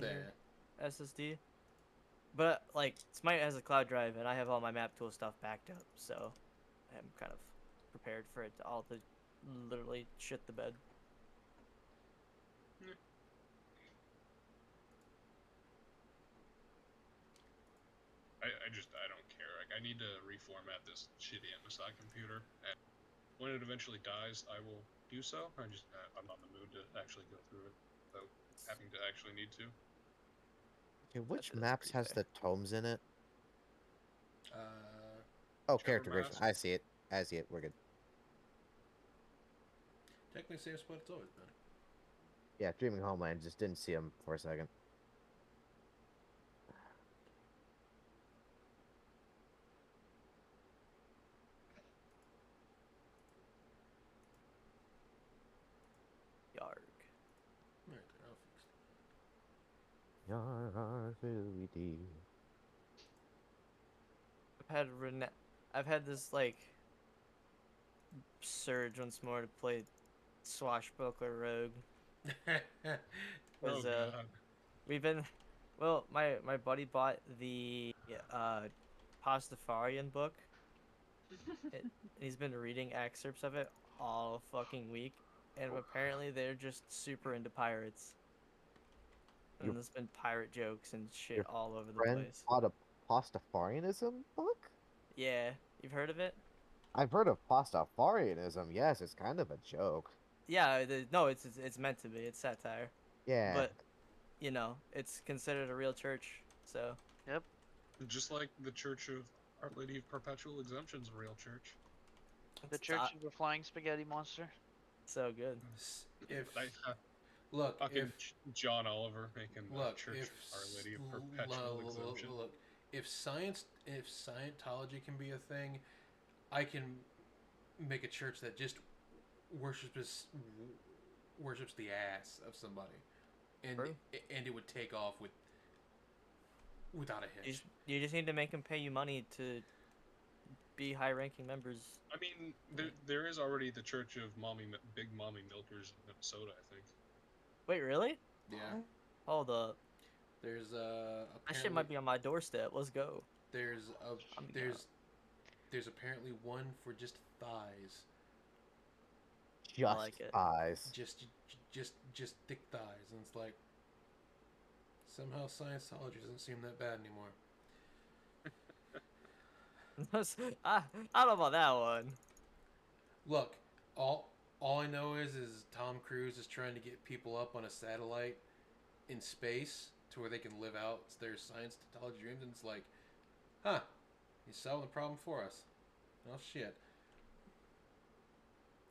on Yeah. your SSD. But like Smite has a cloud drive, and I have all my map tool stuff backed up, so I'm kind of prepared for it to all to literally shit the bed. Yeah. I don't care. Like, I need to reformat this shitty MSI computer, and when it eventually dies, I will do so. I'm not in the mood to actually go through it without having to actually need to. Okay, which That's maps pretty has fair. the tomes in it? Oh, Whichever character creation. mask. I see it. I see it. We're good. Technically, same spot it's always been. Yeah, Dreaming Homeland. Just didn't see him for a second. Yarg. Right there, I'll fix it. R-R-V-D. I've had this like surge once more to play Swashbuckler Rogue. Oh Cause god. we've been, well, my buddy bought the Pastafarian book. And he's been reading excerpts of it all fucking week, and apparently they're just super into pirates. Your And there's been pirate jokes and shit your all over the friend place. bought a Pastafarianism book? Yeah, you've heard of it? I've heard of Pastafarianism. Yes, it's kind of a joke. Yeah, no, it's meant to be. It's satire, Yeah. but you know, it's considered a real church, so Yep. Just like the Church of Our Lady of Perpetual Exemption's a real church. The it's Church of the Flying Spaghetti Monster. so good. If I, look, fucking if John Oliver making the look, Church if of Our Lady of Perpetual Exemption. look, if Scientology can be a thing, I can make a church that just worships worships the ass of somebody, and True. and it would take off without a hitch. You just need to make them pay you money to be high-ranking members. I mean, there is already the Church of Big Mommy Milkers in Minnesota, I think. Wait, really? Yeah, Hold up. there's That shit apparently might be on my doorstep. Let's go. there's a I'm down. there's apparently one for just thighs, Just like it. eyes. just thick thighs, and it's like somehow Scientology doesn't seem that bad anymore. I don't know about that one. Look, all I know is Tom Cruise is trying to get people up on a satellite in space to where they can live out their Scientology dreams, and it's like, huh, he's solving the problem for us. Oh shit.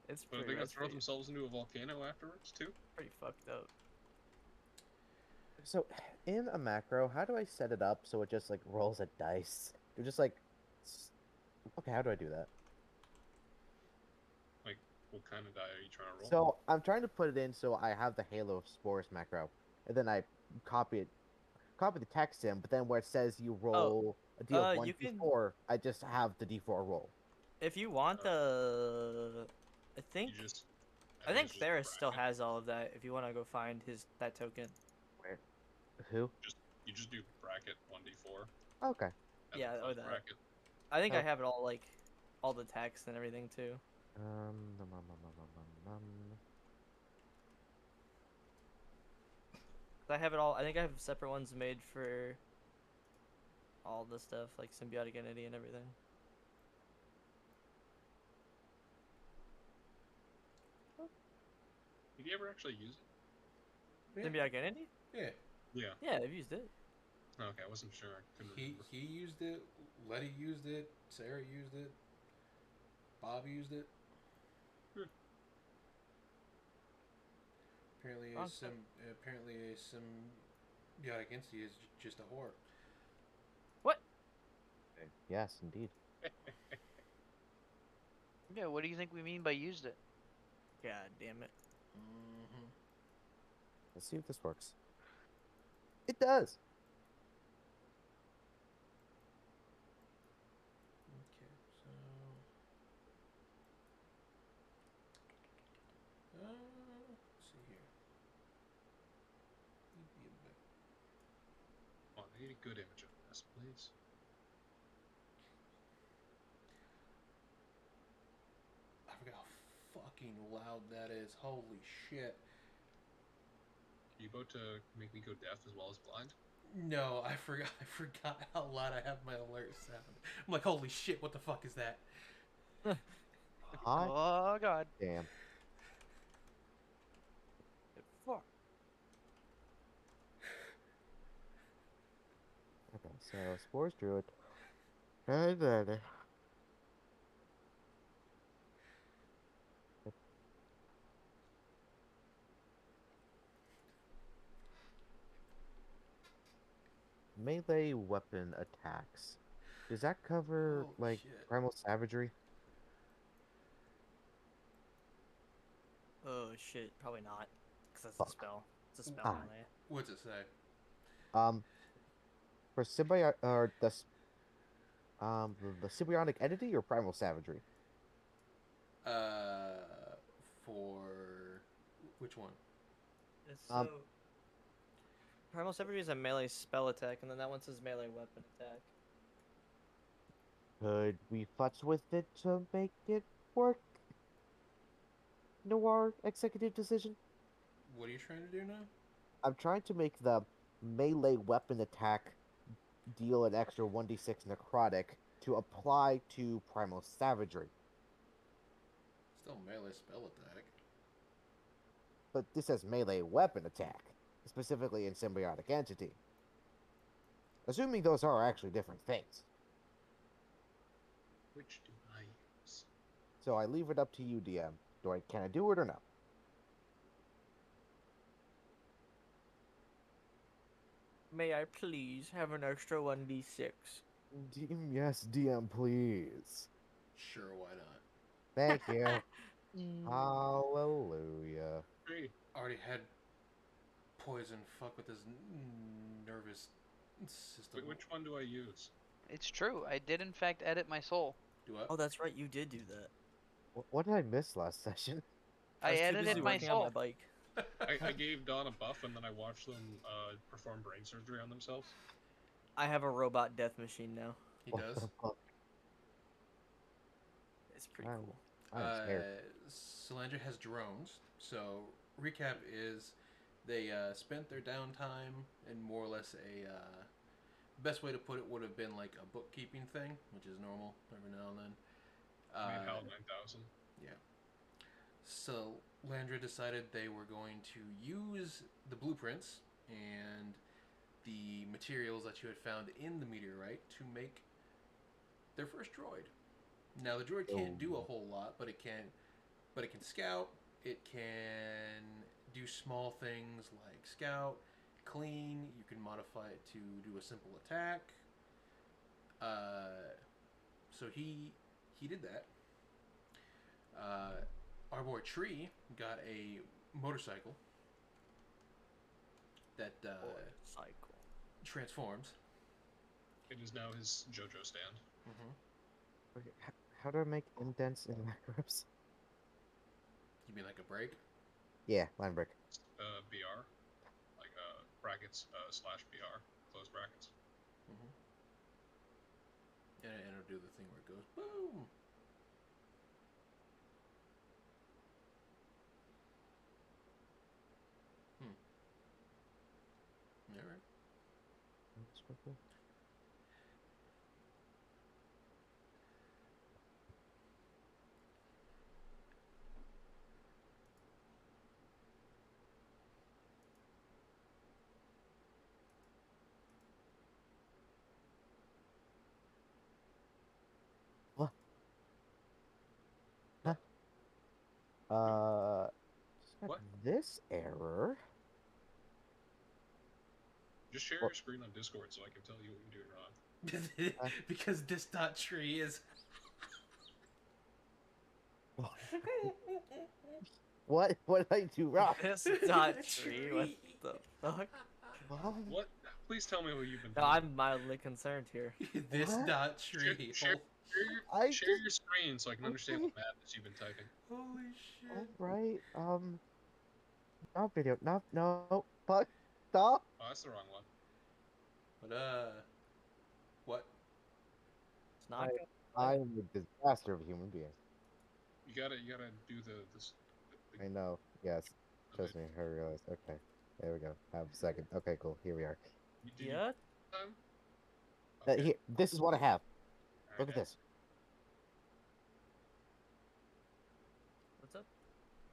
It's But are they gonna throw themselves into a volcano afterwards too? pretty fucked up. So, in a macro, how do I set it up so it just like rolls a dice? You're just like, okay, how do I do that? Like, what kind of die are you trying to roll? So I'm trying to put it in so I have the Halo of Spores macro, and then I copy the text in. But then where it says you roll a D of you can, 1d4, I just have the d4 roll. if you want I think You just, I think it's just Ferris still bracket. has all of that. If you want to go find that token. Where? Who? You just do bracket 1d4. Okay. and Yeah, then or close that. bracket. I think Oh. I have it all, like all the text and everything too. Nom, nom, nom, nom, nom, nom. I have it all. I think I have separate ones made for all the stuff like symbiotic entity and everything. Did you ever actually use it? Yeah. Symbiotic entity? Yeah. Yeah. Yeah, I've used it. Okay, I wasn't sure. I couldn't remember. He used it. Letty used it. Sarah used it. Bob used it. Hmm. Apparently, Awesome. apparently a symbiotic entity is just a whore. What? Yes, indeed. Yeah, what do you think we mean by used it? God damn it. Mm-hmm. Let's see if this works. It does. Okay, so let's see here. I need a good image of this, please. I forgot how fucking loud that is. Holy shit. Are you about to make me go deaf as well as blind? No, I forgot how loud I have my alert sound. I'm like, holy shit, what the fuck is that? Hot Oh god. damn. Fuck. Okay, so Spores Druid. And then melee weapon attacks. Does that cover Holy like shit. primal savagery? Oh shit, probably not. Because that's Fuck. a spell. It's a spell Ah. melee. What's it say? For symbiote or the symbiotic entity or primal savagery? Uh, for which one? It's Um, so. Primal Savagery is a melee spell attack, and then that one says melee weapon attack. Could we futz with it to make it work? Noir executive decision. What are you trying to do now? I'm trying to make the melee weapon attack deal an extra 1d6 necrotic to apply to primal savagery. Still melee spell attack. But this says melee weapon attack, specifically in symbiotic entity. Assuming those are actually different things. Which do I use? So I leave it up to you, DM. Can I do it or no? May I please have an extra 1d6? DM, yes, DM, please. Sure, why not? Thank you. Hallelujah. Great. Already had poison fuck with his nervous system. Wait, which one do I use? It's true. I did in fact edit my soul. Do I? Oh, that's right, you did do that. What did I miss last session? I was too edited busy my working on my soul. bike. I gave Dawn a buff and then I watched them perform brain surgery on themselves. I have a robot death machine now. He does. It's pretty I'm- cool. I'm scared. Solandra has drones. So recap is they spent their downtime in more or less a best way to put it would have been like a bookkeeping thing, which is normal every now and then. Made HAL 9000. So Landra decided they were going to use the blueprints and the materials that you had found in the meteorite to make their first droid. Now the droid can't do a whole lot, but it can scout. It can do small things like scout, clean. You can modify it to do a simple attack. So he did that. Our boy Tree got a motorcycle that Cycle. transforms. It is now his JoJo stand. Mm-hmm. Okay, how do I make indents in macros? You mean like a break? Yeah, line break. BR. Like brackets slash BR. Close brackets. Mm-hmm. And it'll do the thing where it goes boom. Alright. What? Huh? Just got What? this error. Just share your screen on Discord so I can tell you what you're doing wrong. Because this dot tree is What? What did I do wrong? This dot tree. What the fuck? What? Please tell me what you've been No, doing. I'm mildly concerned here. this What? dot tree. Share I share just- your screen so I can understand what madness you've been typing. Holy shit. Alright, not video, no, fuck, stop. Oh, that's the wrong one. But what? It's not. gonna I play. am a disaster of a human being. You gotta do the I know. Yes. Trust me. I realized. Okay. There we go. Have a second. Okay, cool. Here we are. did you Yeah. time? Okay. Here, this is what I have. Alright. Look at this. What's up?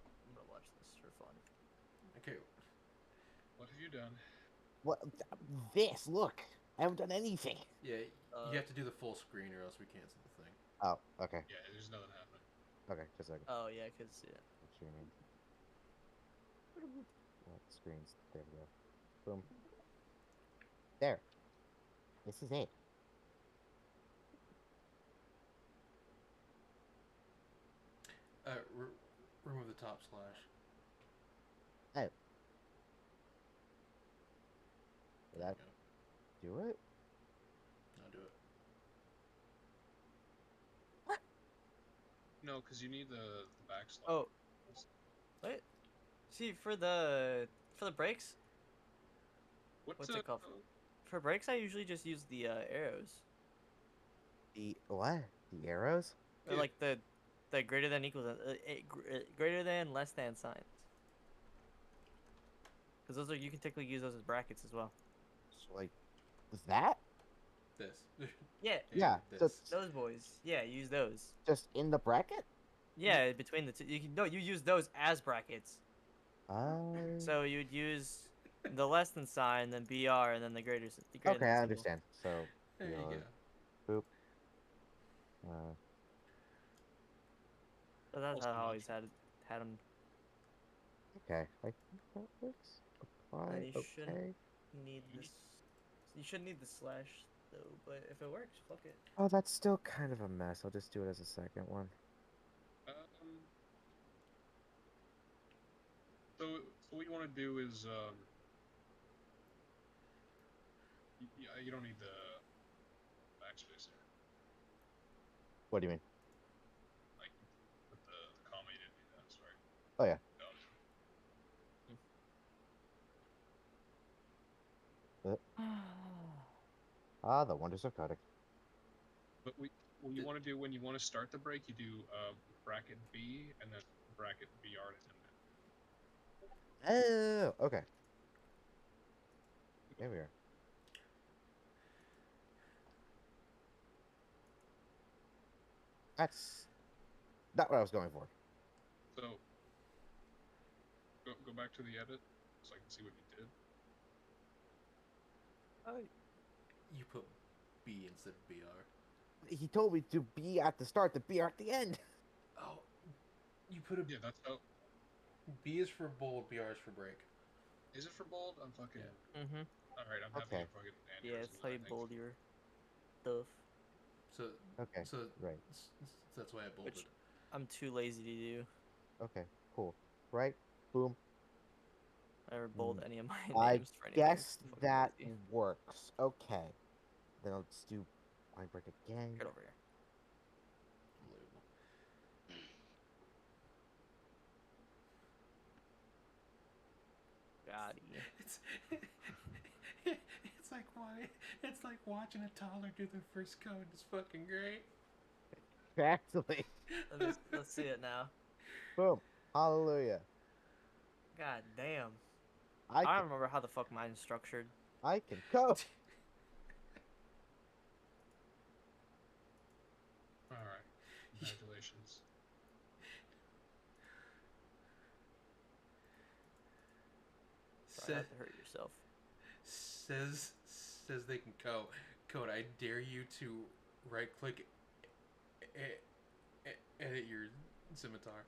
I'm gonna watch this for fun. Okay. What have you done? What? This. Look. I haven't done anything. Yeah, Uh, you have to do the full screen or else we cancel the thing. Oh. Okay. Yeah, there's nothing happening. Okay. Just a second. Oh yeah, cause yeah. What's your name? What screens? There we go. Boom. There. This is it. Remove the top slash. Oh. Did There that you go. do it? Now do it. No, because you need the backslash. Oh. What? See, for the brakes, what's it called? For brakes, I usually just use the arrows, The what? The arrows? or Yeah. like the greater than equal than greater than less than signs. Because those are you can technically use those as brackets as well. So, like, was that? This. Yeah, Yeah, so This. it's those boys. Yeah, use those. just in the bracket? Yeah, between the two, you use those as brackets. Uh, So you'd use the less than sign, then BR, and then the greater. The greater okay, than I symbol. understand. So, There you BR. go. Uh, So that's Also how I much. always had them. okay, I think that works. Apply, you shouldn't- okay. Need this. You shouldn't need the slash though, but if it works, fuck it. Oh, that's still kind of a mess. I'll just do it as a second one. So what you want to do is you don't need the backspace here. What do you mean? Like with the comma, you didn't need that. Sorry. Oh, yeah. Got it. Ah, the wonders of coding. But what you want to do when you want to start the break, you do bracket B and then bracket BR to end it. Oh, okay. There we are. That's not what I was going for. So go back to the edit so I can see what you did. Oh, You put B instead of BR. He told me to be at the start, to be at the end. Oh, you put a Yeah, that's how. B is for bold, BR is for break. Is it for bold? I'm fucking. Yeah. mm-hmm. All right, I'm having Okay. a fucking. Yeah, it's aneurysm, how I you think. bold your stuff. So Okay, so right. that's why I bolded. Which I'm too lazy to do. Okay, cool. Right? Boom. I never bold any of my I names for anything. guess Fucking that lazy. works. Okay. Then I'll just do line break again. Get over here. Unbelievable. God. It's it's like watching a toddler do their first code. It's fucking great. Actually. Let's see it now. Boom. Hallelujah. God damn. I I can, don't remember how the fuck mine's structured. I can code. All right, congratulations. Try Says not to hurt yourself. says they can code. I dare you to right click, edit your scimitar.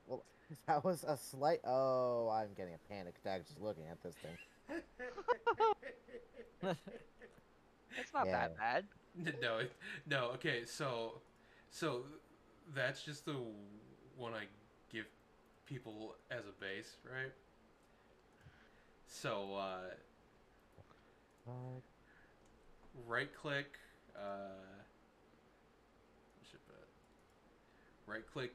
Well, that was a slight. Oh, I'm getting a panic attack just looking at this thing. It's not Yeah. that bad. No. Okay, so that's just the one I give people as a base, right? So right click, right click.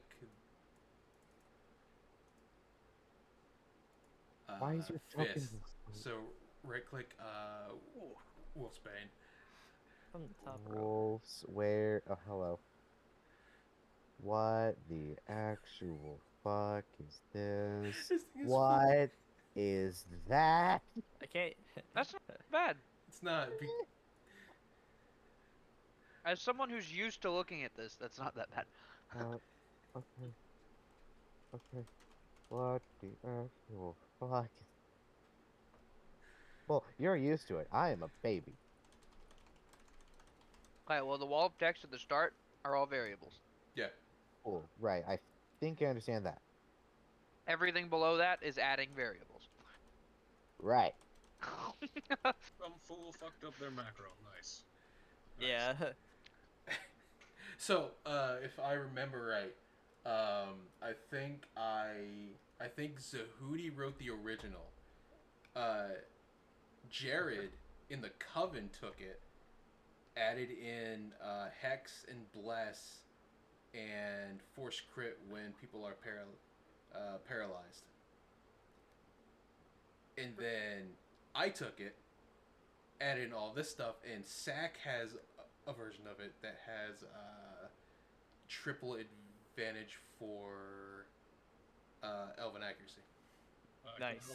Why is your fist. fucking? So right click Ooh, Wolfsbane. from the top row. Wolves, where? Oh, hello. What the actual fuck is this? This thing is What is that? I can't. That's not bad. It's not. As someone who's used to looking at this, that's not that bad. Okay. Okay. What the actual fuck? Well, you're used to it. I am a baby. Okay, well, the wall of text at the start are all variables. Yeah. Cool. Right. I think I understand that. Everything below that is adding variables. Right. Some fool fucked up their macro. Nice. Nice. Yeah. So, if I remember right, I think Zahudi wrote the original. Jared in the Coven took it, added in Hex and Bless, and Force Crit when people are paralyzed. And then I took it, added in all this stuff, and Sack has a version of it that has triple advantage for Elven accuracy. Nice.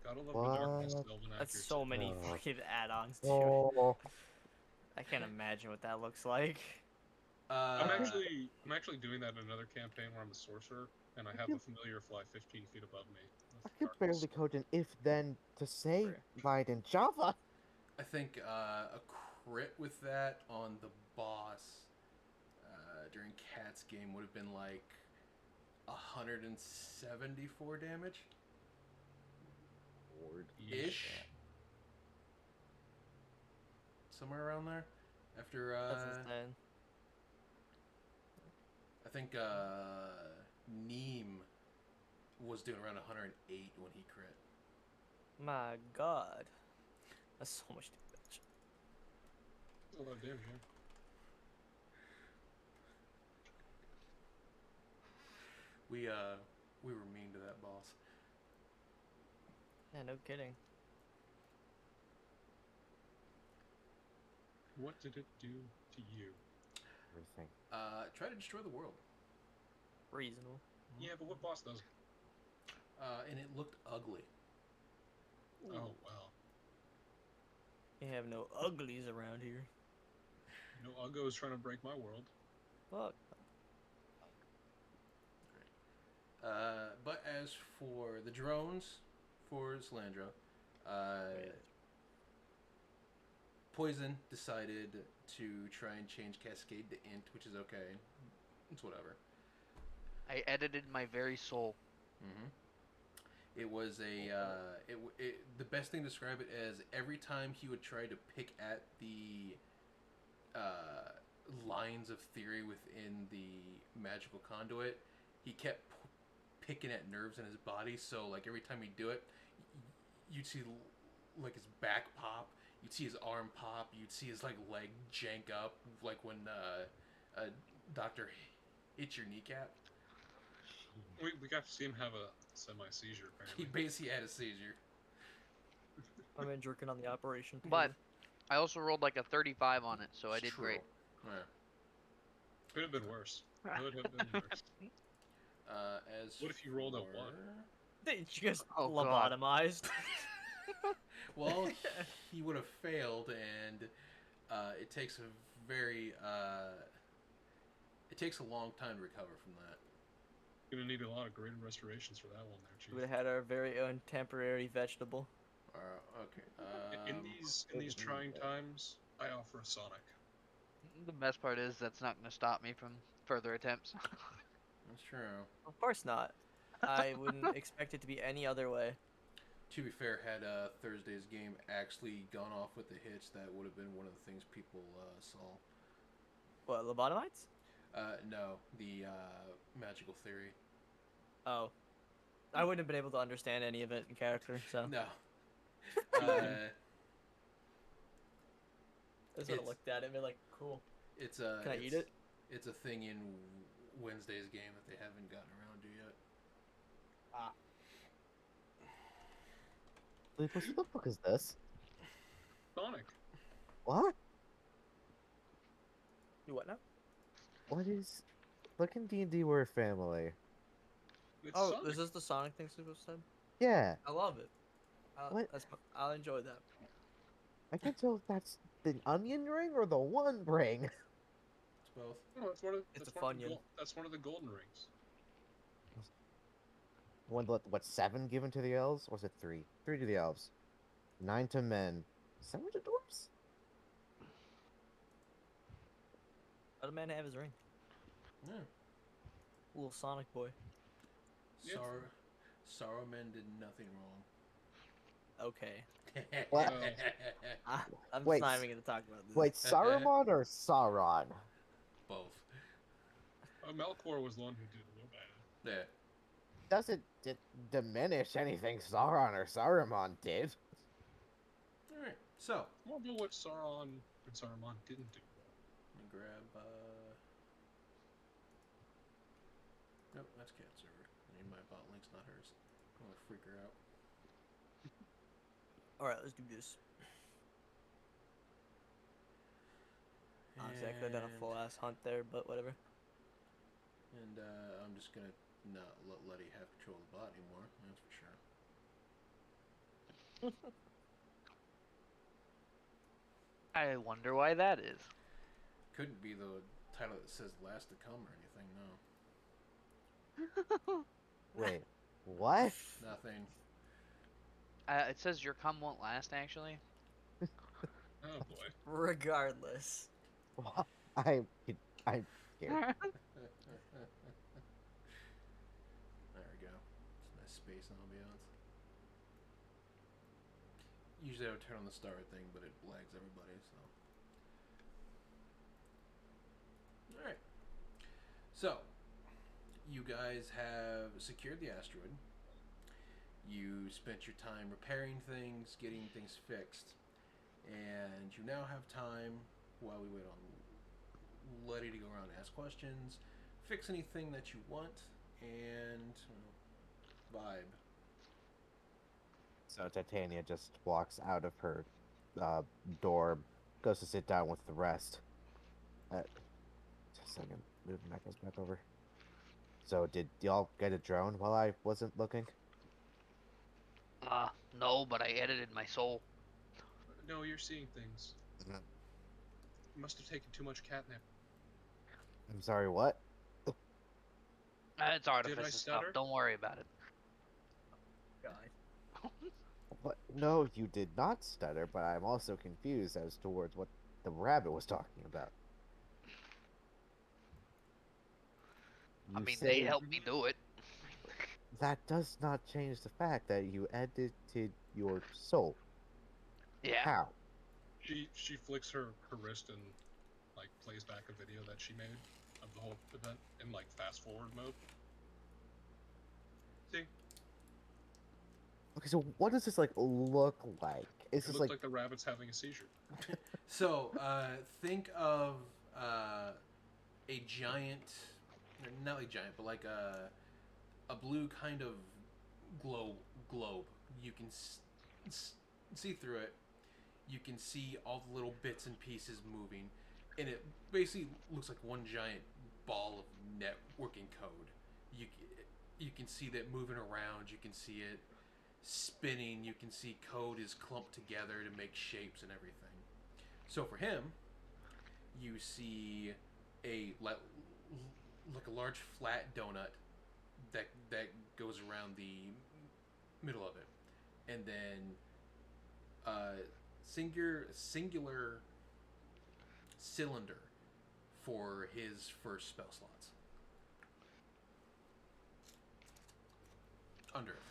Gotta love the darkness. What? Elven That's accuracy. so many Oh. fucking add-ons to it. Oh. I can't imagine what that looks like. I'm actually doing that in another campaign where I'm a sorcerer and I have the familiar fly 15 feet above me. I with could darkness. barely code an if-then to say right in Java. I think a crit with that on the boss during Cat's game would have been like 174 damage ish, somewhere around there. After That's insane. I think Neem was doing around 108 when he crit. My god. That's so much damage. That's a lot of damage, yeah. We were mean to that boss. Yeah, no kidding. What did it do to you? Everything. Try to destroy the world. Reasonable. Yeah, but what boss does? And it looked ugly. Oh wow. You have no uglies around here. No Uggo is trying to break my world. Fuck. But as for the drones for Salandra, Poison decided to try and change Cascade to Int, which is okay. It's whatever. I edited my very soul. Mm-hmm. It was the best thing to describe it as every time he would try to pick at the lines of theory within the magical conduit, he kept picking at nerves in his body. So like every time he'd do it, you'd see like his back pop, you'd see his arm pop, you'd see his like leg jank up, like when a doctor hits your kneecap. We got to see him have a semi-seizure, He apparently. basically had a seizure. I've been jerking on the operation table. But I also rolled like a 35 on it, so I It's did true. great. Yeah. Could have been worse. Could have been worse. As What if you rolled a for- one? Did you guys Oh, God. lobotomized? Well, he would have failed, and it takes a very it takes a long time to recover from that. Gonna need a lot of greater restorations for that one there, Chief. We would have had our very own temporary vegetable. Okay. In these trying times, I offer a Sonic. The best part is that's not going to stop me from further attempts. That's true. Of course not. I wouldn't expect it to be any other way. To be fair, had Thursday's game actually gone off with the hitch, that would have been one of the things people saw. What, lobotomites? No, the magical theory. Oh. I wouldn't have been able to understand any of it in character, so. No. I just would have it's- looked at it and been like, cool. It's Can I eat it? It's a thing in Wednesday's game that they haven't gotten around to yet. Ah. Wait, what the fuck is this? what now? What is? Look in D&D, we're a family. It's Oh, Sonic. is this the Sonic thing Super said? Yeah. I love it. What? I'll enjoy that. I can't tell if that's the onion ring or the one ring. It's both. No, It's a Funyun. That's one of the golden rings. What, 7 given to the elves? Or was it 3? 3 to the elves. 9 to men. 7 to dwarves? Let a man have his ring. Yeah. Little Sonic boy. Yeah. Saruman did nothing wrong. Okay. What? I'm Wait, just not even gonna talk about this. Wait, Saruman or Sauron? Both. Melkor was the one who did real bad. Yeah. Doesn't diminish anything Sauron or Saruman did. Alright, so, More about what Sauron and Saruman didn't do. let me grab, Nope, that's cat server. I need my bot links, not hers. I'm gonna freak her out. Alright, let's do this. Honestly, I could have done a And- full ass hunt there, but whatever. And I'm just gonna not let Letty have control of the bot anymore, that's for sure. I wonder why that is. Couldn't be the title that says last to come or anything, no. Wait, what? Nothing. It says your cum won't last, actually. Oh boy. Regardless. I'm scared. There we go. It's nice space and ambiance. Usually I would turn on the star thing, but it lags everybody, so. Alright. So, you guys have secured the asteroid. You spent your time repairing things, getting things fixed. And you now have time, while we wait on Letty to go around and ask questions, fix anything that you want, and vibe. So Titania just walks out of her door, goes to sit down with the rest. Just a second, move my goes back over. So did y'all get a drone while I wasn't looking? No, but I edited my soul. No, you're seeing things. Mhm. You must have taken too much catnip. I'm sorry, what? It's artificial stuff. stutter? Don't worry about it. God. What? No, you did not stutter, but I'm also confused as towards what the rabbit was talking about. I You mean, they say helped me do it. that does not change the fact that you edited your soul. Yeah. How? She flicks her wrist and like plays back a video that she made of the whole event in like fast forward mode. See, Okay, so what does this like look like? Is it this looked like like the rabbit's having a seizure. So, think of a giant, not like giant, but like a blue kind of globe. You can see through it. You can see all the little bits and pieces moving, and it basically looks like one giant ball of networking code. You can see that moving around. You can see it spinning. You can see code is clumped together to make shapes and everything. So for him, you see a like a large flat donut that goes around the middle of it, and then singular cylinder for his first spell slots under it,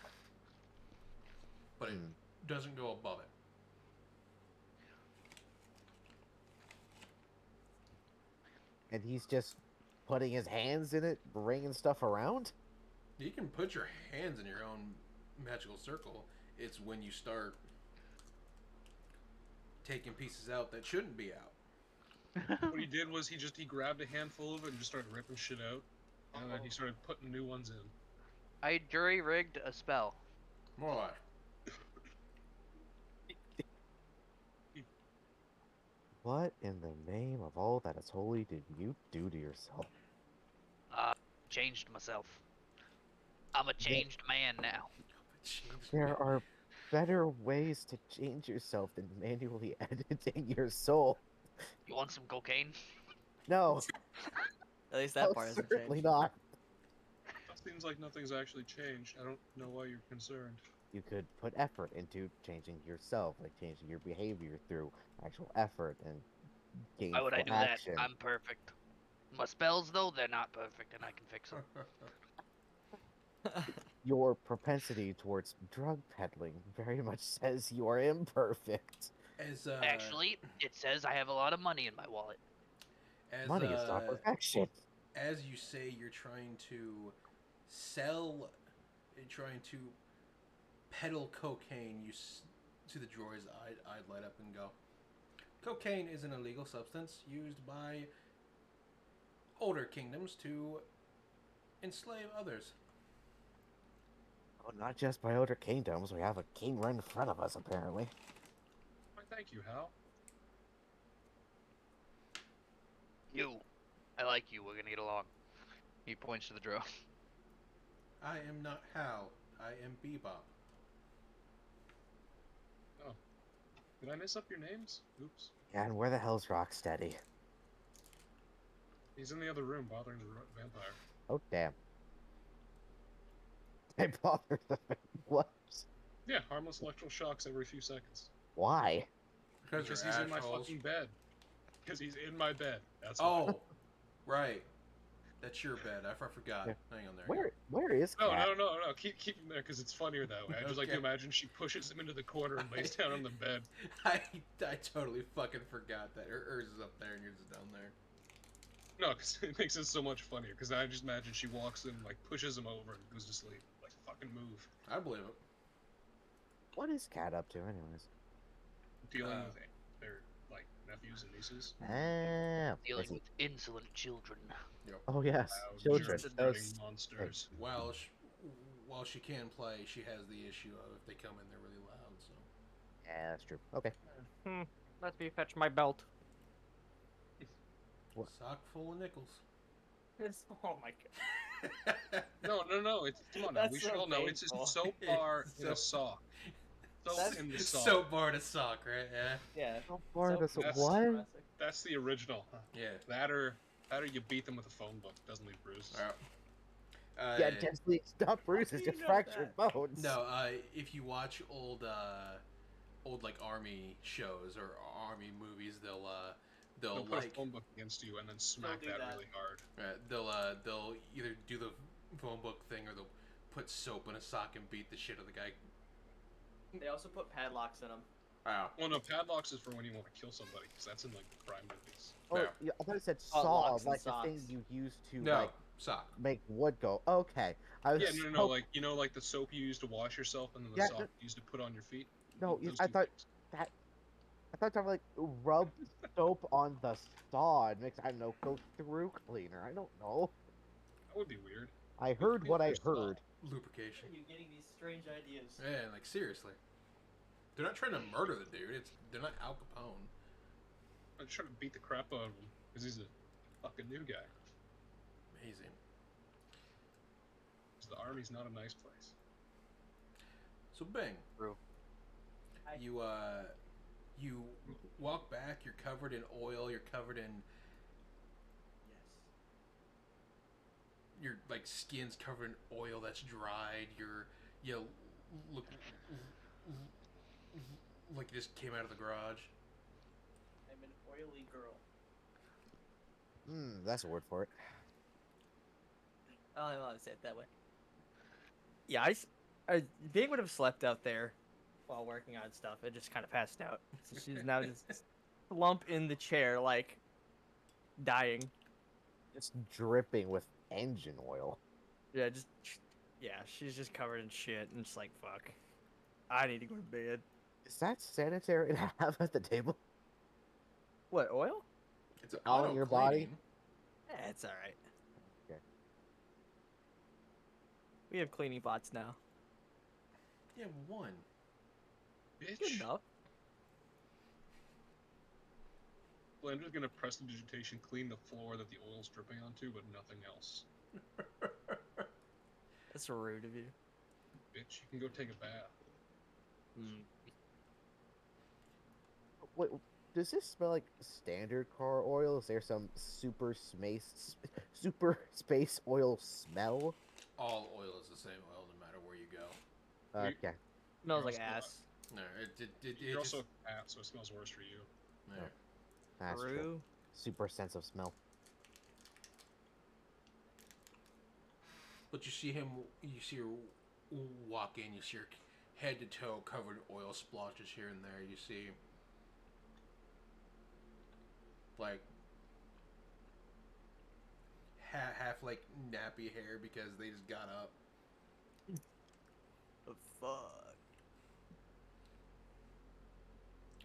but it doesn't go above it. and he's just putting his hands in it, bringing stuff around? You can put your hands in your own magical circle. It's when you start taking pieces out that shouldn't be out. What he did was he grabbed a handful of it and just started ripping shit out, and then he started putting new ones in. I jury rigged a spell. More like. What in the name of all that is holy did you do to yourself? Changed myself. I'm a changed man now. There are better ways to change yourself than manually editing your soul. You want some cocaine? No, At least that no, part hasn't certainly changed. not. It seems like nothing's actually changed. I don't know why you're concerned. You could put effort into changing yourself, like changing your behavior through actual effort and Why would I gainful do that? action. I'm perfect. My spells, though, they're not perfect, and I can fix them. Your propensity towards drug peddling very much says you are imperfect. As Actually, it says I have a lot of money in my wallet. as Money is not perfection. as you say, you're trying to sell, you're trying to peddle cocaine. You see the droid's I'd light up and go. Cocaine is an illegal substance used by older kingdoms to enslave others. Well, not just by older kingdoms. We have a king right in front of us, apparently. Why, thank you, Hal. You. I like you. We're gonna get along. He points to the drone. I am not Hal. I am Bebop. Did I mess up your names? Oops. Yeah, and where the hell's Rocksteady? He's in the other room bothering the vampire. Oh, damn. I bothered the what? Yeah, harmless electrical shocks every few seconds. Why? Because Because you're he's in my assholes. fucking bed. Because he's in my bed. That's why. Oh, right. That's your bed. I forgot. Yeah. Hang on there. Where is No, Cat? no. Keep him there because it's funnier that way. I just like to Okay. imagine she pushes him into the corner and lays down on the bed. I totally fucking forgot that. Hers is up there and yours is down there. No, because it makes it so much funnier. Because I just imagine she walks in, like pushes him over, and goes to sleep. Like fucking move. I believe it. What is Cat up to, anyways? Dealing Uh, with their like nephews and nieces. Ah, Dealing is it- with insolent children. oh yes, Loud, children. germ-spreading Those monsters. While she can play, she has the issue of if they come in, they're really loud. So yeah, that's true. Okay. Let me fetch my belt. What? sock full of nickels. Oh my god. No. It's come on now. That's We should so all know it's painful. a soap bar in So- a sock. Soap That's in the sock. So bar to sock, right? Yeah. Yeah. How far does it that's- what? That's the original. Yeah. That or you beat them with a phone book. Doesn't leave bruises. Yeah, definitely not bruises, do just you know fractured bones. No, if you watch old like army shows or army movies, they'll They'll put like a phone book against you and then smack do that that. really hard. they'll either do the phone book thing or they'll put soap in a sock and beat the shit out of the guy. They also put padlocks in them. Wow. Well, no, padlocks is for when you want to kill somebody, because that's in like the crime movies. Oh, Yeah. yeah, I thought it said Oh, saw, locks and like the thing socks. you use to No, like sock. make wood go. Okay, I was Yeah, no, hope- like like the soap you use to wash yourself and then the Yeah, sock no- you use to put on your feet. No, Those I two thought things. I thought you were like rub soap on the saw and mix. I don't know, go through cleaner. I don't know. That would be weird. I heard what I There's saw. heard. Lubrication. You getting these strange ideas? Yeah, like seriously. They're not trying to murder the dude. They're not Al Capone. I'm trying to beat the crap out of him because he's a fucking new guy. Amazing. 'Cause the army's not a nice place. So Bing, True. you walk back. You're covered in oil. You're covered in Yes. your like skin's covered in oil that's dried. You look like you just came out of the garage. I'm an oily girl. That's a word for it. I don't want to say it that way. Yeah, Bing would have slept out there while working on stuff. It just kind of passed out. So she's now just slump in the chair, like dying. Just dripping with engine oil. Yeah, she's just covered in shit and just like fuck. I need to go to bed. Is that sanitary to have at the table? What, oil? It's On your body? auto-cleaning. Eh, it's alright. Okay. We have cleaning bots now. Yeah, one. Bitch. Good enough. Blender's gonna press the digitation, clean the floor that the oil's dripping onto, but nothing else. That's rude of you. Bitch, you can go take a bath. Wait, does this smell like standard car oil? Is there some super space oil smell? All oil is the same oil no matter where you go. You- Okay. Smells like also not- ass. No, it You're just, also a cat, so it smells worse for you. yeah. That's true. True. Super sense of smell. But you see her walk in, you see her head to toe covered in oil splotches here and there. You see, like, half like nappy hair because they just got up. The fuck.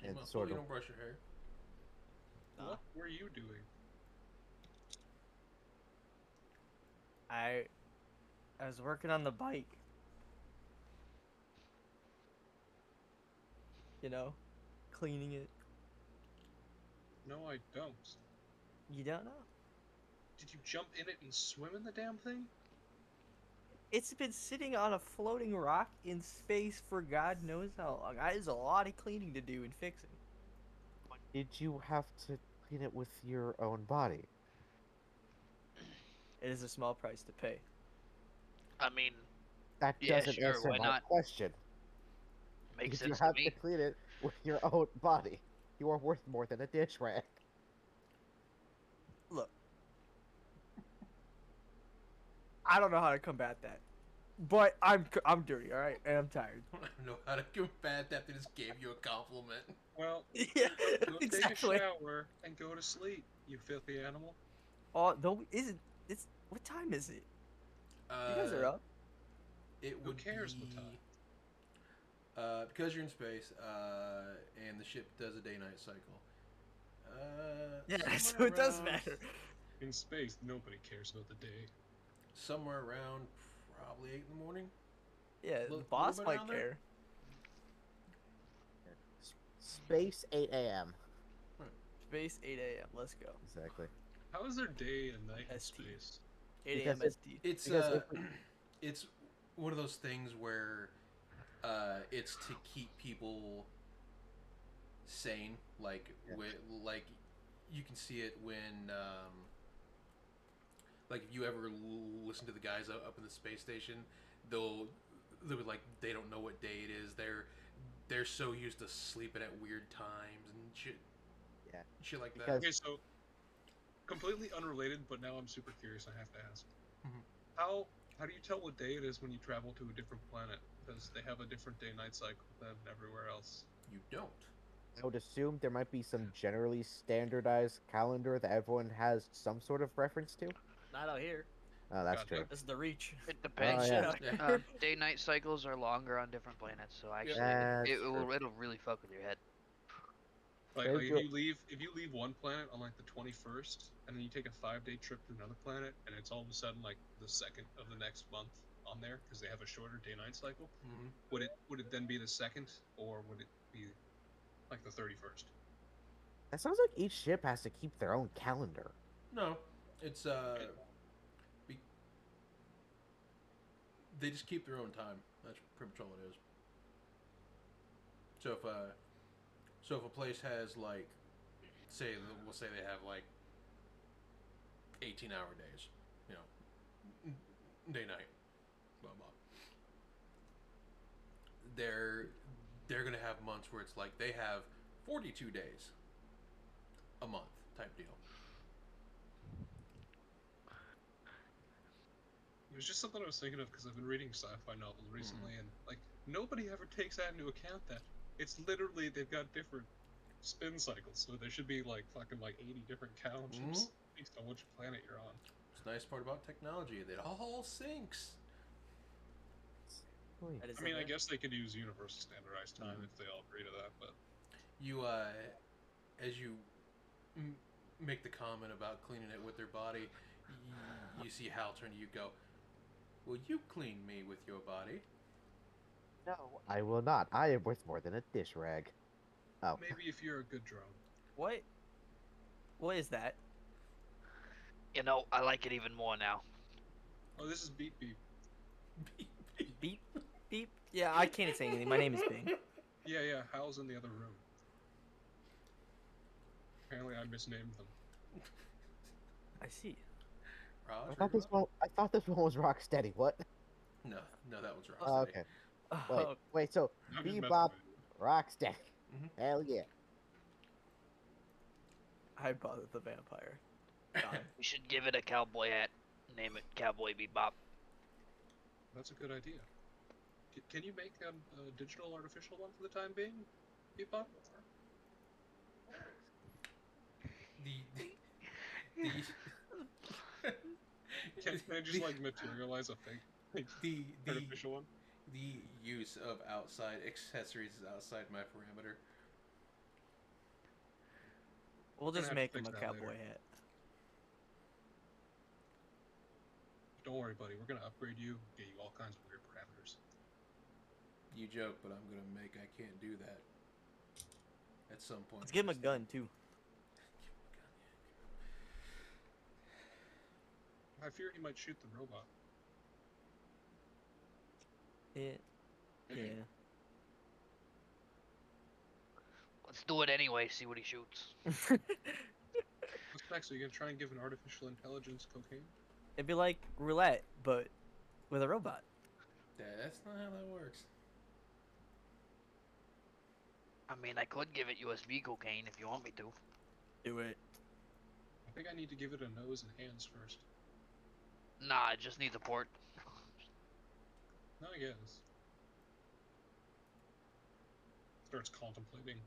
You And must- sort you of- don't brush your hair. Nah. What were you doing? I was working on the bike. You know, cleaning it. No, I don't. You don't know? Did you jump in it and swim in the damn thing? It's been sitting on a floating rock in space for God knows how long. There's a lot of cleaning to do and fixing. Did you have to clean it with your own body? It is a small price to pay. I mean, That Yeah, doesn't sure, answer why my not? question. makes Did you sense to have me. to clean it with your own body? You are worth more than a dish rag. Look, I don't know how to combat that, but I'm dirty, all right, and I'm tired. I don't know how to combat that. They just gave you a compliment. Well, Yeah, go exactly. take a shower and go to sleep, you filthy animal. Oh, no, isn't it's what time is it? You guys are up. It Who would cares be, what time? because you're in space, and the ship does a day-night cycle. Yeah, so somewhere it does around- matter. In space, nobody cares about the day. Somewhere around probably 8 in the morning. Yeah, the Little boss bit might around there? care. Space 8 a.m. Space 8 a.m. Let's go. Exactly. How is there day and night in ST. space? 8 Because a.m. it- ST. It's Because if we- it's one of those things where it's to keep people sane. Like Yeah. like you can see it when like if you ever listen to the guys up in the space station, they'll be like they don't know what day it is. They're so used to sleeping at weird times and shit. Yeah. Shit like that. Because- Okay, so completely unrelated, but now I'm super curious. I have to ask. Mhm. How do you tell what day it is when you travel to a different planet? Because they have a different day-night cycle than everywhere else. You don't. I would assume there might be some generally standardized calendar that everyone has some sort of reference to. Not out here. Oh, that's God true. damn. This is the reach. It depends. yeah. Yeah. Day-night cycles are longer on different planets, so actually, That's it'll really fuck with your head. Like, Very like good. if you leave one planet on like the 21st, and then you take a 5-day trip to another planet, and it's all of a sudden like the second of the next month on there because they have a shorter day-night cycle. Mm-hmm. Would it then be the second, or would it be like the 31st? That sounds like each ship has to keep their own calendar. No, it's be- they just keep their own time. That's pretty much all it is. So if a place has like, we'll say they have like 18-hour days, you know, day night, blah blah. They're gonna have months where it's like they have 42 days a month type deal. It was just something I was thinking of because I've been reading sci-fi novels recently, and like nobody ever takes that into account. That it's literally they've got different spin cycles, so there should be like fucking like 80 different calendars based on which planet you're on. It's the nice part about technology. It all syncs. Wait, That is I mean, I the- guess they could use universal standardized time Mhm. if they all agree to that, but You as you make the comment about cleaning it with their body, you see Hal turn to you, go, "Will you clean me with your body?" no, I will not. I am worth more than a dish rag. Oh, maybe if you're a good drone. What? What is that? You know, I like it even more now. Oh, this is Beep Beep. Beep, beep. Yeah, I can't say anything. My name is Bing. Yeah, yeah. Hal's in the other room. Apparently, I misnamed them. I see. Raj, I thought this Reba? one. I thought this one was Rocksteady. What? No, no, that was Oh, Rocksteady. okay. Wait, Oh, wait. So I'm just messing Bebop, with you. Rocksteady. Mhm. Hell yeah. I bothered the vampire. God. We should give it a cowboy hat. Name it Cowboy Bebop. That's a good idea. Can you make a digital artificial one for the time being, Bebop? The Can I just like materialize a fake the artificial one? the use of outside accessories is outside my parameter. We'll Gonna just have to make him fix a that cowboy later. hat. Don't worry, buddy. We're gonna upgrade you, get you all kinds of weird parameters. You joke, but I'm gonna make I can't do that at some point. Let's give him a in this gun game. too. I fear he might shoot the robot. Yeah. Let's do it anyway, see what he shoots. What's next? Are you gonna try and give an artificial intelligence cocaine? It'd be like roulette, but with a robot. That's not how that works. I mean, I could give it USB cocaine if you want me to. Do it. I think I need to give it a nose and hands first. Nah, it just needs a port. No, I guess. Starts contemplating.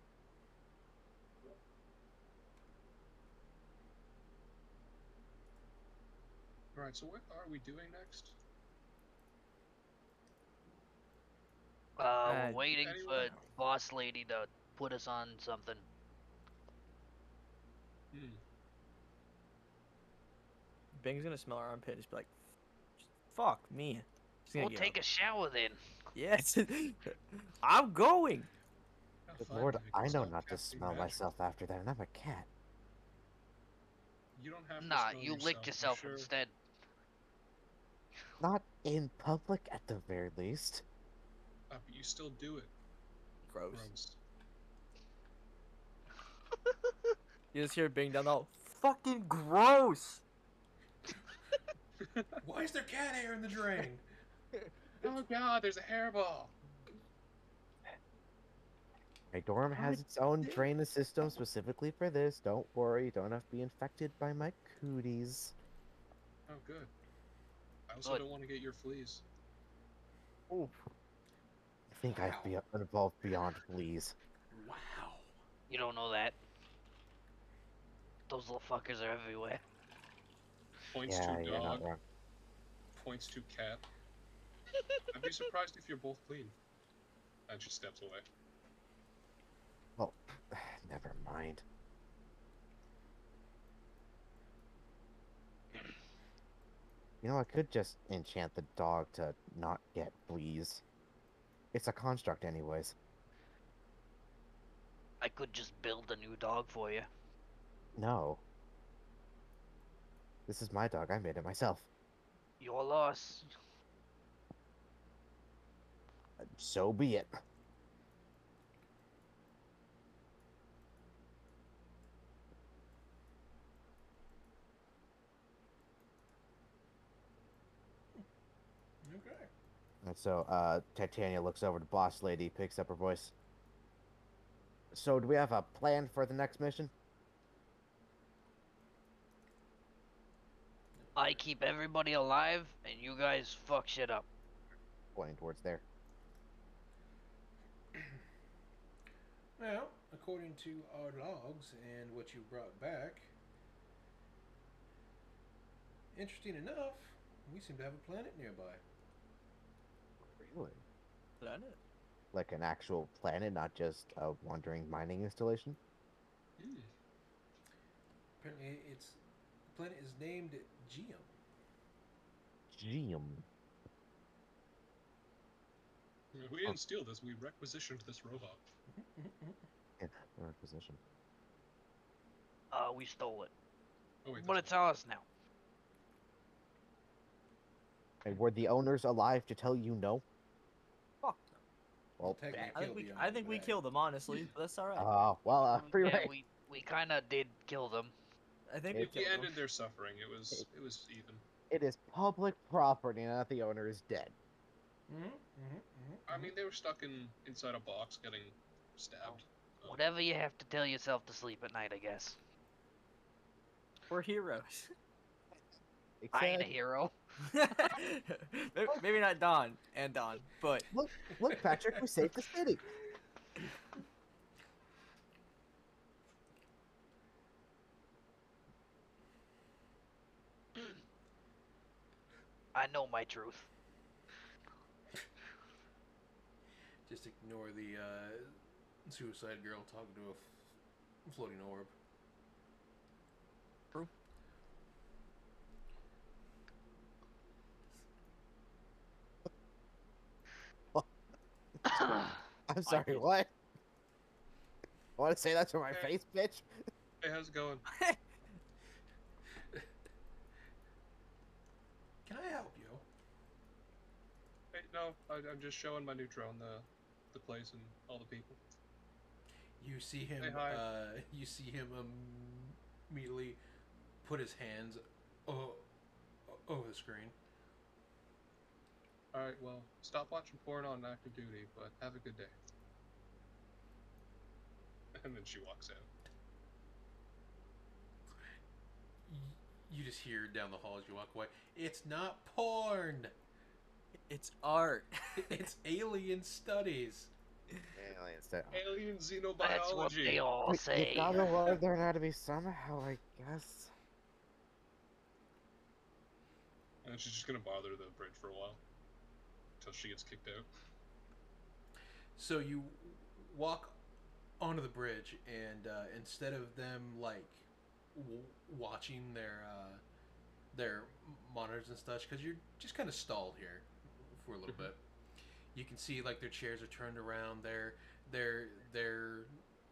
Alright, so what are we doing next? We're waiting for anyone? boss lady to put us on something. Hmm. Bing's gonna smell our armpit. Just be like, "Fuck me." She's gonna We'll get take up. a shower then. Yes. I'm going. Have Good fun, lord, dude. I know Stop not to casting smell magic. myself after that, and I'm a cat. You don't have to Nah, smell you yourself, licked I'm yourself sure. instead. Not in public, at the very least. But you still do it. Gross. Gross. You just hear Bing down the hall. Fucking gross. Why is there cat hair in the drain? Oh god, there's a hairball! My dorm has its own drainage system specifically for this. Don't worry, you don't have to be infected by my cooties. Oh, good. I also Good. don't want to get your fleas. I think Wow. I've been involved beyond fleas. Wow. You don't know that. Those little fuckers are everywhere. Points Yeah, to you're not dog, wrong. points to cat. I'd be surprised if you're both clean. And she steps away. Well, never mind. You know, I could just enchant the dog to not get fleas. It's a construct anyways. I could just build a new dog for you. No. This is my dog, I made it myself. Your loss. So be it. Okay. And so, Titania looks over to Boss Lady, picks up her voice. So, do we have a plan for the next mission? I keep everybody alive, and you guys fuck shit up. Pointing towards there. Well, according to our logs and what you brought back, interesting enough, we seem to have a planet nearby. Really? Planet. Like an actual planet, not just a wandering mining installation? Hmm. Apparently, the planet is named Geum. Geum. We didn't steal this, we requisitioned this robot. Yeah, we're in position. we stole it. Oh wait, But that's it's ours now. And were the owners alive to tell you no? Fuck. Well, technically I think killed we the I owner, think but we hey. killed him honestly, but that's all right. well, free Yeah, reign. we kind of did kill them. I think we it- we killed him. ended their suffering. It was even. It is public property, not the owner is dead. I mean, they were stuck inside a box, getting stabbed. Oh, whatever you have to tell yourself to sleep at night, I guess. We're heroes. I ain't a Except, hero. Maybe not Don and Don, but look, Patrick, we saved the city. I know my truth. Just ignore the suicide girl talking to a floating orb. True. I'm sorry, did. what? Want to say that to my Hey. face, bitch? Hey, how's it going? Can I help you? Hey, no, I'm just showing my new drone the place and all the people. You see him. Hey, hi. You see him immediately put his hands over the screen. All right, well, stop watching porn on active duty, but have a good day. And then she walks out. You just hear down the hall as you walk away. It's not porn. it's art. It's alien studies. Alien stuff. Alien xenobiology. That's what they all You say. gotta learn their anatomy somehow, I guess. And she's just gonna bother the bridge for a while until she gets kicked out. So you walk onto the bridge, and instead of them like watching their monitors and such, because you're just kind of stalled here for a little bit, you can see like their chairs are turned around. They're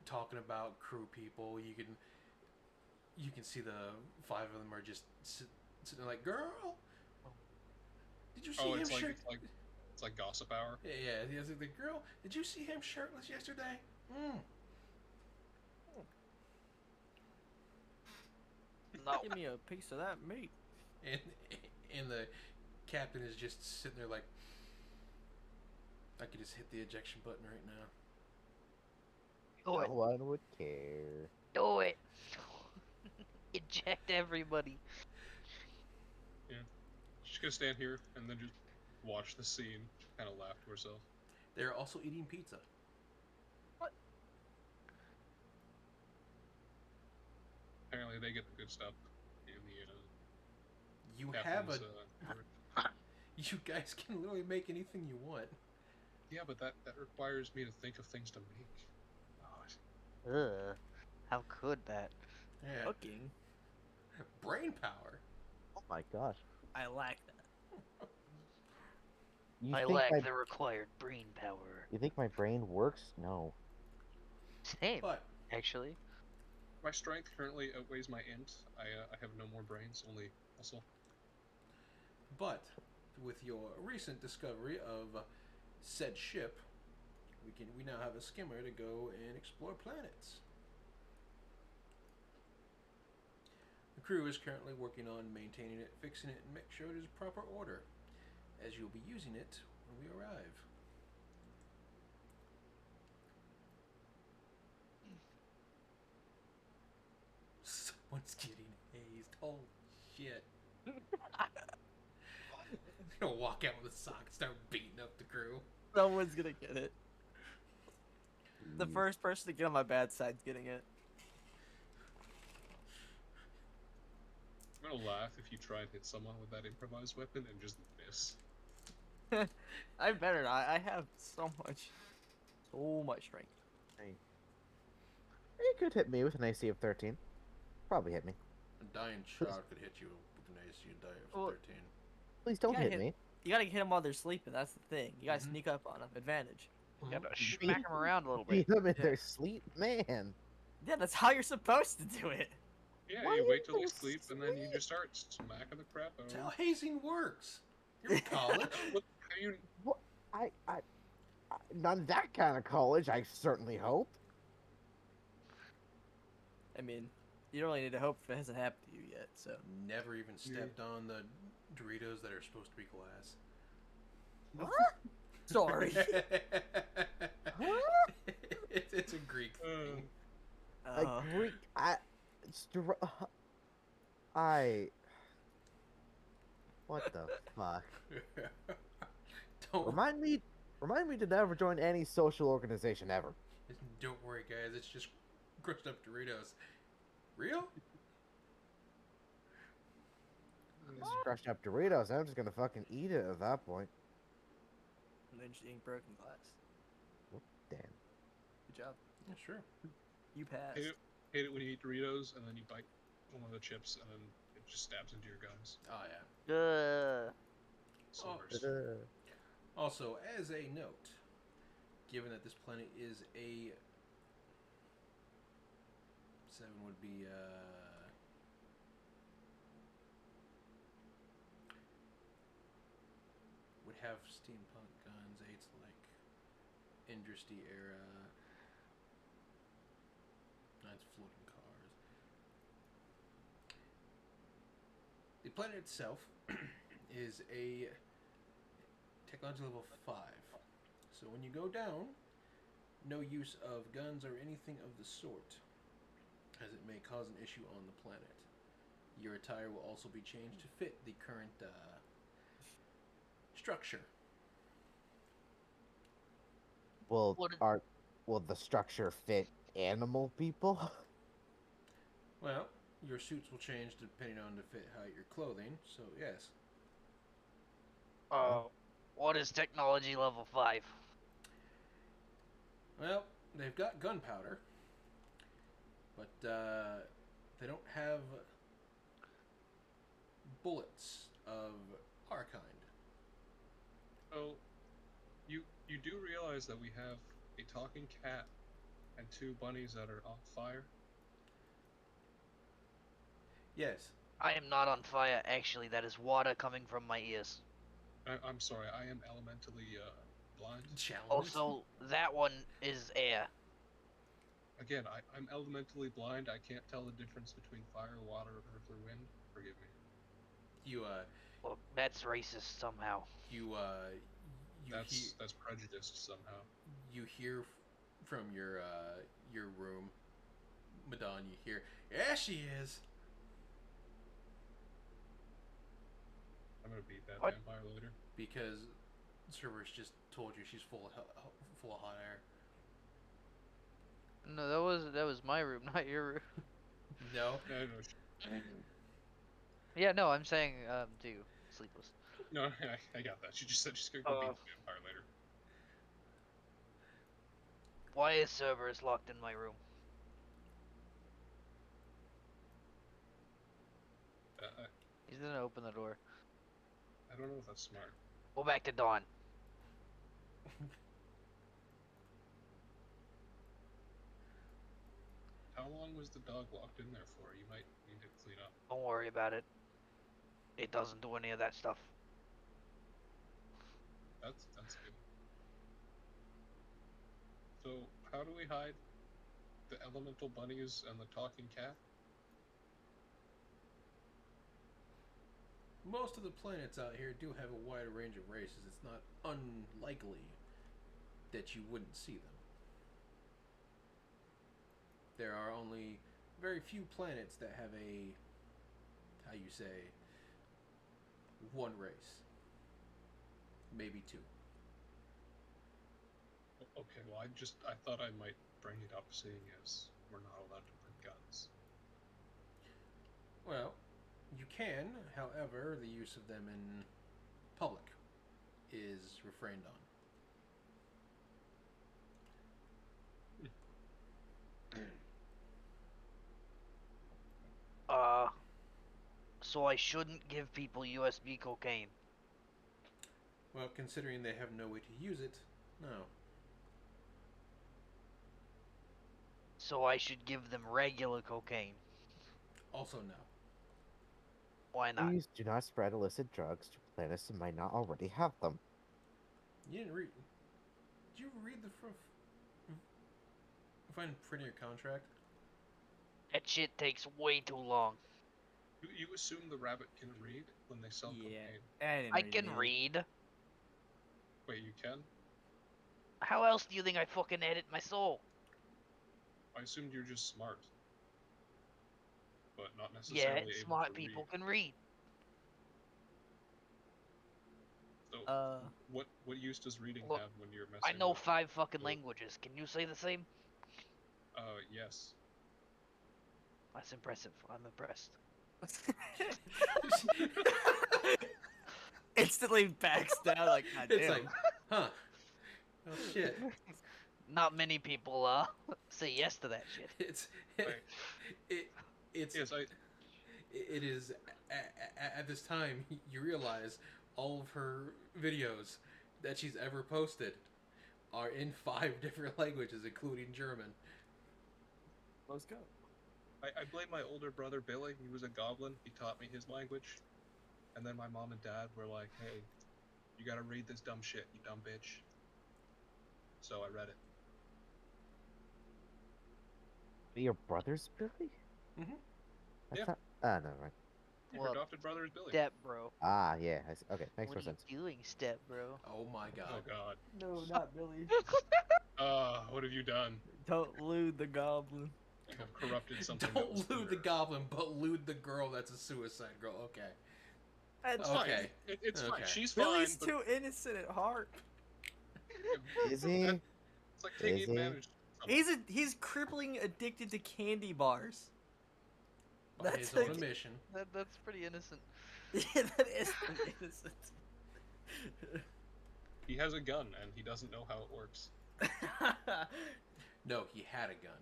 talking about crew people. You can see the 5 of them are just sitting there like, girl, did you see Oh, him it's like shirt? it's like gossip hour. Yeah, it's like, the girl, did you see him shirtless yesterday? No. Give me a piece of that meat. And the captain is just sitting there like, I could just hit the ejection button right now. Do it. No one would care. Do it. Eject everybody. She's gonna stand here and then just watch the scene, kind of laugh to herself. They're also eating pizza. Apparently, they get the good stuff in the You have captain's, a. You guys can literally make anything you want. yeah, but that requires me to think of things to make. Oh, Ugh. How could that? Yeah. Cooking. Brain power. Oh my gosh. I lack that. You I think lack my, the required brain power. You think my brain works? No. Same, But actually. my strength currently outweighs my int. I have no more brains, only muscle. But with your recent discovery of said ship, we now have a skimmer to go and explore planets. The crew is currently working on maintaining it, fixing it, and make sure it is proper order, as you'll be using it when we arrive. Someone's getting hazed. Holy shit. Gonna walk out with a sock and start beating up the crew. Someone's gonna get it. The Jeez. first person to get on my bad side's getting it. I'm gonna laugh if you try and hit someone with that improvised weapon and just miss. I better not. I have so much strength. You could hit me with an AC of 13. Probably hit me. A dying shot could hit you with an AC and die of Well, 13. Please don't gotta hit hit- me. You gotta hit them while they're sleeping. That's the thing. You gotta Mhm. sneak up on them. Advantage. You gotta smack them around a little Beat bit. them in Yeah. their sleep, man. Yeah, that's how you're supposed to do it. Yeah, Why you is wait till they there sleep, and then you just start smacking the crap out of That's them. how hazing works. You're in college. What? How you? What? I not that kind of college. I certainly hope. I mean, you don't really need to hope if it hasn't happened to you yet. So Never even stepped on the Doritos that are supposed to be glass. sorry. It's a Greek thing. Uh, Greek. I. What the fuck? Don't Remind me to never join any social organization ever. don't worry, guys. It's just crushed up Doritos. Real? It's crushed up Doritos. I'm just gonna fucking eat it at that point. and then just eating broken glass. Damn. Good job. Yeah, sure. You passed. Hate it when you eat Doritos and then you bite one of the chips and then it just stabs into your gums. Oh yeah. So Oh. worse. Also, as a note, given that this planet is a 7 would be would have steampunk guns. 8's like industry era. 9's floating cars. The planet itself is a technology level 5. So when you go down, no use of guns or anything of the sort, as it may cause an issue on the planet. Your attire will also be changed to fit the current structure. Will What did- will the structure fit animal people? Well, your suits will change depending on to fit how your clothing. So yes, What is technology level 5? well they've got gunpowder, but they don't have bullets of our kind. So, you do realize that we have a talking cat and 2 bunnies that are on fire? Yes, I am not on fire. Actually, that is water coming from my ears. I'm sorry, I am elementally blind. challenge. Also, that one is air. Again, I'm elementally blind. I can't tell the difference between fire, water, earth, or wind. Forgive me. you Look, that's racist somehow. you That's prejudiced somehow. you hear from your room, Madon. You hear, yeah, she is. I'm gonna beat that What? vampire later. Because Cerberus just told you she's full of hot air. No, that was my room, not your room. No, Yeah, no, I'm saying to you, sleepless. no, I got that. She just said she's gonna go beat the vampire later. Why is Cerberus locked in my room? He's gonna open the door. I don't know if that's smart. Go back to Dawn. How long was the dog locked in there for? You might need to clean up. Don't worry about it. It doesn't do any of that stuff. That's good. So how do we hide the elemental bunnies and the talking cat? most of the planets out here do have a wide range of races. It's not unlikely that you wouldn't see them. There are only very few planets that have a, how you say, one race. Maybe 2. Okay, well I thought I might bring it up seeing as we're not allowed to bring guns. Well, you can, however, the use of them in public is refrained on. So I shouldn't give people USB cocaine. Well, considering they have no way to use it, no. So I should give them regular cocaine. Also, no. Why not? Please do not spread illicit drugs to planets that might not already have them. You didn't read. Did you read the fine print of your contract? That shit takes way too long. You assume the rabbit can read when they sell Yeah, cocaine? I didn't I really can need it. read. Wait, you can? How else do you think I fucking edit my soul? I assumed you're just smart, but not Yeah, necessarily able smart to people read. can read. So, what use does reading Look, have when you're I messing know with? 5 fucking the- languages. Can you say the same? Yes. That's impressive. I'm impressed. Instantly backs down like, God It's damn. like, huh? Oh shit! Not many people say yes to that shit. It's Right. it's Yes, it is at this time you realize all of her videos that she's ever posted are in 5 different languages, including German. Let's go. I blame my older brother Billy. He was a goblin. He taught me his language. And then my mom and dad were like, "Hey, you gotta read this dumb shit, you dumb bitch." So I read it. Your brother's Billy? Mhm. I Yeah. thought. No, right. Your Well, adopted brother is Billy. Step bro. Ah, yeah. Okay, makes What more are sense. you doing, step bro? Oh my Oh god! God. No, not Billy. What have you done? Don't lewd the goblin. You have corrupted something. that was Don't lewd the pure. goblin, but lewd the girl that's a suicide girl. Okay. It's fine. Okay. It's fine. Okay. She's Billy's fine. too innocent at heart. Is he? It's like taking Is he? advantage. of someone. He's crippling addicted to candy bars. By That's his own like- admission. That's pretty innocent. Yeah, that is pretty innocent. He has a gun and he doesn't know how it works. No, he had a gun.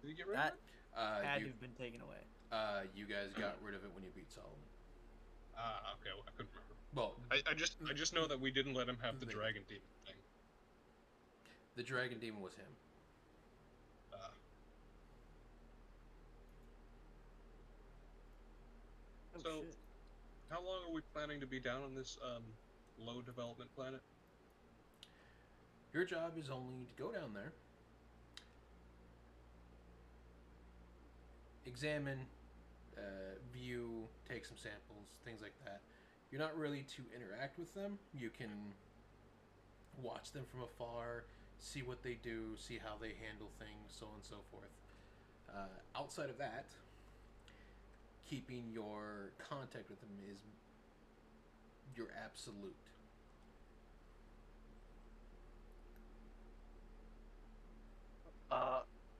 Did he get rid That of it? had You to have been taken away. you guys got rid of it when you beat Solomon. Okay. Well, I couldn't remember. Well, I just know that we didn't let him have the The- dragon demon thing. the dragon demon was him. Oh, So- shit. How long are we planning to be down on this low development planet? Your job is only to go down there, examine, view, take some samples, things like that. You're not really to interact with them. You can watch them from afar, see what they do, see how they handle things, so on and so forth. Outside of that, keeping your contact with them is your absolute.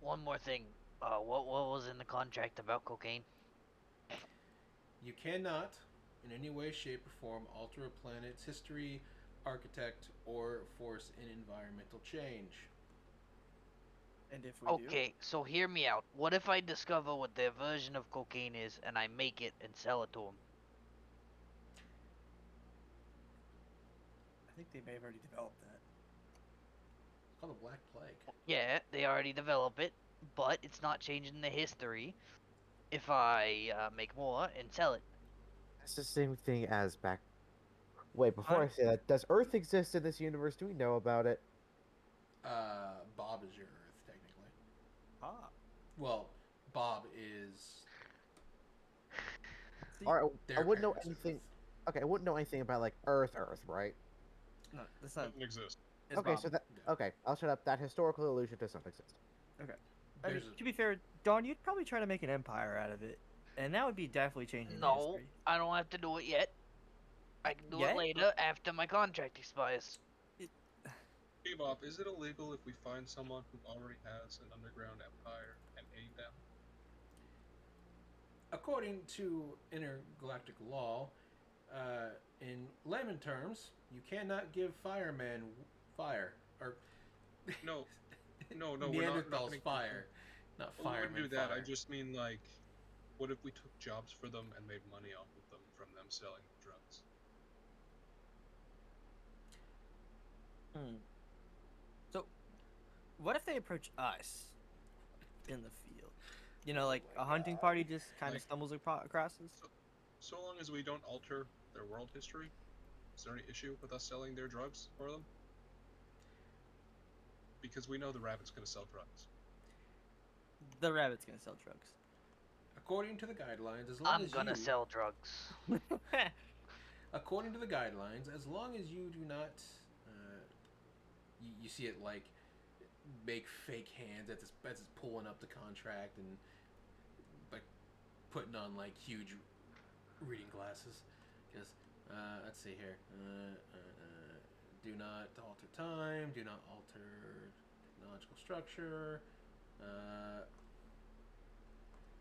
One more thing. What was in the contract about cocaine? You cannot, in any way, shape, or form, alter a planet's history, architect, or force an environmental change. And if we do, Okay, so hear me out. What if I discover what their version of cocaine is and I make it and sell it to them? I think they may have already developed that. It's called the Black Plague. Yeah, they already develop it, but it's not changing the history if I make more and sell it. It's the same thing as back. Wait, before I I'm- say that, does Earth exist in this universe? Do we know about it? Bob is your Earth, technically. Ah. Well, Bob is See, Or I their wouldn't know parents' anything. Earth. Okay, I wouldn't know anything about like Earth, right? no, that's not. Doesn't exist. It's Okay, Bob. so that Yeah. okay, I'll shut up. That historical illusion does not exist. I mean, There's a- to be fair, Dawn, you'd probably try to make an empire out of it, and that would be definitely changing the No, history. I don't have to do it yet. I can do Yet? it later after my contract expires. Bebop, is it illegal if we find someone who already has an underground empire and aid them? According to intergalactic law, in layman terms, you cannot give firemen fire or No, no, we're not Neanderthals gonna- fire, not Well, we firemen. wouldn't do that. I fire. just mean like, what if we took jobs for them and made money off of them from them selling drugs? So, what if they approach us in the field? You know, like a hunting party just kind of Like- stumbles across us. So long as we don't alter their world history, is there any issue with us selling their drugs for them? Because we know the rabbit's gonna sell drugs. The rabbit's gonna sell drugs. According to the guidelines, as long I'm as gonna you, sell drugs. according to the guidelines, as long as you do not, you see it like make fake hands as it's pulling up the contract and like putting on like huge reading glasses. Because let's see here. Do not alter time. Do not alter technological structure.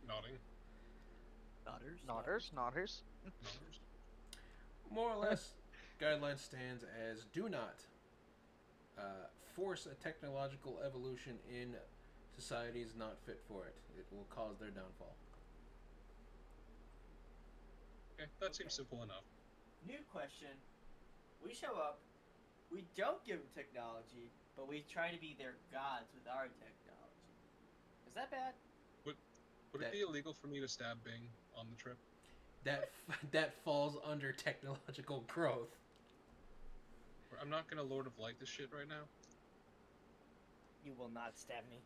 Nodding. Nodders. Nodders, nodders. Nodders. More or less, guideline stands as do not force a technological evolution in societies not fit for it. It will cause their downfall. Okay, that seems simple enough. New question. We show up. We don't give them technology, but we try to be their gods with our technology. Is that bad? Would it be illegal for me to stab Bing on the trip? That falls under technological growth. I'm not gonna Lord of Light this shit right now. You will not stab me.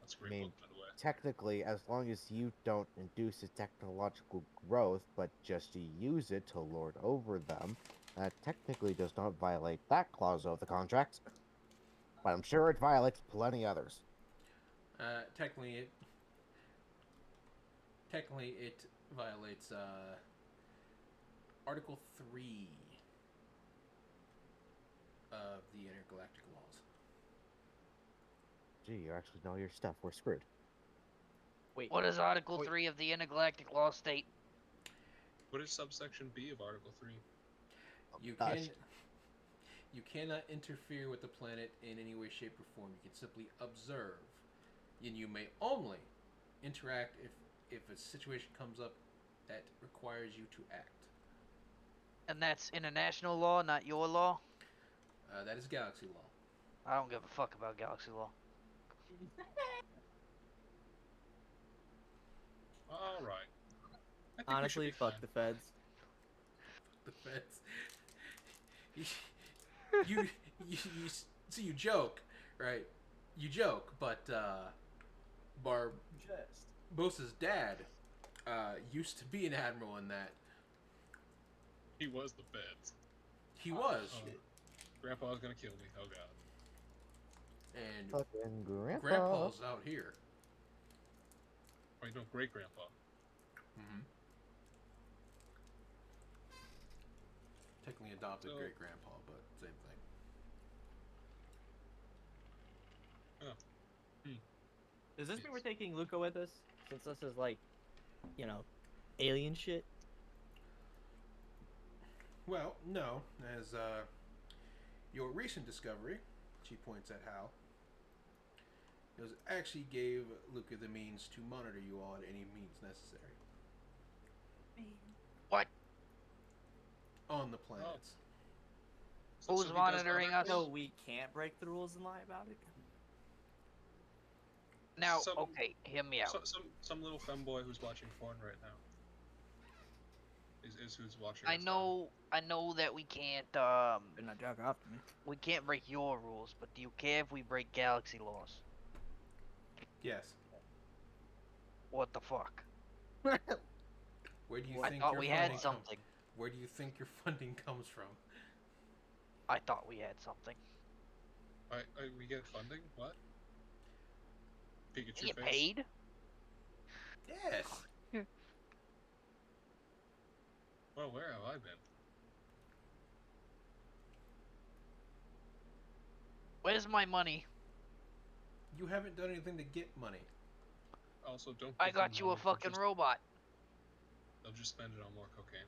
That's great. mean, By the way. Technically, as long as you don't induce a technological growth, but just to use it to lord over them, that technically does not violate that clause of the contract. But I'm sure it violates plenty others. Technically it violates Article 3 of the Intergalactic Laws. Gee, you actually know your stuff. We're screwed. Wait. What does Article Wait. 3 of the Intergalactic Law state? What is subsection B of Article 3? You cannot interfere with the planet in any way, shape, or form. You can simply observe, and you may only interact if a situation comes up that requires you to act. And that's international law, not your law? That is galaxy law. I don't give a fuck about galaxy law. All right. I think Honestly, we should be fuck fine. the feds. The feds. you see, you joke, right? You joke, but Barbosa's dad used to be an admiral in that. He was the feds. He was. Grandpa's gonna kill me. Oh god. And Fucking grandpa. Grandpa's out here. Wait, no, great grandpa. Mm-hmm. Technically adopted So- great grandpa, but same thing. Does this mean Yes. we're taking Luca with us? Since this is like, you know, alien shit? Well, no, as your recent discovery, she points at Hal, actually gave Luca the means to monitor you all at any means necessary. What? On the planets. Who's he does monitoring other us? So things? we can't break the rules and lie about it? Now, Some- okay, hear me out. Some little femboy who's watching porn right now. Is who's watching. I us now. know that we can't They're not jack off to me. we can't break your rules, but do you care if we break galaxy laws? Yes. What the fuck? Where do you I think thought your we funding had something. Where do you think your funding comes from? I thought we had something. We get funding? What? Pikachu You get face? paid? Yes. Well, where have I been? Where's my money? You haven't done anything to get money. Also, don't. I give them got you a money, they'll fucking just- robot. They'll just spend it on more cocaine.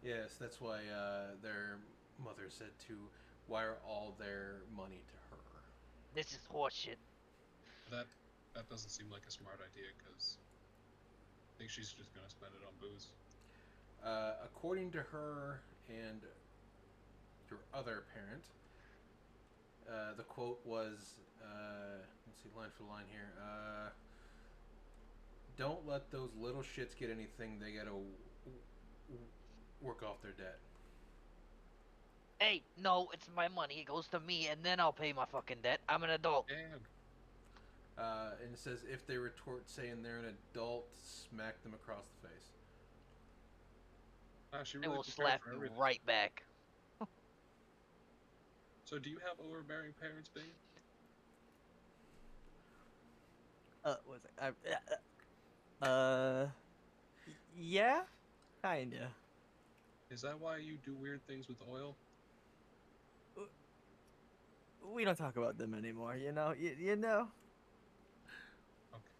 Yes, that's why their mother said to wire all their money to her. This is horseshit. That doesn't seem like a smart idea because I think she's just gonna spend it on booze. According to her and your other parent, the quote was, let's see, line for line here. don't let those little shits get anything. They gotta work off their debt. Hey, no, it's my money. It goes to me, and then I'll pay my fucking debt. I'm an adult. Damn. And it says if they retort saying they're an adult, smack them across the face. Wow, she I really will prepared slap for you everything. right back. So, do you have overbearing parents, Bing? Was it? Yeah, kinda. Is that why you do weird things with oil? We don't talk about them anymore. You know. You know. Okay.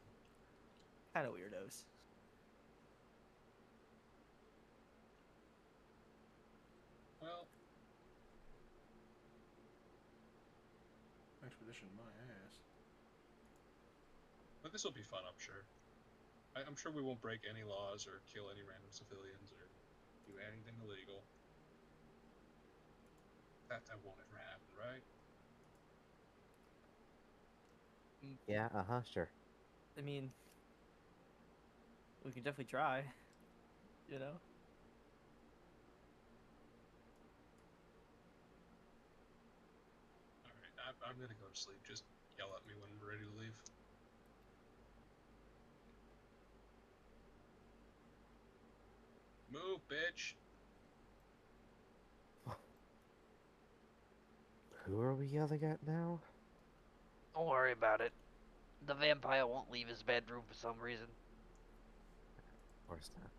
Kind of weirdos. Well, Expedition, my ass. but this will be fun, I'm sure. I'm sure we won't break any laws or kill any random civilians or do anything illegal. That won't ever happen, right? Yeah, sure. I mean, we can definitely try. You know. Alright, I'm gonna go to sleep. Just yell at me when we're ready to leave. Move, bitch! Who are we yelling at now? Don't worry about it. The vampire won't leave his bedroom for some reason. Of course not.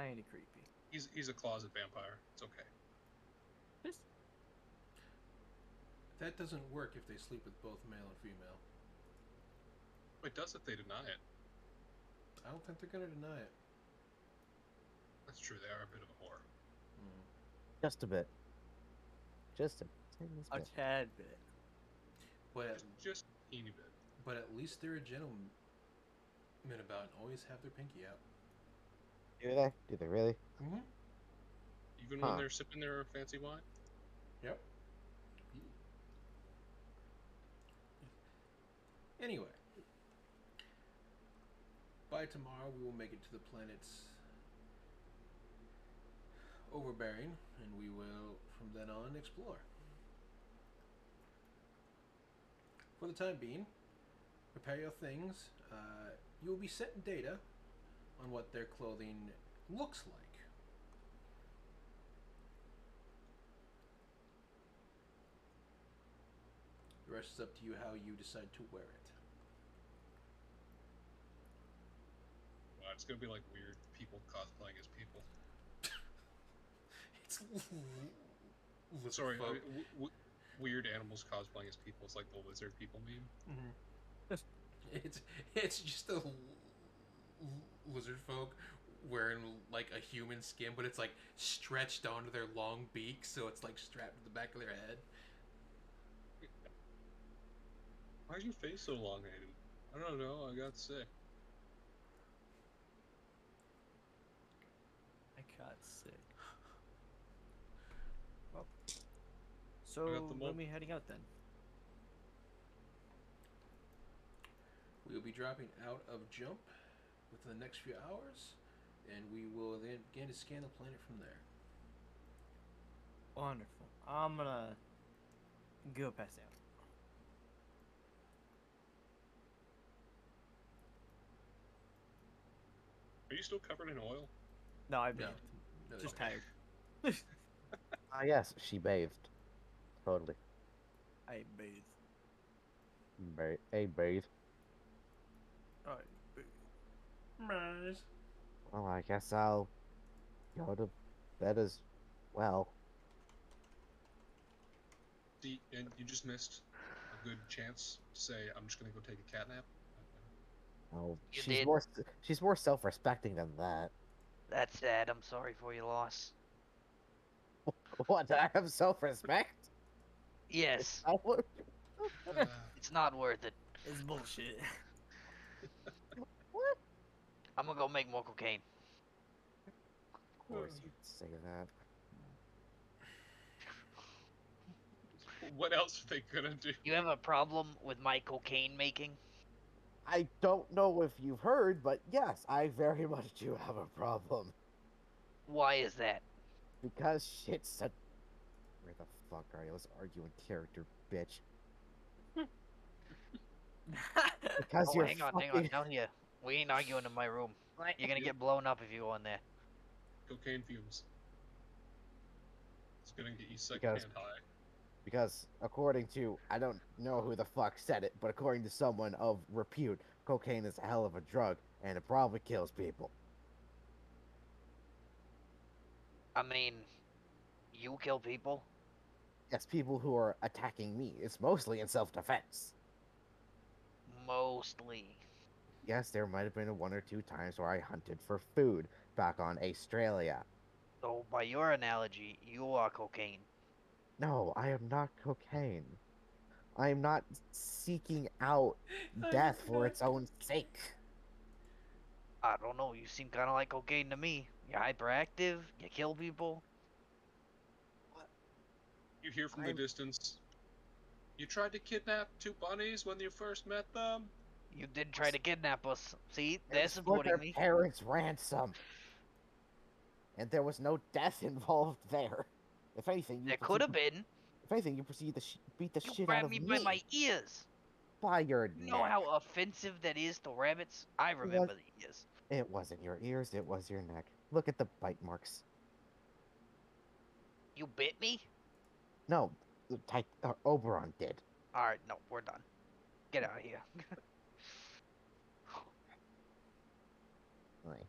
Kinda creepy. He's a closet vampire. It's okay. Just That doesn't work if they sleep with both male and female. It does if they deny it. I don't think they're gonna deny it. That's true, they are a bit of a whore. Just a bit. Just a tiniest a bit. tad bit. Just a teeny bit. But at least they're a gentleman about and always have their pinky out. Do they? Do they really? Mm-hmm. Even Huh. when they're sipping their fancy wine? Yep. Anyway, by tomorrow we will make it to the planet's overbearing, and we will, from then on, explore. For the time being, prepare your things. You will be sent data on what their clothing looks like. The rest is up to you how you decide to wear it. Wow, it's gonna be like weird people cosplaying as people. It's Sorry, folk. weird animals cosplaying as people. It's like the lizard people meme. Mm-hmm. It's just a lizard folk wearing like a human skin, but it's like stretched onto their long beak, so it's like strapped to the back of their head. Why is your face so elongated? I don't know, I got sick. I got sick. Well, I so got the when mole. we heading out then? We will be dropping out of Jump within the next few hours, and we will then begin to scan the planet from there. Wonderful. I'm gonna go pass out. Are you still covered in oil? No, I've No, been no, just no. tired. Yes, she bathed. Totally. I bathe. Bathe. I bathe. Rise. Well, I guess I'll go to bed as well. See, and you just missed a good chance to say, I'm just gonna go take a cat nap. Oh, You she's did. more self-respecting than that. That's sad. I'm sorry for your loss. What? I have self-respect? Yes, I would- it's not worth it. It's bullshit. What? I'm gonna go make more cocaine. Of course you'd say that. What else are they gonna do? You have a problem with my cocaine making? I don't know if you've heard, but yes, I very much do have a problem. Why is that? Because shit's a... Where the fuck are you? Let's argue in character, bitch. Because Oh, you're hang on, fucking... down here. We ain't arguing in my room. You're gonna get blown up if you go in there. Cocaine fumes. It's gonna get you Because- secondhand high. Because according to... I don't know who the fuck said it, but according to someone of repute, cocaine is a hell of a drug, and it probably kills people. I mean, you kill people? Yes, people who are attacking me. It's mostly in self-defense. Mostly. Yes, there might have been one or two times where I hunted for food back on Australia. So, by your analogy, you are cocaine. No, I am not cocaine. I am not seeking out death for its own sake. I don't know, you seem kind of like cocaine to me. You're hyperactive, you kill people. You hear from the I'm- distance. You tried to kidnap two bunnies when you first met them? You did try to kidnap us. See, It they're was for supporting their me. parents' ransom. And there was no death involved there. If anything, There could have been. If anything, you proceed to beat the You shit out grabbed of me by my ears. by your You know neck. how offensive that is to rabbits? I remember the ears. It wasn't your ears, it was your neck. Look at the bite marks. You bit me? No, Oberon did. Alright, no, we're done. Get out of here. Right.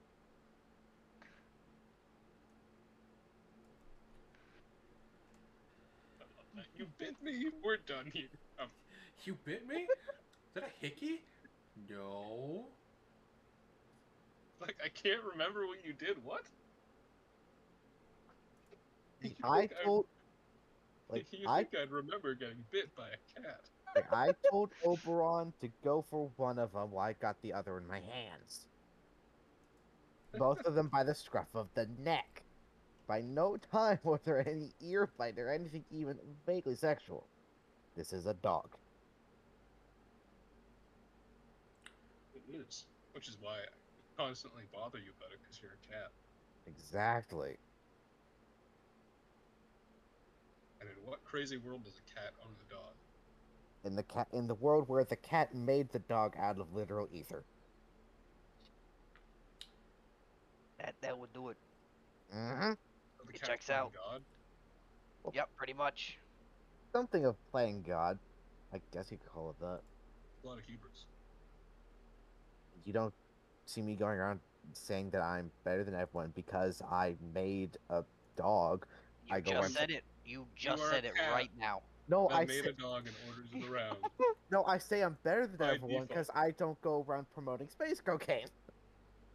You bit me? We're done here. You bit me? Is that a hickey? No. Like, I can't remember what you did. What? You I think I'd- told... Like, you I think I'd remember getting bit by a cat? Like, I told Oberon to go for one of them while I got the other in my hands. Both of them by the scruff of the neck. By no time was there any ear bite or anything even vaguely sexual. This is a dog. It is. Which is why I constantly bother you about it, because you're a cat. Exactly. And in what crazy world does a cat own a dog? In the world where the cat made the dog out of literal ether. That would do it. Mm-hmm. So the It cat's checks playing out. God? Yep, pretty much. Something of playing God. I guess you could call it that. A lot of hubris. You don't see me going around saying that I'm better than everyone because I made a dog. You I go just around said it. You just are a said it cat. right now. No, That I made say, a dog and orders it around. no, I say I'm better than By everyone default. because I don't go around promoting space cocaine.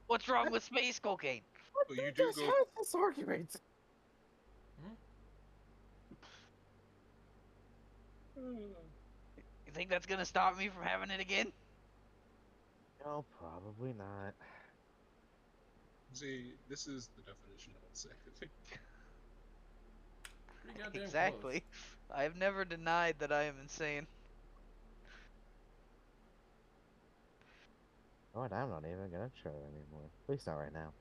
What's wrong with space cocaine? But you We do just go. had this argument. You think that's gonna stop me from having it again? No, probably not. See, this is the definition of insanity. Pretty goddamn Exactly. I've never denied that I am insane. Oh, and I'm not even gonna try anymore. At least not right now.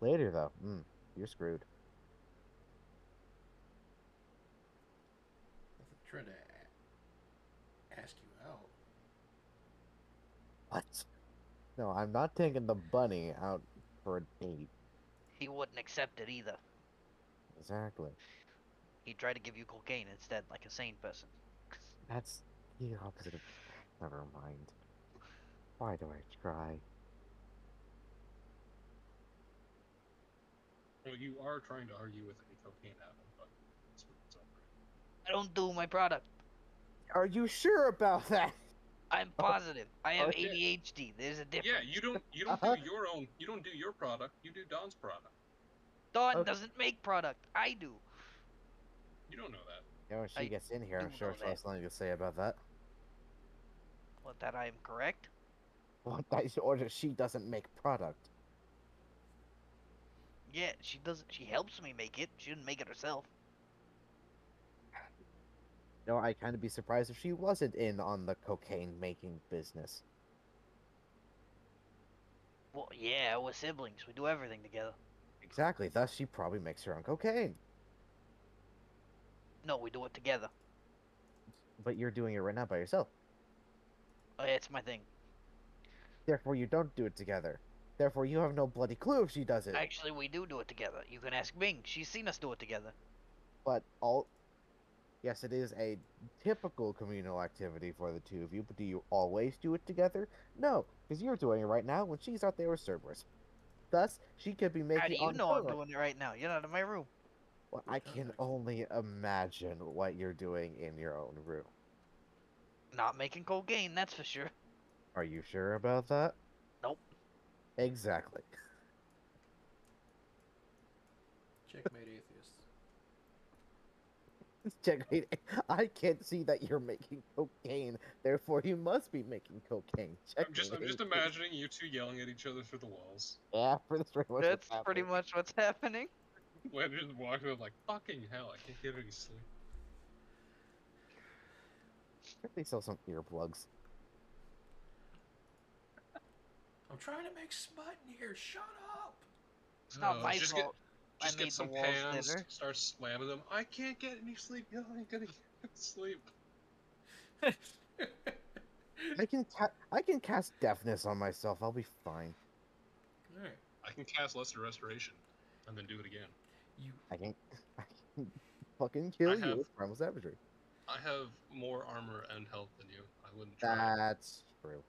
Later, though, you're screwed. Close. Trying to ask you out. What? No, I'm not taking the bunny out for a date. He wouldn't accept it either. Exactly. He'd try to give you cocaine instead, like a sane person. That's the opposite of... Never mind. Why do I try? Well, you are trying to argue with a cocaine addict, but it's what it's over. I don't do my product. Are you sure about that? I'm positive. I have Okay. ADHD. There's a difference. Yeah, you don't do your own. You don't do your product. You do Don's product. Dawn Okay. doesn't make product. I do. You don't know that. You know, when she I gets in here, I'm do sure know she'll have that. something to say about that. What, that I am correct? What, or that she doesn't make product. Yeah, she doesn't. She helps me make it. She didn't make it herself. You know, I'd kind of be surprised if she wasn't in on the cocaine making business. Well, yeah, we're siblings. We do everything together. Exactly. Thus, she probably makes her own cocaine. No, we do it together. But you're doing it right now by yourself. Oh, yeah, it's my thing. Therefore, you don't do it together. Therefore, you have no bloody clue if she does it. Actually, we do it together. You can ask Ming. She's seen us do it together. But yes, it is a typical communal activity for the two of you. But do you always do it together? No, because you're doing it right now when she's out there with Cerberus. Thus, she could be How making do you on know her I'm own. doing it right now? You're not in my room. Well, I can Context. only imagine what you're doing in your own room. Not making cocaine, that's for sure. Are you sure about that? Nope. Exactly. Checkmate atheists. Checkmate. I can't see that you're making cocaine. Therefore, you must be making cocaine. I'm just imagining you two yelling at each other through the walls. Yeah, pretty much what's That's pretty happening. much what's happening. When just walking around like fucking hell, I can't get any sleep. They sell some earplugs. I'm trying to make smut in here. Shut up. It's not my just fault. Just I get made some the walls pans, thinner. start slamming them. I can't get any sleep. Yo, I ain't gonna get sleep. I can cast deafness on myself. I'll be fine. All right. I can cast Lesser Restoration, and then do it again. You I can fucking kill I you have- with primal savagery. I have more armor and health than you. I wouldn't try. That's true.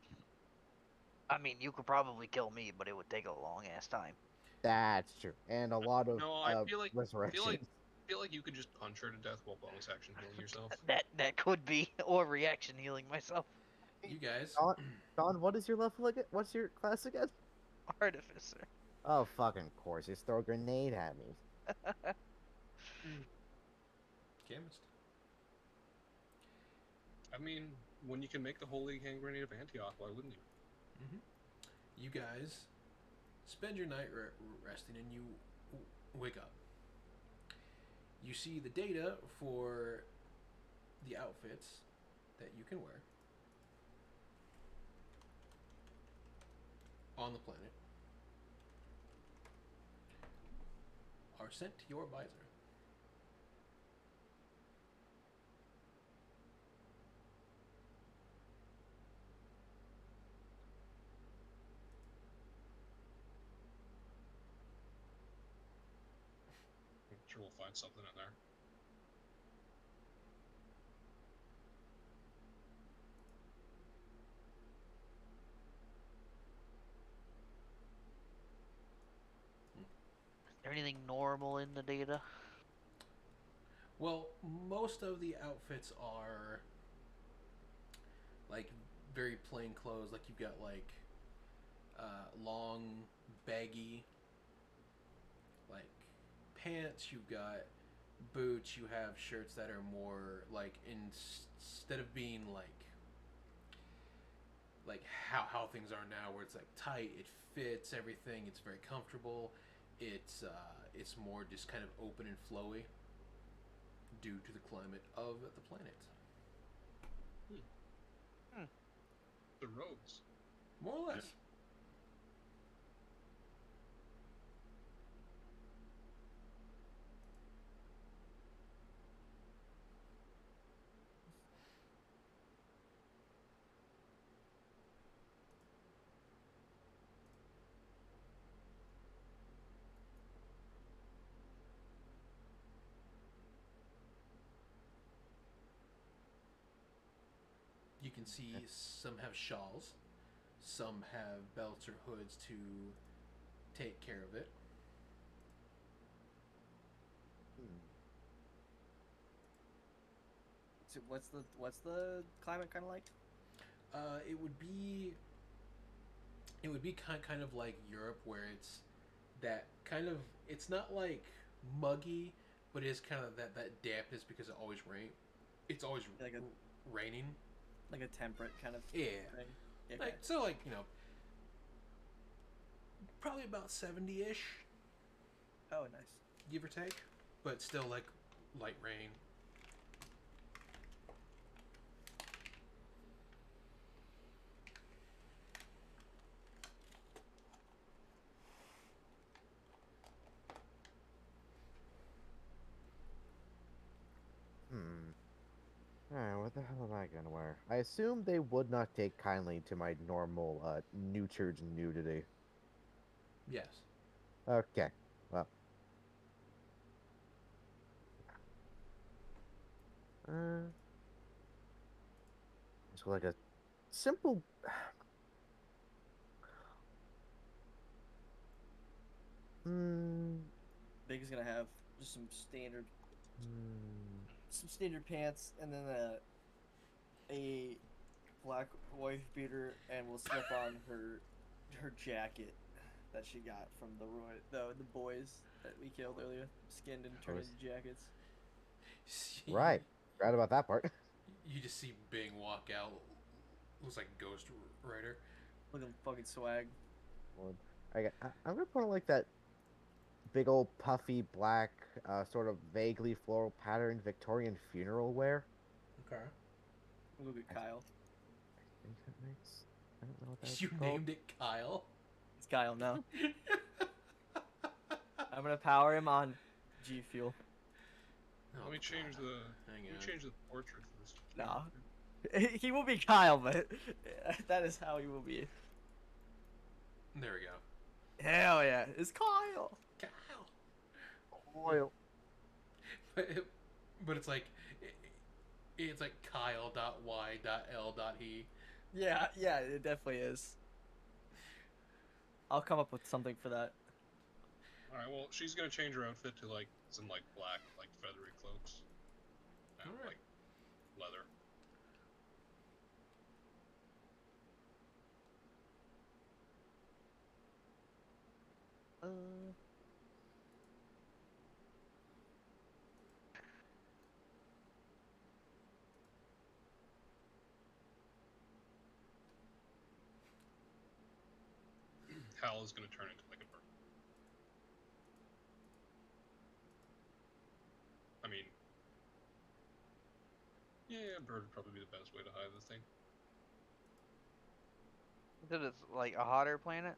I mean, you could probably kill me, but it would take a long ass time. That's true. And a lot of No, I feel like resurrection. feel like you could just punch her to death while bonus action healing yourself. That could be, or reaction healing myself. you guys. Don, what is your level again? What's your class again? Artificer. Oh, fucking course. Just throw a grenade at me. Chemist. I mean, when you can make the Holy Hand Grenade of Antioch, why wouldn't you? You guys spend your night resting and you wake up. You see the data for the outfits that you can wear on the planet are sent to your visor. I'm sure we'll find something in there. Is there anything normal in the data? Well, most of the outfits are like very plain clothes. Like you've got like long, baggy, like pants. You've got boots. You have shirts that are more like instead of being like how things are now, where it's like tight, it fits everything. It's very comfortable. It's more just kind of open and flowy due to the climate of the planet. The robes. More or less. You can see some have shawls, some have belts or hoods to take care of it. So what's the climate kind of like? It would be kind of like Europe, where it's that kind of, it's not like muggy, but it is kind of that dampness because it always it's always Like raining. like a temperate kind of Yeah. thing. Yeah, Like so, like, you know, probably about 70-ish, oh, nice. give or take, but still like light rain. Alright, what the hell am I gonna wear? I assume they would not take kindly to my normal, neutered nudity. Yes. Okay, well. So like a simple... Hmm... Big is gonna have just some standard pants, and then a black wife beater, and we'll slip on her jacket that she got from the boys that we killed earlier, skinned and turned Boys. into jackets. Right. Right about that part. You just see Bing walk out. Looks like Ghost Rider. Look at fucking swag. Lord. I'm gonna put on like that big old puffy black, sort of vaguely floral patterned Victorian funeral wear. Okay. Look at Kyle. I think that makes... I don't know what that's You called. named it Kyle. It's Kyle now. I'm gonna power him on G Fuel. Oh, Let me change God. the. Hang Let me on. change the portrait for this. Nah. He will be Kyle, but that is how he will be. There we go. Hell yeah, it's Kyle. Kyle. Oil. But it's like it's like Kyle.y.l.he. Yeah, it definitely is. I'll come up with something for that. All right. Well, she's gonna change her outfit to like some like black, like feathery cloaks, and Alright. like leather. Hal is gonna turn into like a bird. I mean, yeah, a bird would probably be the best way to hide the thing. That it's like a hotter planet.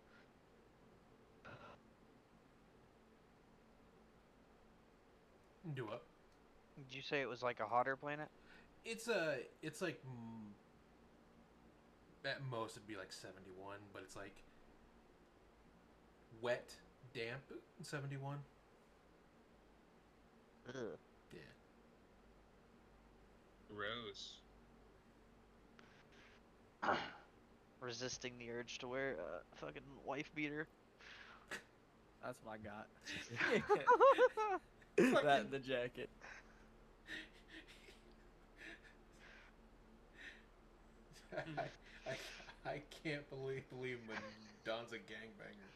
Do what? Did you say it was like a hotter planet? It's like at most it'd be like 71, but it's like wet, damp 71. Ugh. Yeah. Gross. Resisting the urge to wear a fucking wife beater. That's what I got. Fucking- That and the jacket. I can't believe when Don's a gangbanger.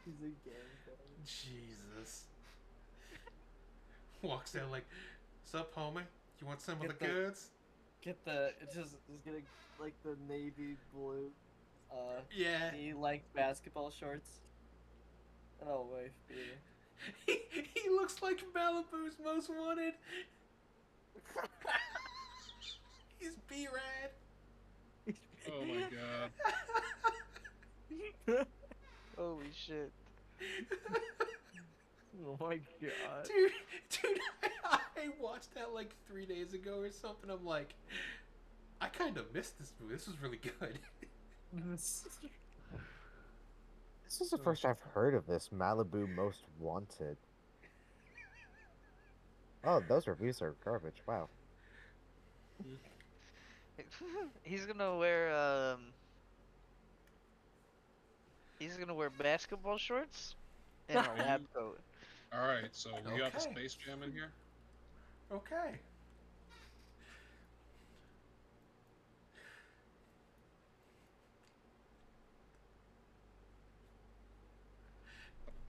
He's a gangbanger. Jesus. Walks down like, sup, homie? You want some of Get the the- goods? It's getting like the navy blue, Yeah. knee-length basketball shorts. Oh, wife beater. He looks like Malibu's most wanted. He's B-Rad. Oh my god. Holy shit. Oh my god. Dude, I watched that like 3 days ago or something. I'm like, I kind of missed this movie. This was really good. This is the first I've heard of this Malibu Most Wanted. Oh, those reviews are garbage. Wow. He's gonna wear he's gonna wear basketball shorts and a lab coat. All right, so we got the Okay. Space Jam in here. Okay.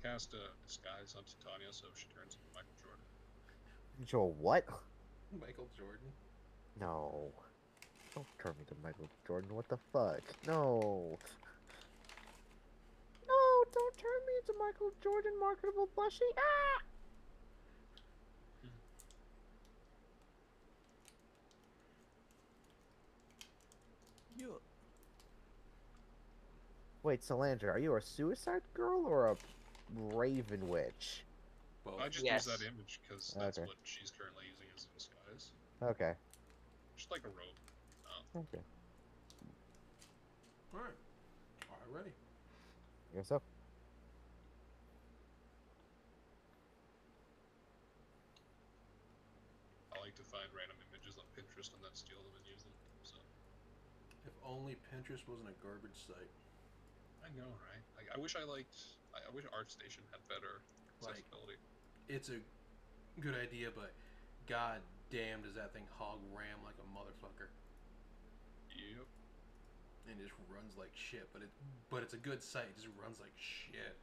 Cast a disguise on Titania so she turns into Michael Jordan. Joel, what? Michael Jordan. No. Don't turn me to Michael Jordan. What the fuck? No. No, don't turn me into Michael Jordan, marketable plushie. Ah! Yeah. Wait, Solandra, are you a suicide girl or a raven witch? Both. I just Yes. use that image because that's Okay. what she's currently using as a disguise. Okay. Just like a robe. Okay. All right. Ready. I guess so. I like to find random images on Pinterest and then steal them and use them. So If only Pinterest wasn't a garbage site. I know, right? Like, I wish I liked. I wish ArtStation had better Like, accessibility. it's a good idea, but god damn does that thing hog RAM like a motherfucker. Yep. And it just runs like shit, but it's a good site. It just runs like shit.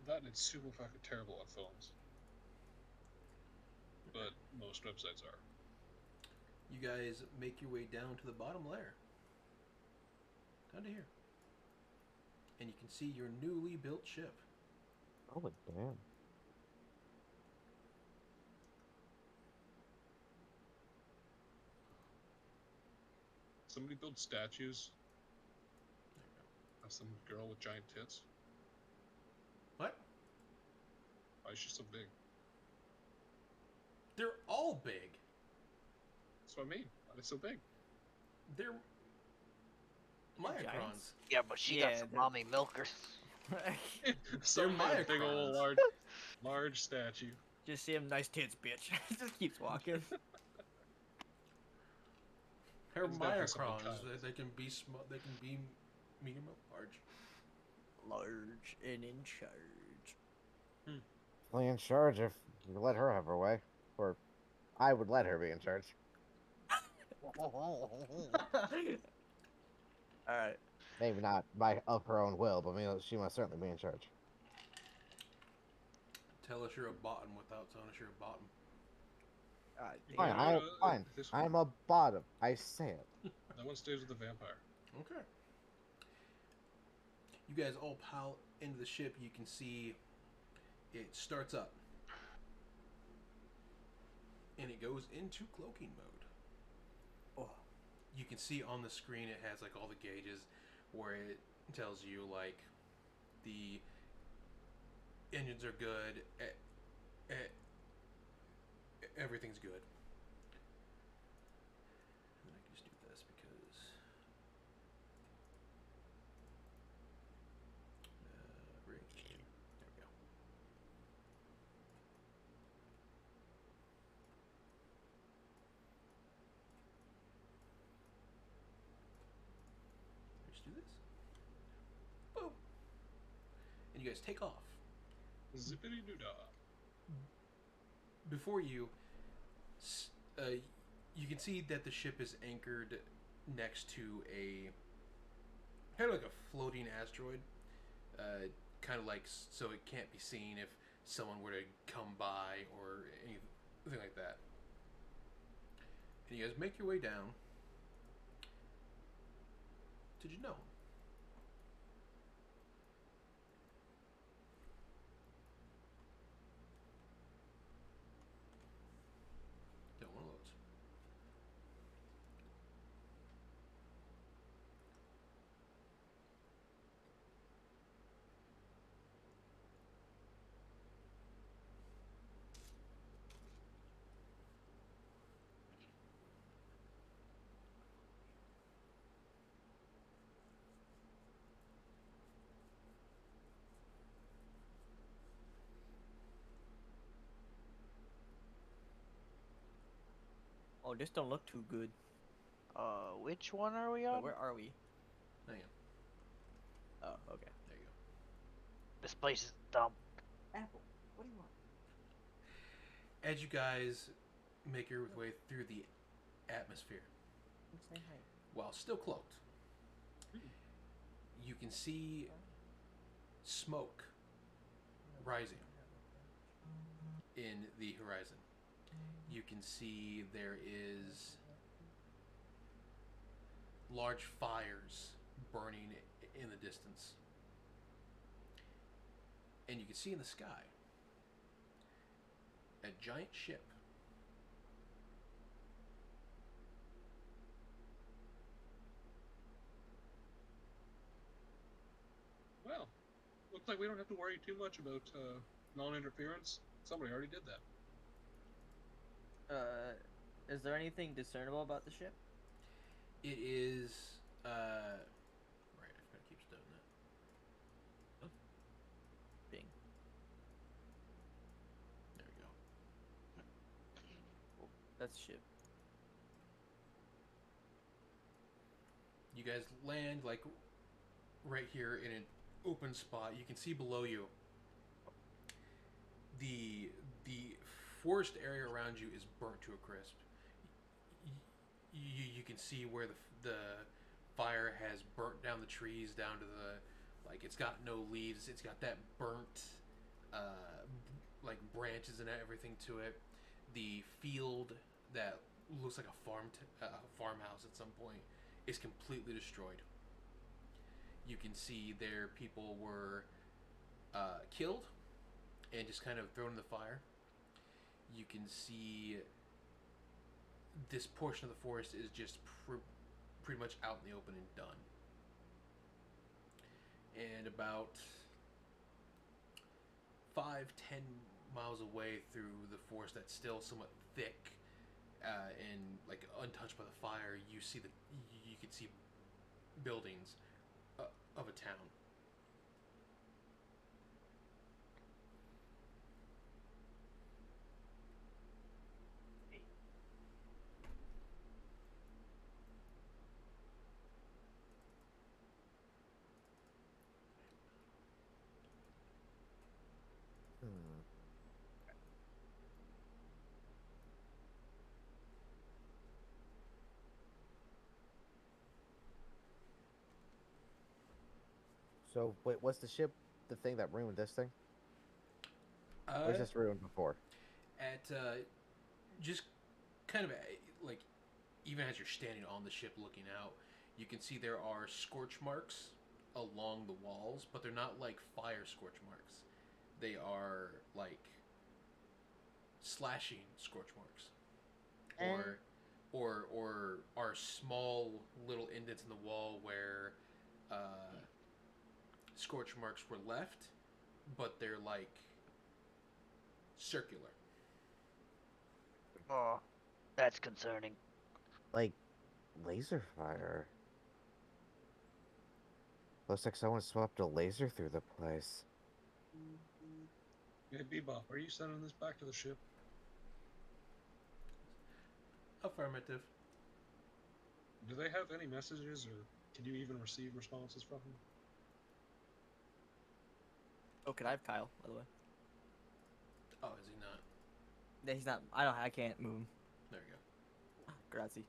That and it's super fucking terrible on phones. But most websites are. You guys make your way down to the bottom layer. Down to here. And you can see your newly built ship. Oh damn. Somebody build statues There you go. of some girl with giant tits. What? Why is she so big? They're all big. That's what I mean. Why are they so big? They're Myocrons. Giants? Yeah, but she got Yeah, some they're- mommy milkers. Some big old Myocrons. large statue. Just see him, nice tits, bitch. Just keeps walking. They're It's definitely something Myocrons. kind. They can be small. They can be medium or large. Large and in charge. Only in charge if you let her have her way. Or I would let her be in charge. Alright. Maybe not by of her own will, but she must certainly be in charge. Tell us you're a bottom without telling us you're a bottom. Fine, Yeah, fine. this I'm a bottom. I say it. That one stays with the vampire. Okay. You guys all pile into the ship. You can see it starts up. And it goes into cloaking mode. Oh. You can see on the screen it has like all the gauges where it tells you like the engines are good, everything's good. And I can just do this because right there we go. Let's do this. Boom. And you guys take off. Zippity doo dah. Before you, you can see that the ship is anchored next to a kind of like a floating asteroid, kind of like so it can't be seen if someone were to come by or anything like that. And you guys make your way down to Genome. Don't want loads. Oh, this don't look too good. Which one are we Wait, on? where are we? Hang on. Oh, okay. There you go. This place is dumb. Apple, what do you want? As you guys make your way through the atmosphere, Say hi. while still cloaked, you can see smoke rising in the horizon. You can see there is large fires burning in the distance. And you can see in the sky a giant ship. Well, looks like we don't have to worry too much about non-interference. Somebody already did that. Is there anything discernible about the ship? It is right. I forgot to keep doing that. Bing. There we go. That's ship. You guys land like right here in an open spot. You can see below you. The forest area around you is burnt to a crisp. You can see where the fire has burnt down the trees down to the, like, it's got no leaves. It's got that burnt like branches and everything to it. The field that looks like a farmhouse at some point is completely destroyed. You can see there people were killed and just kind of thrown in the fire. You can see this portion of the forest is just pretty much out in the open and done. And about 5-10 miles away through the forest that's still somewhat thick and like untouched by the fire, you can see buildings of a town. Hmm. So wait, what's the ship? The thing that ruined this thing? Or was this ruined before? At just kind of like, even as you're standing on the ship looking out, you can see there are scorch marks along the walls, but they're not like fire scorch marks. They are like slashing scorch marks, or are small little indents in the wall where scorch marks were left, but they're like circular. Oh, that's concerning. Like laser fire. Looks like someone swept a laser through the place. Hey, Bebop, are you sending this back to the ship? Affirmative. Do they have any messages, or can you even receive responses from them? Oh, could I have Kyle, by the way? Oh, is he not? Yeah, he's not. I can't move him. There we go. Grazie.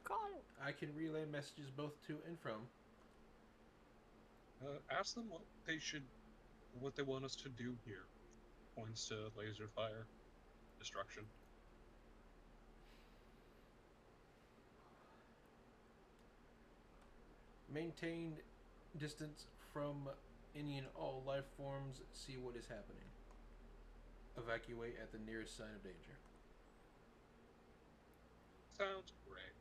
Kyle. I can relay messages both to and from. Ask them what they want us to do here. Points to laser fire, destruction. Maintain distance from any and all life forms. See what is happening. Evacuate at the nearest sign of danger. Sounds great.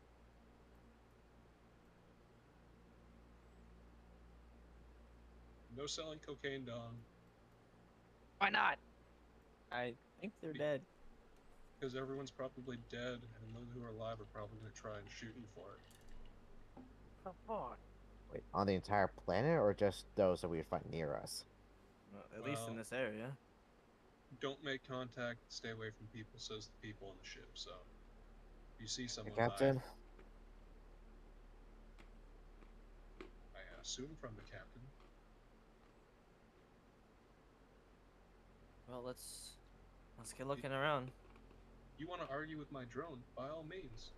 No selling cocaine, Don, Why not? I think they're dead. because everyone's probably dead, and those who are alive are probably going to try and shoot you for it. The fuck? Wait, on the entire planet or just those that we find near us? At least in Well, this area. Don't make contact, stay away from people, says the people on the ship. So, if you see Hey, someone Captain? I assume from the captain. Well, let's get looking around. You want to argue with my drone? By all means.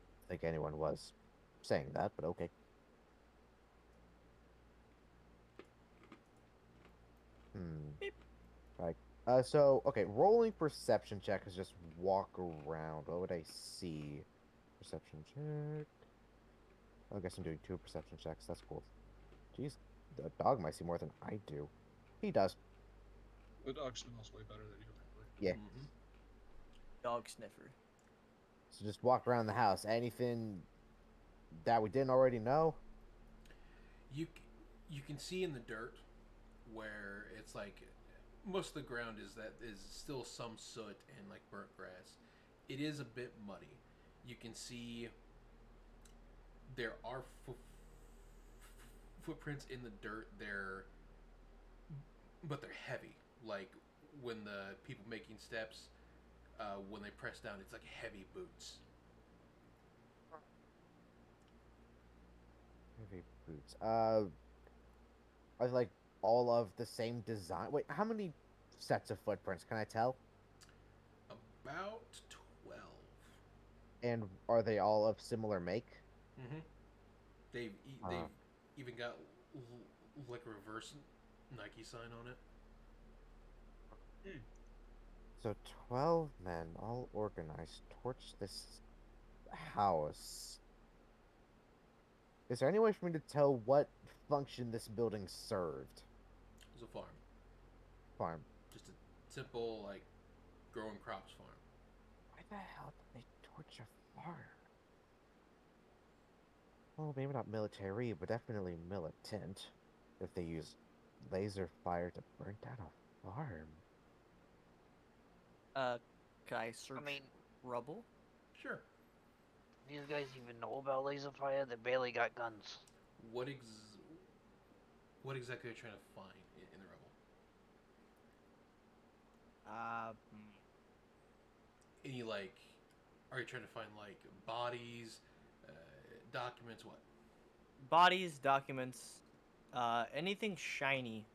I think anyone was saying that, but okay. Beep. Right. So, okay, rolling perception check is just walk around. What would I see? Perception check. I guess I'm doing 2 perception checks. That's cool. Jeez, the dog might see more than I do. He does. The dog smells way better than you, apparently. Yeah. Mm-hmm. Dog sniffer. So just walk around the house. Anything that we didn't already know? You can see in the dirt where it's like most of the ground is still some soot and like burnt grass. It is a bit muddy. You can see there are footprints in the dirt there, but they're heavy. Like when the people making steps, when they press down, it's like heavy boots. Heavy boots. Are like all of the same design? Wait, how many sets of footprints can I tell? About 12. And are they all of similar make? Mm-hmm. They've Uh, even got like a reverse Nike sign on it. So 12 men, all organized, torch this house. Is there any way for me to tell what function this building served? It's a farm, Farm. just a simple like growing crops farm. Why the hell did they torch a farm? Well, maybe not military, but definitely militant. If they use laser fire to burn down a farm. Can I search I mean, rubble? Sure. these guys even know about laser fire? They barely got guns. What what exactly are you trying to find in the rubble? Any like, are you trying to find like bodies, documents? What? Bodies, documents, anything shiny.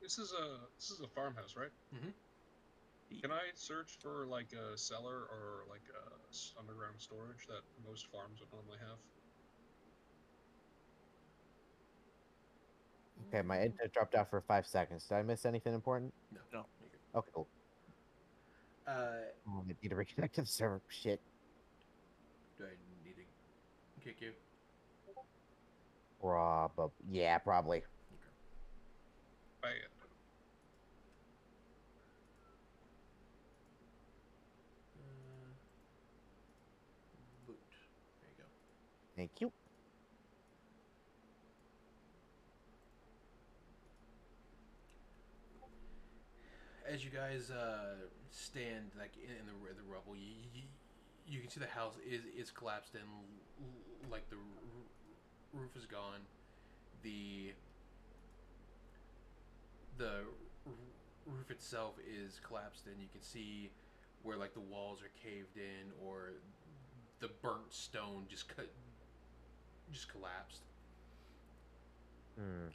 This is a farmhouse, right? Mm-hmm. Can I search for like a cellar or like underground storage that most farms would normally have? Okay, my internet dropped out for 5 seconds. Did I miss anything important? No. No. You're good. Okay, cool. Oh, I need to reconnect to the server. Shit. Do I need to kick you? Yeah, probably. Okay. Bad. Boot. There you go. Thank you. As you guys stand like in the rubble, you can see the house is collapsed and like the roof is gone. The roof itself is collapsed, and you can see where like the walls are caved in, or the burnt stone just collapsed. Hmm.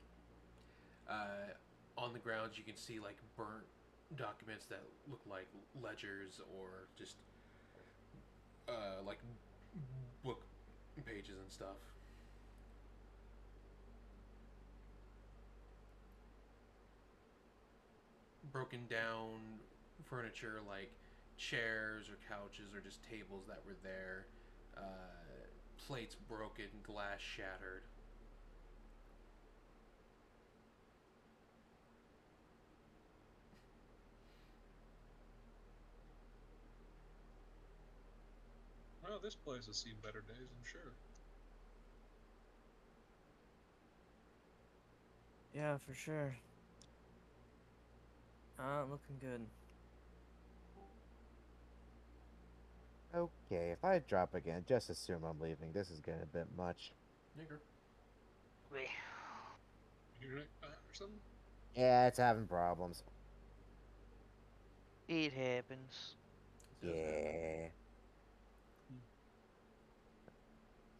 On the ground, you can see like burnt documents that look like ledgers or just like book pages and stuff. Broken down furniture like chairs or couches or just tables that were there. Plates broken, glass shattered. Well, this place has seen better days, I'm sure. Yeah, for sure. Looking good. Okay, if I drop again, just assume I'm leaving. This is getting a bit much. Nigger. Wait. Internet or something? Yeah, it's having problems. It happens. Yeah.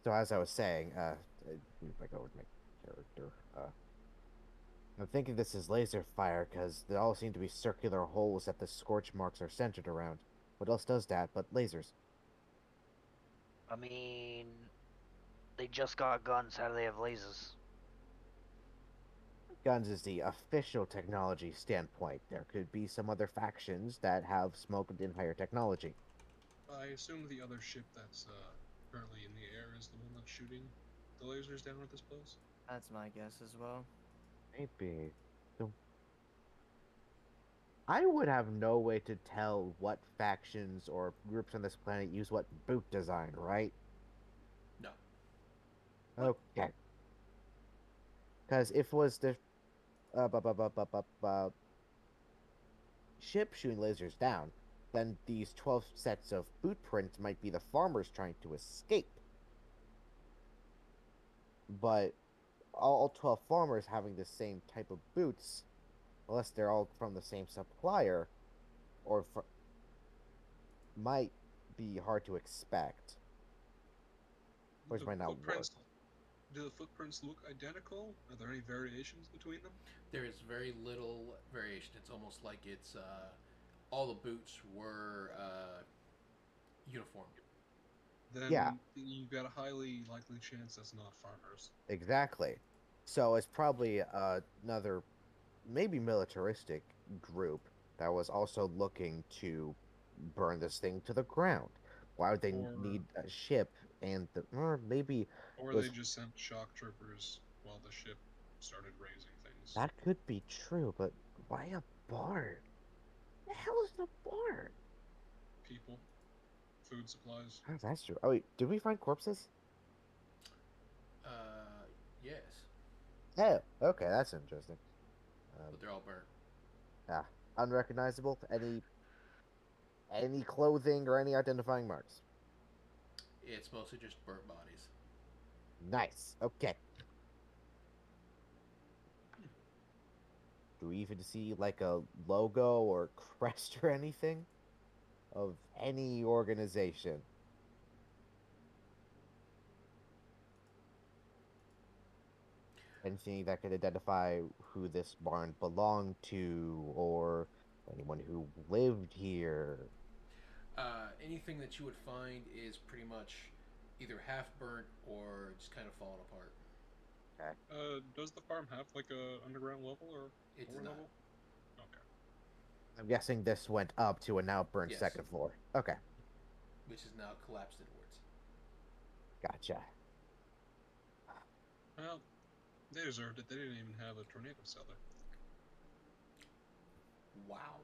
So as I was saying, if I go with my character, I'm thinking this is laser fire because they all seem to be circular holes that the scorch marks are centered around. What else does that but lasers? I mean, they just got guns. How do they have lasers? Guns is the official technology standpoint. There could be some other factions that have smoked in higher technology. I assume the other ship that's currently in the air is the one that's shooting the lasers down at this place. That's my guess as well. Maybe. So I would have no way to tell what factions or groups on this planet use what boot design, right? No. Okay. Because if it was the ship shooting lasers down, then these 12 sets of boot prints might be the farmers trying to escape. But all 12 farmers having the same type of boots, unless they're all from the same supplier, or might be hard to expect. Which The might not work. footprints, do the footprints look identical? Are there any variations between them? There is very little variation. It's almost like it's all the boots were uniform. Then Yeah. you've got a highly likely chance that's not farmers. Exactly. So it's probably another, maybe militaristic group that was also looking to burn this thing to the ground. Why would they Or- need a ship and or maybe Or Was- they just sent shock troopers while the ship started raising things. that could be true, but why a barn? The hell is a barn? People, food supplies. Oh, that's true. Oh wait, did we find corpses? Yes, Oh, okay, that's interesting. but they're all burnt. Unrecognizable. Any clothing or any identifying marks? It's mostly just burnt bodies. Nice. Okay. Do we even see like a logo or crest or anything of any organization? Anything that could identify who this barn belonged to or anyone who lived here? Anything that you would find is pretty much either half burnt or just kind of falling apart. Does the farm have like a underground level or It does lower not. level? Okay. I'm guessing this went up to a now burnt Yes. second floor. Okay, Which is now collapsed inwards. gotcha. Well, they deserved it. They didn't even have a tornado cellar. Wow.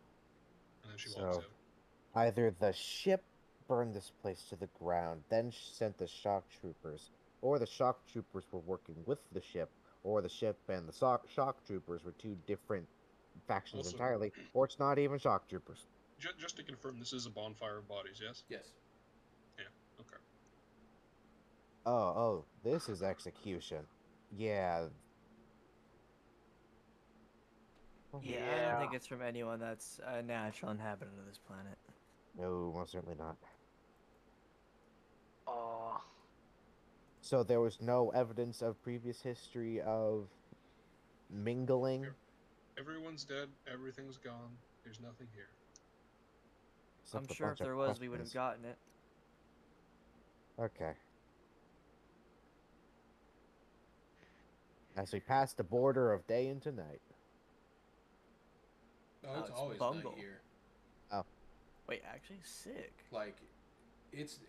And then she walks So- out. Either the ship burned this place to the ground, then sent the shock troopers, or the shock troopers were working with the ship, or the ship and the shock troopers were two different factions Also- entirely, or it's not even shock troopers. Just to confirm, this is a bonfire of bodies, yes? Yes. Okay. Oh, this is execution. Yeah. Yeah, I don't think it's from anyone that's a natural inhabitant of this planet. No, most certainly not. Oh, So there was no evidence of previous history of mingling. Everyone's dead. Everything's gone. There's nothing here. except I'm a sure bunch if of there was, we would have questions. gotten it. Okay. As we pass the border of day into night. Oh, Oh, it's it's always Bungle. night here. Wait, actually, sick. Like, it's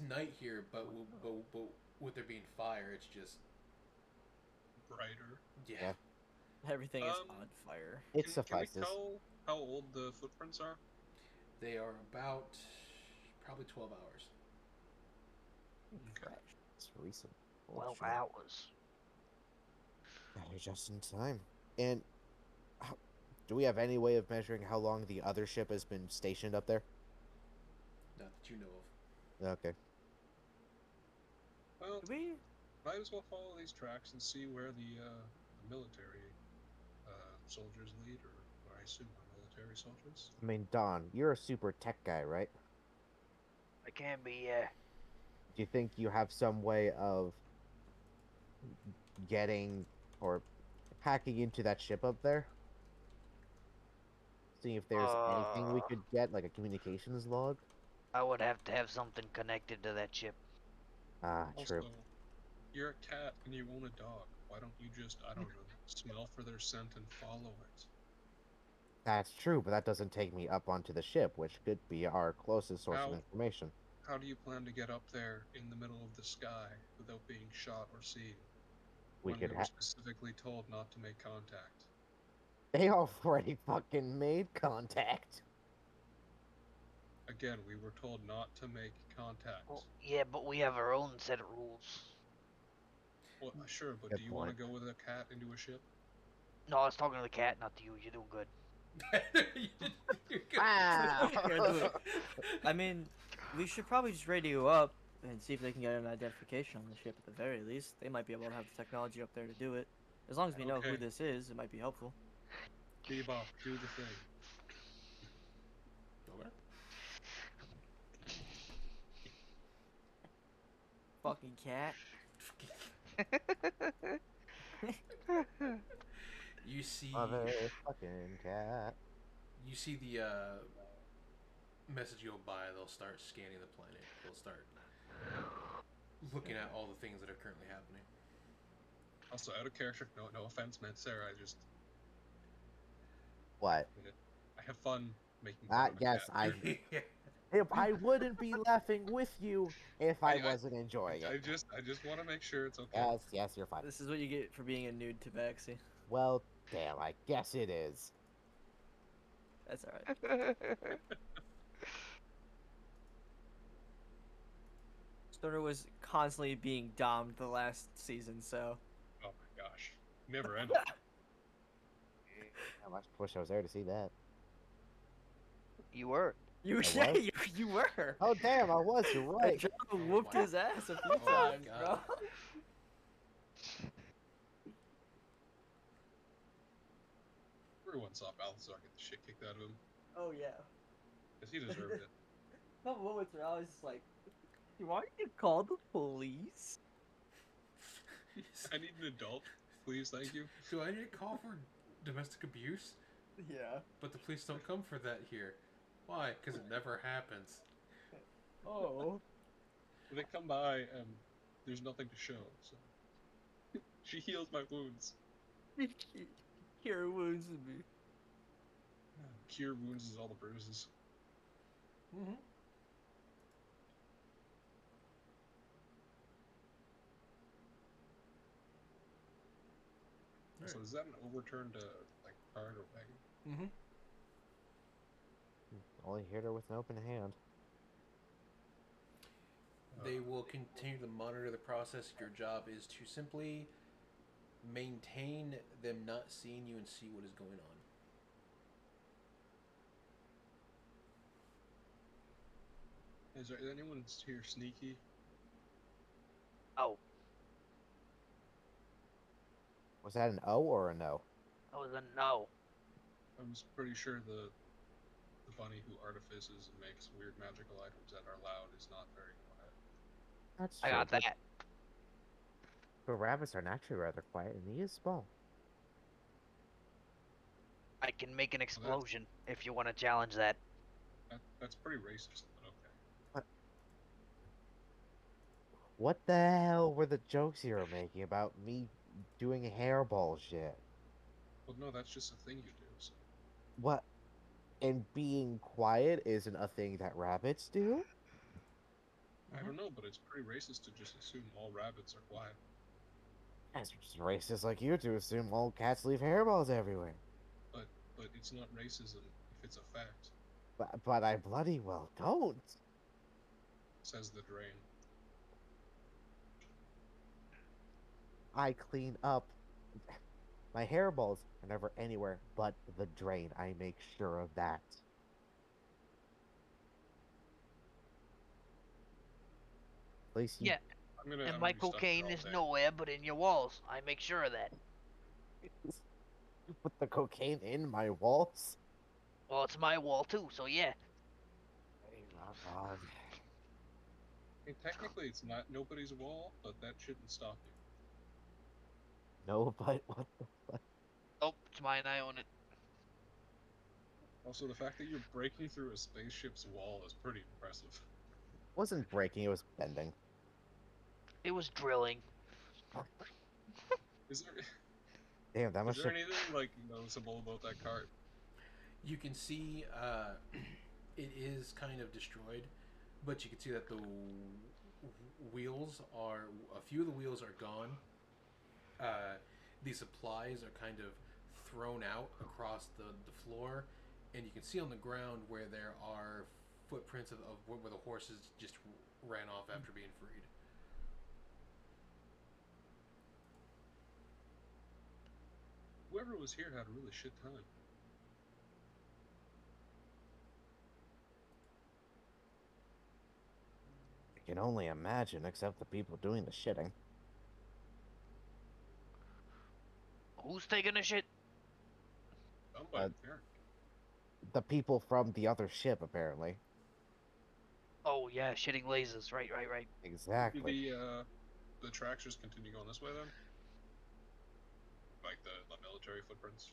night here, but with there being fire, it's just Brighter. yeah. Yeah. Everything is Um, on fire. It Can we suffices. tell how old the footprints are? They are about probably 12 hours. Okay. It's recent. Holy 12 shit. hours. You're just in time. And do we have any way of measuring how long the other ship has been stationed up there? Not that you know of. Okay. Well, Do we? might as well follow these tracks and see where the military soldiers lead, or I assume are military soldiers. I mean, Don, you're a super tech guy, right? I can be, Do you think you have some way of getting or hacking into that ship up there? See if there's anything we could get, like a communications log? I would have to have something connected to that ship. Ah, Also, true. you're a cat and you own a dog. Why don't you just, I don't know, smell for their scent and follow it? That's true, but that doesn't take me up onto the ship, which could be our closest source of How- information. How do you plan to get up there in the middle of the sky without being shot or seen? We when could we were specifically told not to make contact. They already fucking made contact. Again, we were told not to make contact. Well, yeah, but we have our own set of rules. Well, sure, but Good do you want to point. go with a cat into a ship? No, I was talking to the cat, not to you. You're doing good. You're good. Wow. Yeah, do it. I mean, we should probably just radio up and see if they can get an identification on the ship at the very least. They might be able to have the technology up there to do it. As long as we know who Okay. this is, it might be helpful. Bebop, do the thing. Okay. Fucking cat. You see, Motherfucking cat. you see the message go by. They'll start scanning the planet. They'll start looking at all the things that are currently happening. Also, out of character, no offense, man, Sarah. What? I have fun making fun of a Yes, cat. I wouldn't be laughing with you if I wasn't enjoying I it. just want to make sure it's okay. Yes, you're fine. This is what you get for being a nude tabaxi. Well, damn, I guess it is. That's alright. Stoner was constantly being dommed the last season, so. Oh my gosh, never ended. I wish I was there to see that. You were. You, I yeah, was? you were. Oh, damn, I was. You're right. John whooped my- his ass a few Oh my times, bro. God. Everyone saw Balthazar get the shit kicked out of him Oh yeah. because he deserved it. No moments where I was just like, "You want me to call the police?" I need an adult, please, thank you. Do I need to call for domestic abuse? Yeah. But the police don't come for that here. Why? Because it never happens. Oh. They come by and there's nothing to show, so she heals my wounds. Cure wounds in me. Cure wounds is all the bruises. Mm-hmm. So is that an overturned like card or wagon? Mm-hmm. Only hit her with an open hand. They will continue to monitor the process. Your job is to simply maintain them not seeing you and see what is going on. Is there anyone here sneaky? Oh, Was that an O or a no? that was a no. I'm pretty sure the bunny who artifices and makes weird magical items that are loud is not very quiet. That's I true. got that. But rabbits are naturally rather quiet, and he is small. I can make an explosion if you want to challenge that. That's pretty racist, but okay. What the hell were the jokes you were making about me doing hairball shit? Well, no, that's just a thing you do. So. What? And being quiet isn't a thing that rabbits do? I don't know, but it's pretty racist to just assume all rabbits are quiet. That's just racist like you to assume all cats leave hairballs everywhere. But it's not racism if it's a fact, But I bloody well don't. says the drain. I clean up. My hairballs are never anywhere but the drain. I make sure of that. At least you Yeah, I'm gonna. and I'm my gonna be stuck cocaine here is all day. nowhere but in your walls. I make sure of that. put the cocaine in my walls. Well, it's my wall too, so yeah. Hey, Rob. I mean, technically, it's not nobody's wall, but that shouldn't stop you. No, but what the fuck? Oh, it's mine. I own it. Also, the fact that you're breaking through a spaceship's wall is pretty impressive. It wasn't breaking, it was bending. It was drilling. Is there? Damn, that Is must there have... anything like noticeable about that cart? You can see it is kind of destroyed, but you can see that the wheels are, a few of the wheels are gone. The supplies are kind of thrown out across the floor, and you can see on the ground where there are footprints of where the horses just ran off after being freed. Whoever was here had a really shit time. I can only imagine, except the people doing the shitting. Who's taking a shit? Somebody, Uh, yeah. The people from the other ship, apparently. Oh yeah, shitting lasers. Right. Do Exactly. the tracks just continue going this way then? Like the military footprints?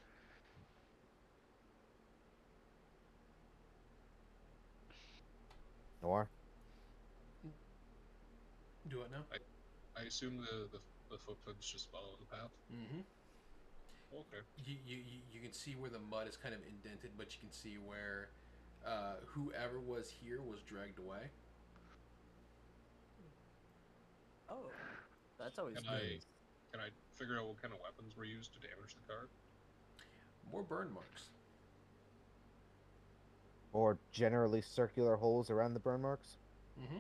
Nor. Do it now. I assume the footprints just follow the path. Mm-hmm. Okay. You can see where the mud is kind of indented, but you can see where whoever was here was dragged away. Oh, that's always Can good. I figure out what kind of weapons were used to damage the car? More burn marks. Or generally circular holes around the burn marks. Mm-hmm.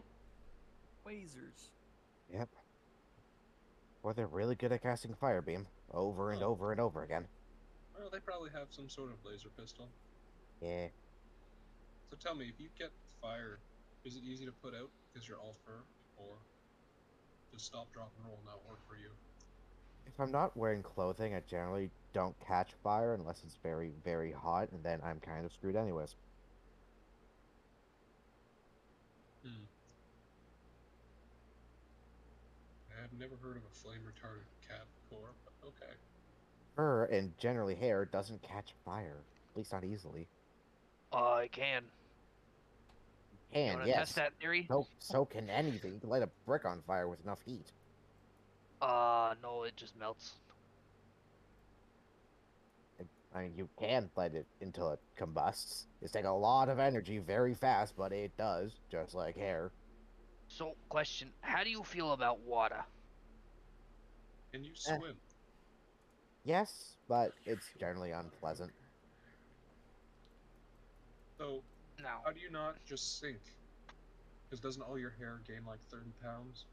Lasers. Yep. Or they're really good at casting fire beam over and Oh. over and over again. Well, they probably have some sort of laser pistol. Yeah. So tell me, if you get fire, is it easy to put out because you're all fur, or does stop, drop, and roll not work for you? If I'm not wearing clothing, I generally don't catch fire unless it's very, very hot, and then I'm kind of screwed anyways. Hmm. I've never heard of a flame retardant cat before, but okay. Fur and generally hair doesn't catch fire, at least not easily. I can. You And wanna test yes, that theory? so can anything. You can light a brick on fire with enough heat. No, it just melts. I mean, you can light it until it combusts. It's take a lot of energy very fast, but it does, just like hair. So, question: how do you feel about water? Can you Eh. swim? Yes, but it's generally unpleasant. So No. how do you not just sink? Because doesn't all your hair gain like 30 pounds?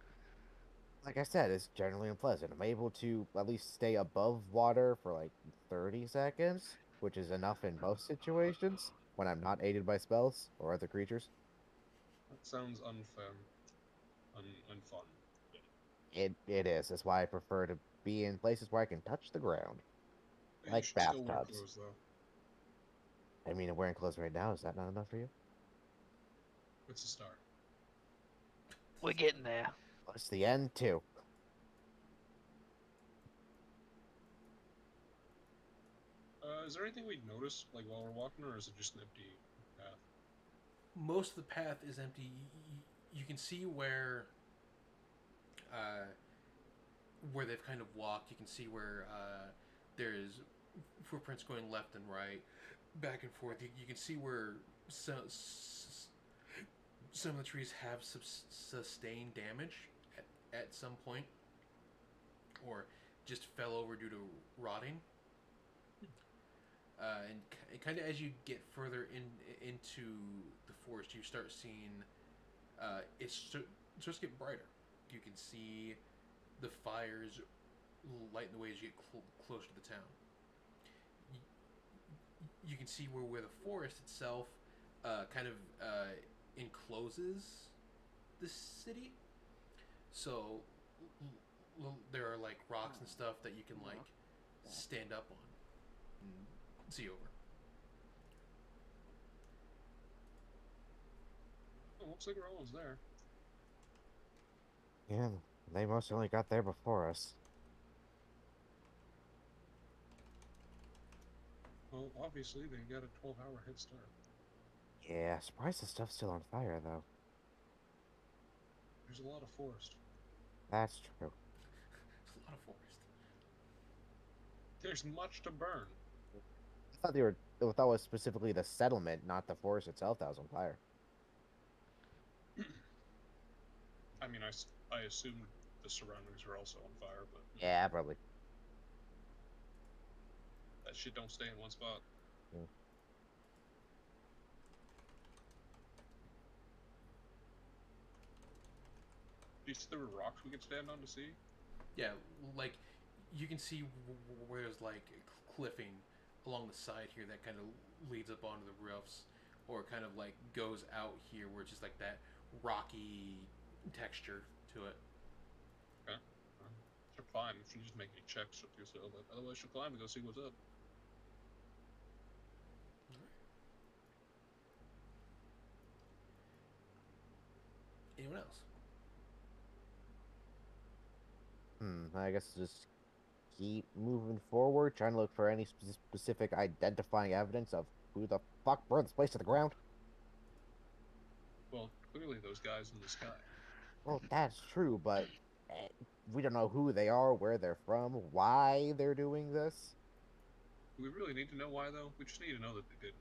Like I said, it's generally unpleasant. I'm able to at least stay above water for like 30 seconds, which is enough in most situations when I'm not aided by spells or other creatures. That sounds unfun. Unfun. It is. That's why I prefer to be in places where I can touch the ground, You like should still wear bathtubs. clothes though. I mean, I'm wearing clothes right now. Is that not enough for you? It's a start. We're getting there. Well, it's the end too. Is there anything we'd notice like while we're walking, or is it just an empty path? Most of the path is empty. You can see where they've kind of walked. You can see where there's footprints going left and right, back and forth. You can see where some of the trees have sustained damage at some point, or just fell over due to rotting. And kind of as you get further into the forest, you start seeing it starts to get brighter. You can see the fires lighting the way as you get closer to the town. You can see where the forest itself kind of encloses the city. So there are like rocks and stuff that you can like stand up on and see over. Oh, looks like we're almost there. Yeah, they most only got there before us. Well, obviously they got a 12-hour head start. Yeah, surprised the stuff's still on fire though. There's a lot of forest. That's true. There's a lot of forest. There's much to burn. I thought they were. I thought it was specifically the settlement, not the forest itself, that was on fire. I mean, I assumed the surroundings were also on fire, but Yeah, probably. that shit don't stay in one spot. Yeah. Do you see there were rocks we could stand on to see? Yeah, like you can see where there's like cliffing along the side here that kind of leads up onto the roofs, or kind of like goes out here where it's just like that rocky texture to it. Okay. She'll climb if you just make any checks with yourself, but otherwise she'll climb and go see what's up. Anyone else? I guess just keep moving forward, trying to look for any specific identifying evidence of who the fuck burned this place to the ground. Well, clearly those guys in the sky. Well, that's true, but we don't know who they are, where they're from, why they're doing this. Do we really need to know why, though? We just need to know that they did.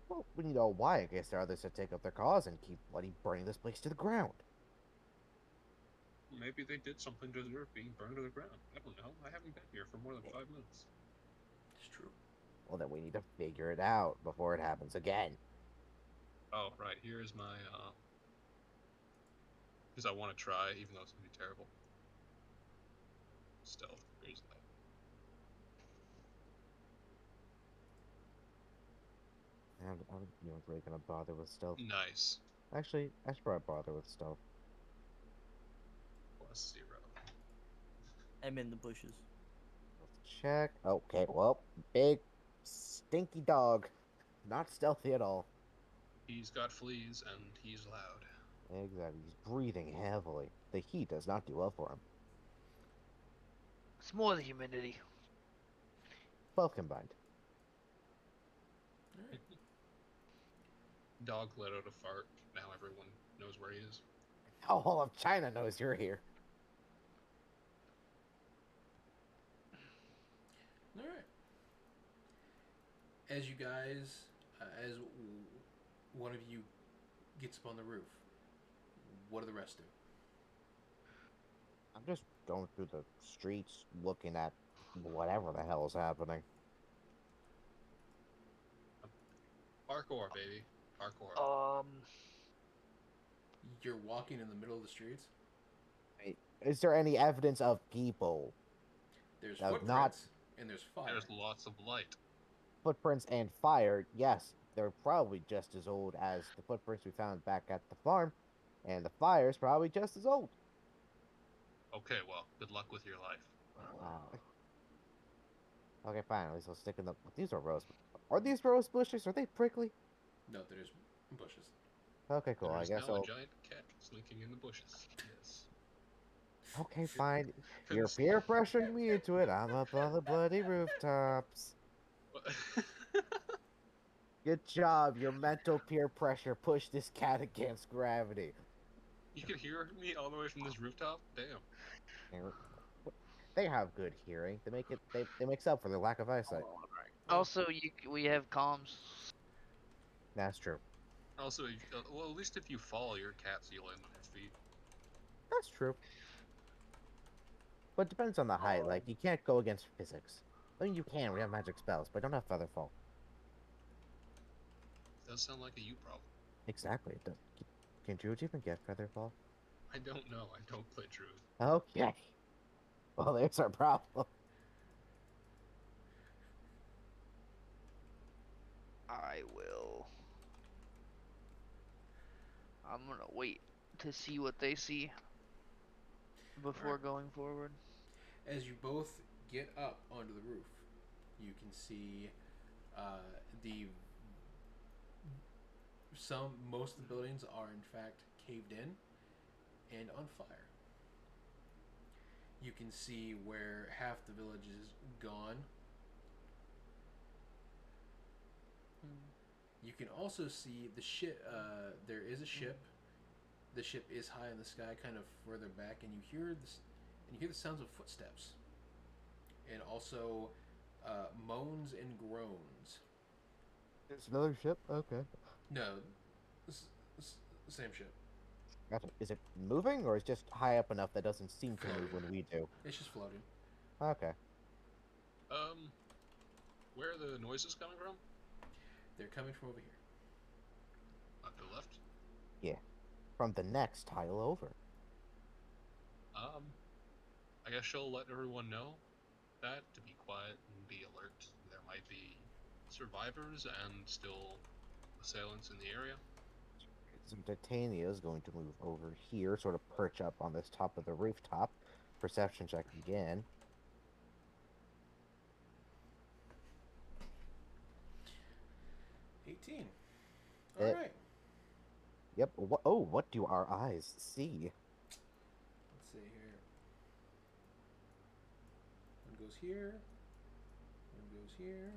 Well, we know why in case there are others that take up their cause and keep bloody burning this place to the ground. Maybe they did something to deserve being burned to the ground. I don't know. I haven't been here for more than 5 minutes. It's true. Well, then we need to figure it out before it happens again. Oh, right. Here's my, because I want to try, even though it's going to be terrible. Stealth. Here's that. I'm not really gonna bother with stealth. Nice. Actually, I should probably bother with stealth. +0. I'm in the bushes. Let's check. Okay, well, big, stinky dog. Not stealthy at all. He's got fleas, and he's loud. Exactly. He's breathing heavily. The heat does not do well for him. It's more the humidity. Both combined. Dog let out a fart. Now everyone knows where he is. All of China knows you're here. All right. As you guys, one of you gets up on the roof, what do the rest do? I'm just going through the streets looking at whatever the hell is happening. Parkour, baby. Parkour. You're walking in the middle of the streets. Is there any evidence of people? There's That would footprints and there's fire. There's lots of light. Footprints and fire, yes, they're probably just as old as the footprints we found back at the farm, and the fire's probably just as old. Okay, well, good luck with your life. Okay, fine. At least I'll stick in the. These are rose. Are these rose bushes? Are they prickly? No, there's bushes. Okay, cool. There's I guess now I'll. a giant cat slinking in the bushes. Yes. Okay, fine. You're peer pressuring me into it. I'm up on the bloody rooftops. Good job. Your mental peer pressure pushed this cat against gravity. You can hear me all the way from this rooftop? Damn. They have good hearing. They make it. They makes up for their lack of eyesight. Also, we have comms. That's true. Also, well, at least if you fall, your cats, you'll land on your feet. That's true. But it depends on the height. Like, you can't go against physics. I mean, you can. We have magic spells, but I don't have Featherfall. Does sound like a you problem. Exactly. It does. Can Druids even get Featherfall? I don't know. I don't play Druid. Okay. Well, there's our problem. I will. I'm gonna wait to see what they see before Alright. going forward. As you both get up onto the roof, you can see most of the buildings are in fact caved in and on fire. You can see where half the village is gone. You can also see the ship. There is a ship. The ship is high in the sky, kind of further back, and you hear this. And you hear the sounds of footsteps, and also moans and groans. There's another ship? Okay. No, same ship. Gotcha. Is it moving, or is it just high up enough that doesn't seem to move when we do? It's just floating. Okay. Where are the noises coming from? They're coming from over here. To the left? From the next tile over. I guess she'll let everyone know that to be quiet and be alert might be survivors and still assailants in the area. Some Titania is going to move over here, sort of perch up on this top of the rooftop. Perception check again. 18. It- Alright. Yep. What do our eyes see? Let's see here. One goes here. One goes here.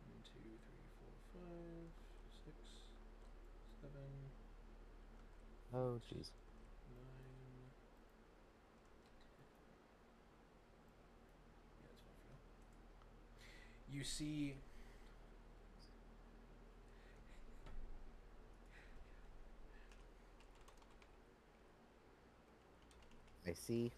One, two, three, four, five, 6, 7, Oh, jeez. 9. Yeah, that's fine for now. You see I see.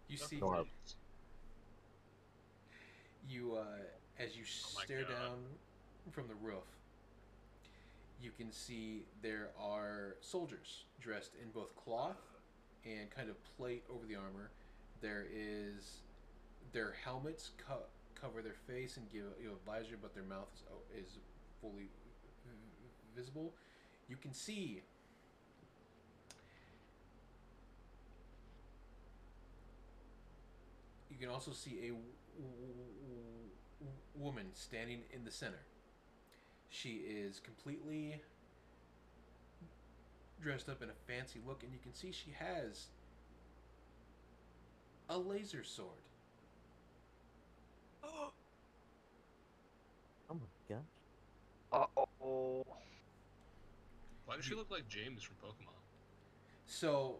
you see Nor- you as you Oh my stare God. down from the roof, you can see there are soldiers dressed in both cloth and kind of plate over the armor. There is their helmets cover their face and give a visor, but their mouth is fully visible. You can see you can also see a woman standing in the center. She is completely dressed up in a fancy look, and you can see she has a laser sword. Oh my gosh. Uh-oh. Why does she look like James from Pokemon? So,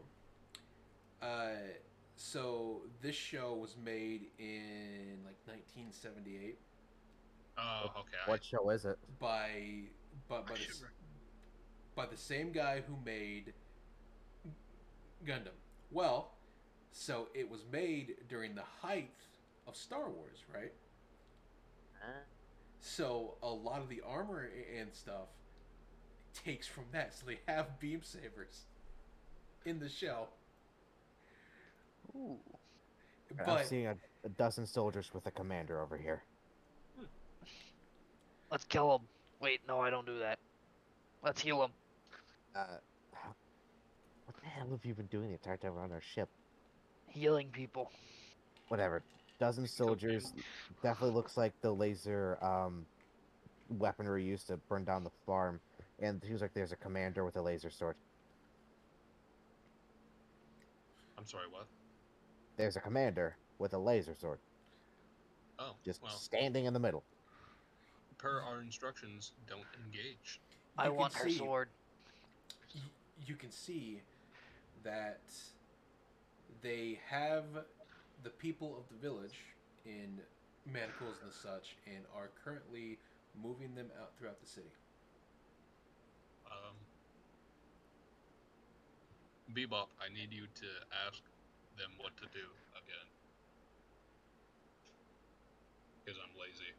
so this show was made in like 1978 Oh, okay. What show is it? by I the, should by the same guy who made Gundam. Well, so it was made during the height of Star Wars, right? So a lot of the armor and stuff takes from that. So they have beam sabers in the show. Ooh. I'm But seeing a dozen soldiers with a commander over here. Let's kill him. Wait, no, I don't do that. Let's heal him. What the hell have you been doing the entire time we're on our ship? Healing people. Whatever. Dozen Kill soldiers. Definitely looks like the laser weaponry used to burn down the farm. And it seems like there's a commander with a laser sword. I'm sorry, what? There's a commander with a laser sword. Oh, Just well, standing in the middle. per our instructions, don't engage. I you can want her see- sword. you can see that they have the people of the village in manacles and such, and are currently moving them out throughout the city. Bebop, I need you to ask them what to do again. Because I'm lazy.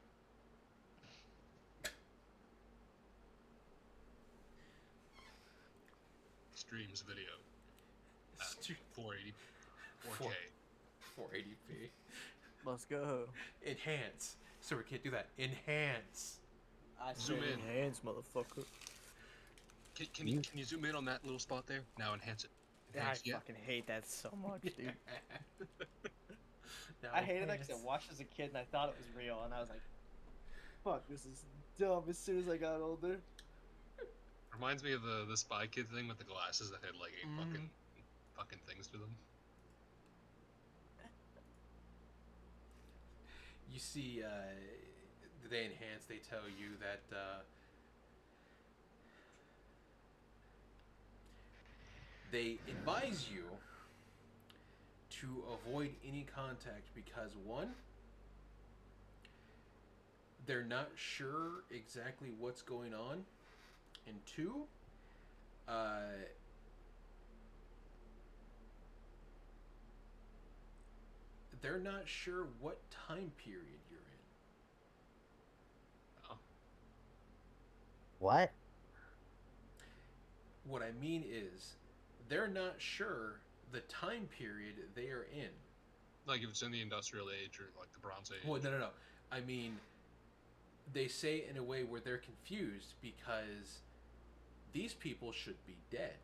Streams video at 480 4K. 480p. Let's go. Enhance. So we can't do that. Enhance. I Zoom said in. enhance, motherfucker. Can you zoom in on that little spot there? Now enhance it. I Enhance, yeah. fucking hate that so much, dude. Now I hated that because enhance. I watched as a kid and I thought it was real, and I was like, "Fuck, this is dumb." As soon as I got older, Reminds me of the Spy Kid thing with the glasses that had like 8 Mhm. fucking things to them. You see, they enhance. They tell you that they advise you to avoid any contact because one, they're not sure exactly what's going on, and two, they're not sure what time period you're in. Oh, What? What I mean is, they're not sure the time period they are in. like if it's in the industrial age or like the Bronze Age. Well, no. I mean, they say it in a way where they're confused because these people should be dead.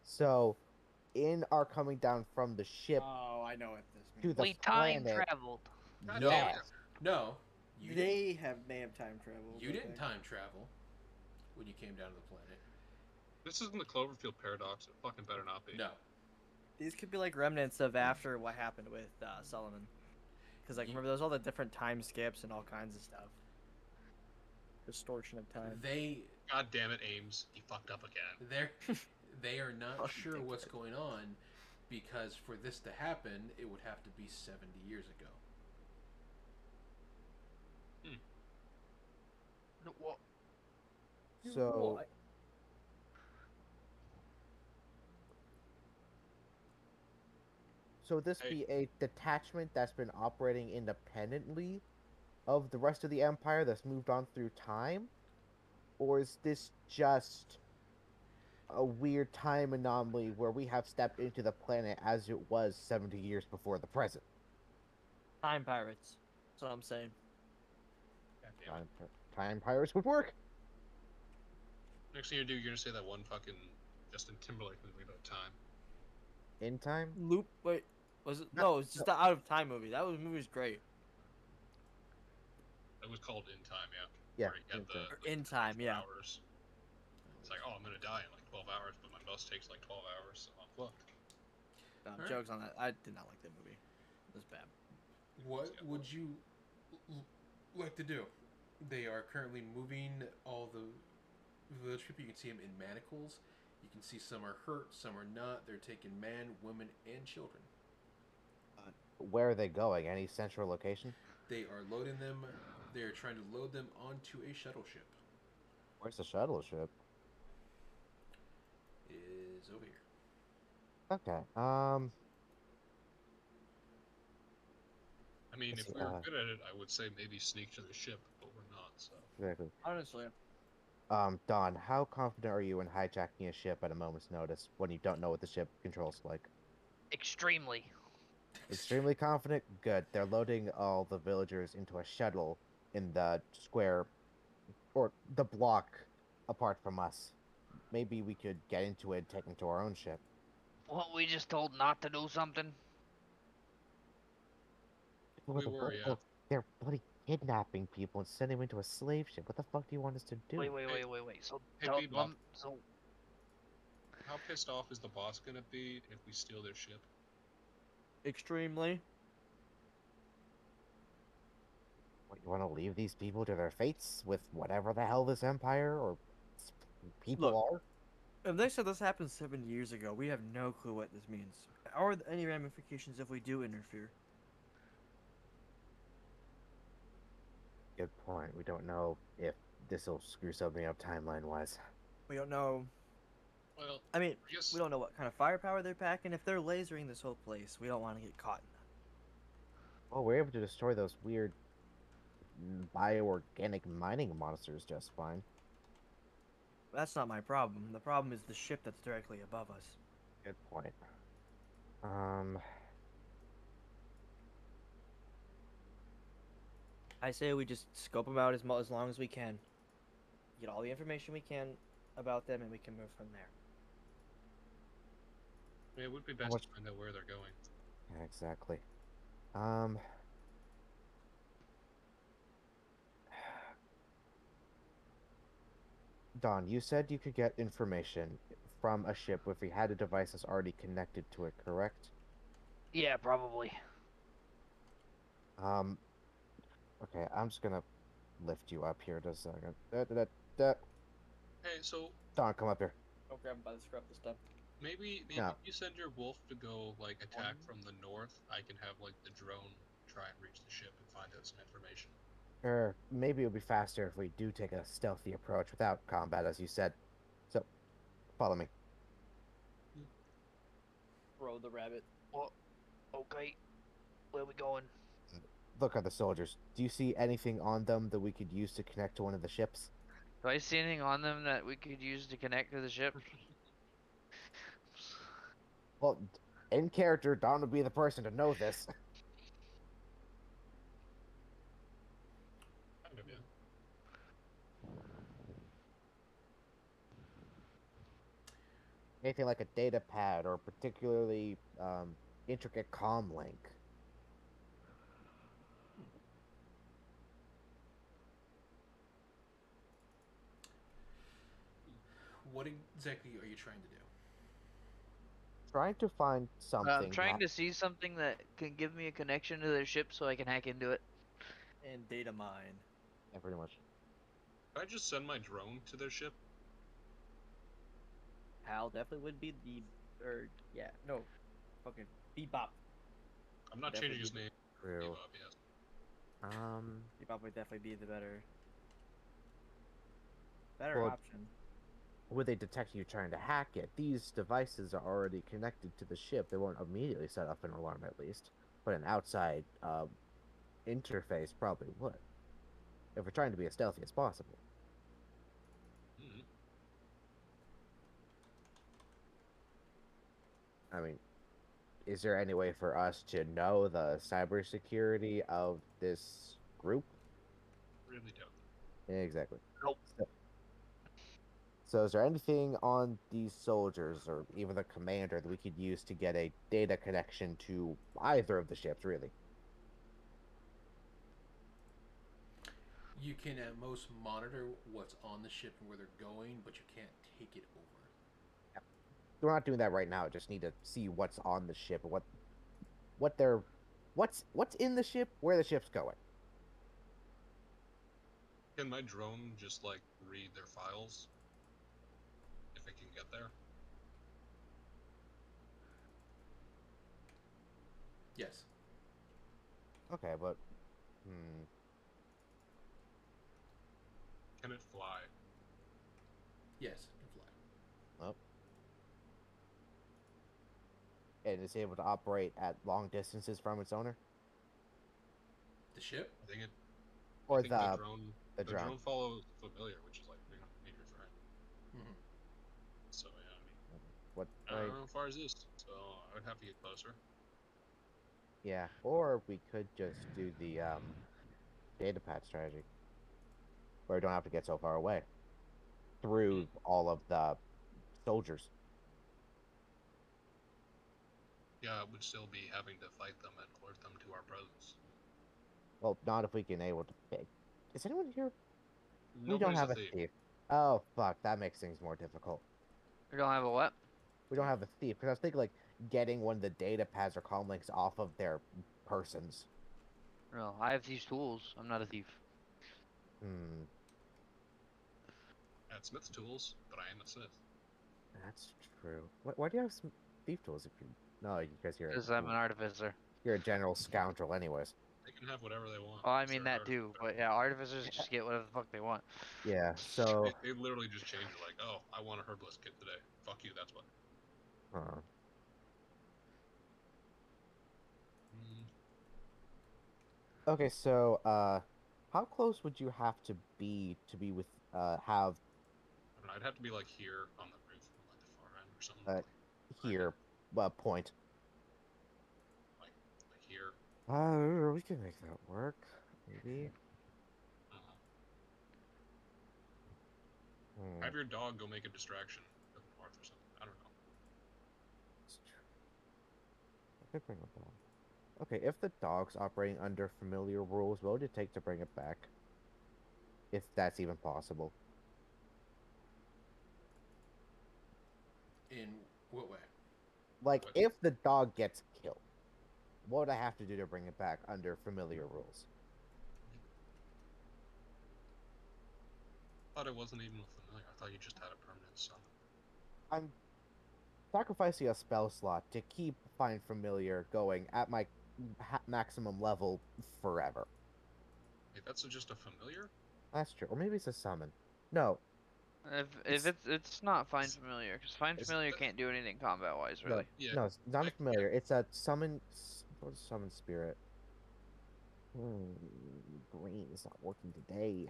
So, in our coming down from the ship Oh, I know what this to means. the We time planet, traveled. God No, damn it. no, you They may have time travel. you didn't time travel when you came down to the planet. This isn't the Cloverfield paradox. It fucking better not be. No, These could be like remnants of after what happened with Solomon. Because like remember, there's all the different time skips and all kinds of stuff. Distortion of time. God damn it, Ames. You fucked up again. they are not Fucking sure think what's so. going on because for this to happen, it would have to be 70 years ago. What? so so would this Hey. be a detachment that's been operating independently of the rest of the empire that's moved on through time, or is this just a weird time anomaly where we have stepped into the planet as it was 70 years before the present? Time pirates. That's what I'm saying. God damn it. Time pirates would work. Next thing you do, you're gonna say that one fucking Justin Timberlake movie about time. In time? Loop. Wait. Was it? No, No, it's just the Out of Time movie. That movie's great. It was called In Time, yeah. Yeah, Where he had In the, Time. like, In Time, 24 yeah. Hours. It's like, oh, I'm gonna die in like 12 hours, but my bus takes like 12 hours, so I'm fucked. Alright. Jokes on that. I did not like that movie. It was bad. What would you like to do? They are currently moving all the village people. You can see them in manacles. You can see some are hurt, some are not. They're taking men, women, and children. Where are they going? Any central location? They are loading them. They are trying to load them onto a shuttle ship. Where's the shuttle ship? It is over here. Okay. I mean, Let's if see, we were good at it, I would say maybe sneak to the ship, but we're not, so. Exactly. Honestly. Don, how confident are you in hijacking a ship at a moment's notice when you don't know what the ship controls like? Extremely. Extremely confident? Good. They're loading all the villagers into a shuttle in the square, or the block apart from us. Maybe we could get into it and take them to our own ship. What, we just told not to do something? We were, yeah. They're bloody kidnapping people and sending them into a slave ship. What the fuck do you want us to do? Wait. Hey, So, hey, tell Bebop. so How pissed off is the boss gonna be if we steal their ship? Extremely. What, you want to leave these people to their fates with whatever the hell this empire or people Look. are? If they said this happened 7 years ago, we have no clue what this means. Are there any ramifications if we do interfere? Good point. We don't know if this will screw something up timeline-wise. We don't know. Well, I mean, I guess we don't know what kind of firepower they're packing. If they're lasering this whole place, we don't want to get caught in that. Well, we're able to destroy those weird bioorganic mining monsters just fine. That's not my problem. The problem is the ship that's directly above us. Good point. I say we just scope them out as long as we can. Get all the information we can about them, and we can move from there. I mean, it would be best much- to find out where they're going. Yeah, exactly. Don, you said you could get information from a ship if we had a device that's already connected to it, correct? yeah, probably. Okay, I'm just gonna lift you up here just a second. Da. Hey, so Don, come up here. Don't grab him by the scruff this time. maybe No. if you send your wolf to go like attack from the north, I can have like the drone try and reach the ship and find out some information. Or maybe it'll be faster if we do take a stealthy approach without combat, as you said. So, follow me. Throw the rabbit. Okay, where we going? Look at the soldiers. Do you see anything on them that we could use to connect to one of the ships? Do I see anything on them that we could use to connect to the ship? Well, in character, Don would be the person to know this. Kind of, yeah. Anything like a data pad or particularly intricate comm link. What exactly are you trying to do? Trying to find something I'm trying that to see something that can give me a connection to their ship so I can hack into it. And data mine. yeah, pretty much. Can I just send my drone to their ship? Hal definitely would be the, or yeah, no, fucking Bebop. I'm not Definitely changing his be- name. True. Bebop, yes. Bebop would definitely be the better Well, option. would they detect you trying to hack it? These devices are already connected to the ship. They won't immediately set off an alarm, at least. But an outside interface probably would. If we're trying to be as stealthy as possible. Hmm. I mean, is there any way for us to know the cybersecurity of this group? Really doubt Exactly. Nope. So is there anything on these soldiers or even the commander that we could use to get a data connection to either of the ships, really? You can at most monitor what's on the ship and where they're going, but you can't take it over. We're not doing that right now. Just need to see what's on the ship, what they're, what's in the ship, where the ship's going. Can my drone just like read their files? If it can get there? Yes. Okay, but Can it fly? Yes, it can fly. oh, and it's able to operate at long distances from its owner, The ship? I think it. or I think the drone. the The drone. drone follows familiar, which is like major friend. Mm-hmm. So yeah, I mean, What? I don't know how far is this, so I would have to get closer. Yeah, or we could just do the data pad strategy, where we don't have to get so far away through all of the soldiers. Yeah, it would still be having to fight them and alert them to our presence. Well, not if we can able to pick. Is anyone here? We don't Nobody's have a a thief. thief. Oh fuck, that makes things more difficult. We don't have a what? We don't have a thief because I was thinking like getting one of the data pads or comm links off of their persons. No, I have these tools. I'm not a thief. Hmm, I had Smith's tools, but I am a Smith. that's true. Why do you have some thief tools if you? No, because Because I'm an artificer. you're a general scoundrel, anyways. They can have whatever they want. Well, I It's mean their that too, but yeah, artificers just get whatever the fuck they want. Yeah. So, They literally just change it like, oh, I want a herbalist kit today. Fuck you, that's what. huh. Mm, Okay, so how close would you have to be with have I don't know, I'd have to be like here on the roof, on like the far end or something. uh here point? Like here. We can make that work, maybe. Uh, Hmm. have your dog go make a distraction to the north or something. I don't know. It's true. I could bring it back. Okay, if the dog's operating under familiar rules, what would it take to bring it back? If that's even possible. In what way? Like, What? if the dog gets killed, what would I have to do to bring it back under familiar rules? I thought it wasn't even familiar. I thought you just had a permanent summon. I'm sacrificing a spell slot to keep Find Familiar going at my maximum level forever. Wait, that's just a familiar? That's true. Or maybe it's a summon. No, If it's not find familiar, because find It's familiar can't do anything combat wise, no, really. Yeah. no, it's not a familiar. It's a summon Go to summon spirit. Brain is not working today.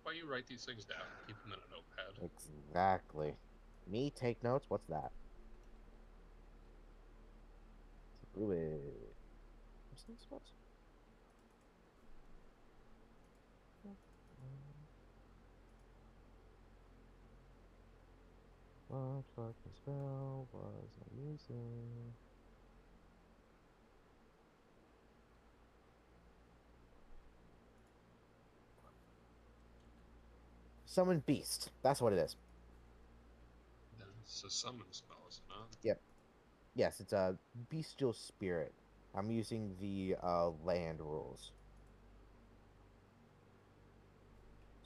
Why you write these things down? Keep them in a notepad. Exactly. Me take notes. What's that? Fluid. What's this supposed? What fucking spell was I using? Summon beast. That's what it is. Then it's a summon spell, is it not? Yep. Yes, it's a bestial spirit. I'm using the land rules.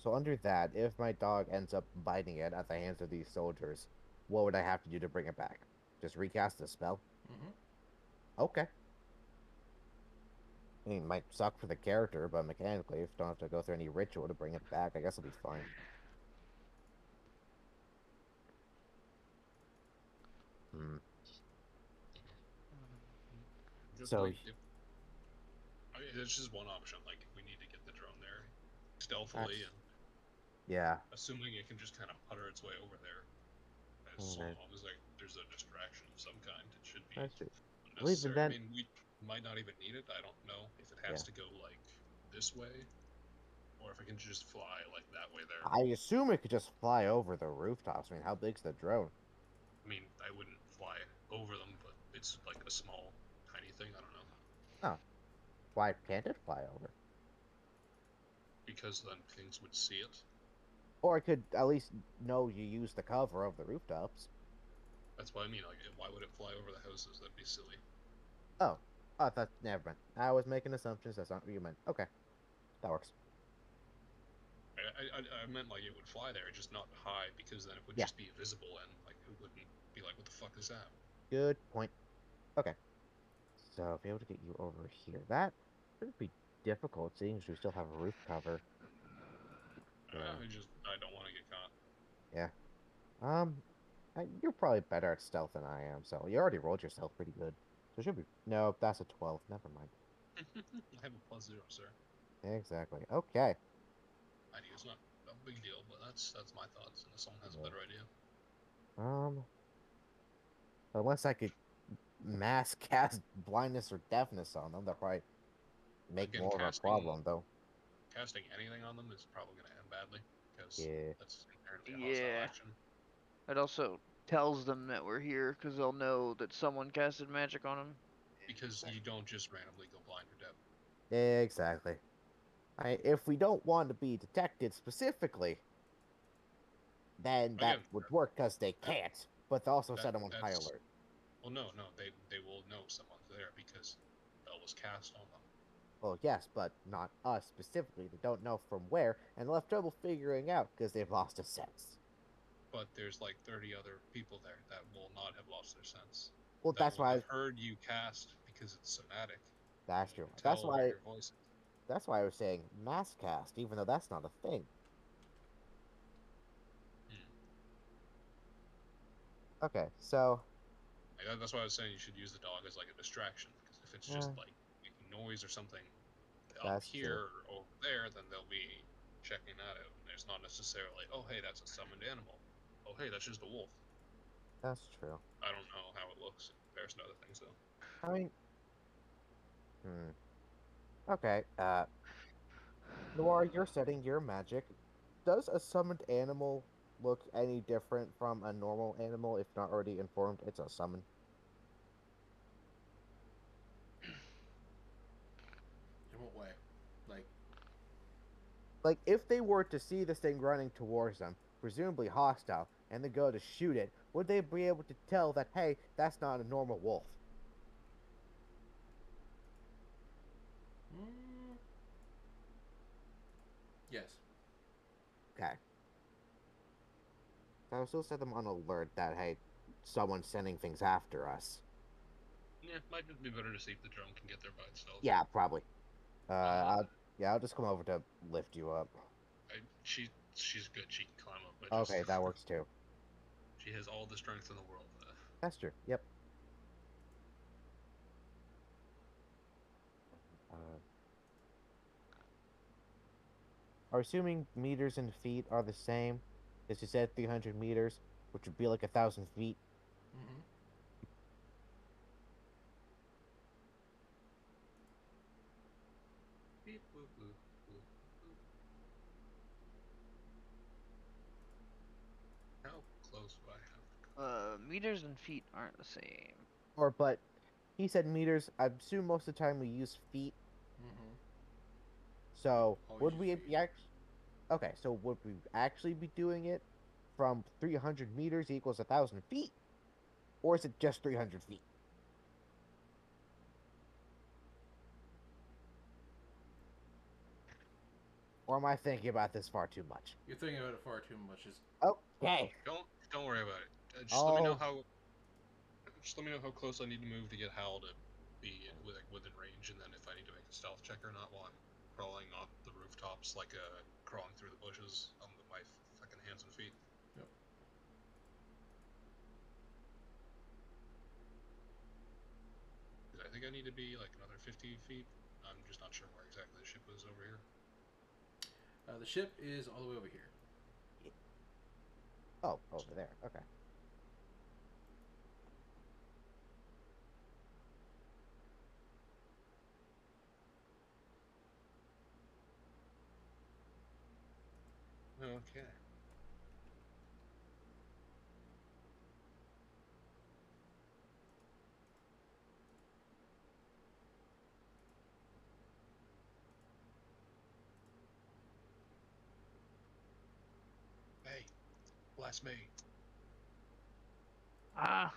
So under that, if my dog ends up biting it at the hands of these soldiers, what would I have to do to bring it back? Just recast the spell? Mm-hmm. Okay. I mean, it might suck for the character, but mechanically, if I don't have to go through any ritual to bring it back, I guess it'll be fine. Hmm. Just So, like, I mean, it's just one option. Like, if we need to get the drone there stealthily That's- and yeah. assuming it can just kind of putter its way over there, as Okay. long as like there's a distraction of some kind, it should be That's true. Well, even unnecessary. I then, mean, we might not even need it. I don't know if it has to go like this way, or if it can just fly like that way there. I assume it could just fly over the rooftops. I mean, how big's the drone? I mean, I wouldn't fly over them, but it's like a small, tiny thing. I don't know. Oh. Why can't it fly over? Because then things would see it. Or it could at least know you use the cover of the rooftops. That's what I mean. Like, why would it fly over the houses? That'd be silly. Oh. I thought, never mind. I was making assumptions. That's not what you meant. Okay. That works. I meant like it would fly there, just not high, because then it would Yeah. just be visible and like it wouldn't be like, what the fuck is that? Good point. Okay. So, I'll be able to get you over here. That shouldn't be difficult, seeing as we still have a roof cover. So, I don't want to get caught. yeah. You're probably better at stealth than I am, so you already rolled your stealth pretty good. So it should be... No, that's a 12. Never mind. I have a +0, sir. Exactly. Okay. I know it's not a big deal, but that's my thoughts, unless someone has a Yeah. better idea. Unless I could mass cast blindness or deafness on them, that probably make Again, more of a problem, though. casting anything on them is probably going to end badly, because Yeah. that's inherently a hostile Yeah. action. It also tells them that we're here because they'll know that someone casted magic on them. Because you don't just randomly go blind or deaf. Exactly. If we don't want to be detected specifically, then that Again, would work because they can't, but they also set them on high that's- alert. Well, no, they will know someone's there because spell was cast on them. Well, yes, but not us specifically. They don't know from where, and they'll have trouble figuring out because they've lost a sense. But there's like 30 other people there that will not have lost their sense. Well, That that's will why. have heard you cast because it's somatic. That's You true. can tell where your voice is. That's why I was saying mass cast, even though that's not a thing. Okay, so Like, that's why I was saying you should use the dog as like a distraction. Because if it's just like making noise or something up That's here or over there, then they'll be checking that out. And it's not necessarily, oh hey, that's a summoned animal. Oh hey, that's just a wolf. that's true. I don't know how it looks in comparison to other things though. I mean, okay. Noir, you're setting your magic. Does a summoned animal look any different from a normal animal if not already informed it's a summon? In what way? Like, if they were to see this thing running towards them, presumably hostile, and they go to shoot it, would they be able to tell that, hey, that's not a normal wolf? Yes. Okay. So I would still set them on alert that, hey, someone's sending things after us. Yeah, might just be better to see if the drone can get there by itself. Yeah, probably. I'll just come over to lift you up. She's good. She can climb up. Okay, that works too. She has all the strength in the world. That's true. Yep. are assuming meters and feet are the same, as you said 300 meters, which would be like 1,000 feet. Mm-hmm. Beep, boop, boop, boop, boop. How close do I have to go? Meters and feet aren't the same. But he said meters. I assume most of the time we use feet. Mm-hmm. So Always would use we feet. be actually? Okay, so would we actually be doing it from 300 meters equals 1,000 feet, or is it just 300 feet? Or am I thinking about this far too much? You're thinking about it far too much. Is Okay. Don't worry about it. Just let me know Oh, how. Just let me know how close I need to move to get Hal to be within range, and then if I need to make a stealth check or not while I'm crawling off the rooftops, like crawling through the bushes on my fucking hands and feet. Yep. 'Cause I think I need to be like another 50 feet. I'm just not sure where exactly the ship is over here. The ship is all the way over here. oh, over there. Okay. Okay. Hey, bless me. Ah,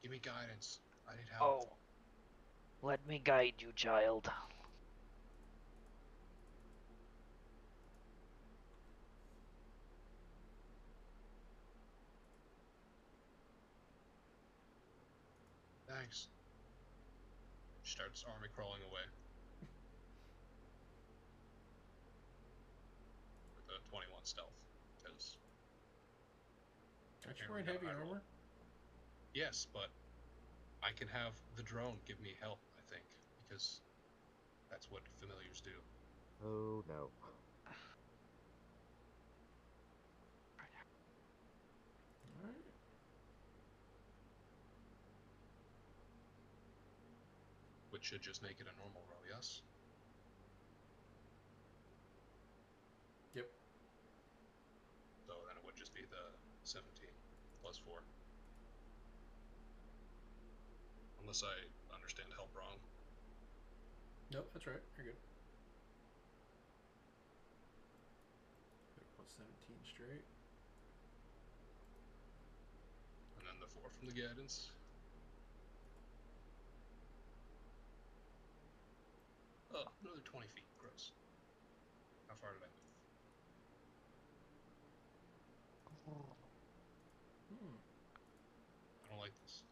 Give me guidance. I need help. oh. Let me guide you, child. Thanks. She starts army crawling away. With a 21 stealth. Because. Aren't you wearing heavy armor? Yes, but I can have the drone give me help, I think. Because that's what familiars do. Oh no. Alright. Which should just make it a normal row, yes? Yep. So then it would just be the 17 plus 4. Unless I understand help wrong. Nope, that's right. You're good. Plus 17 straight. And then the 4 from the guidance. Oh, another 20 feet. Gross. How far did I move? Hmm. I don't like this.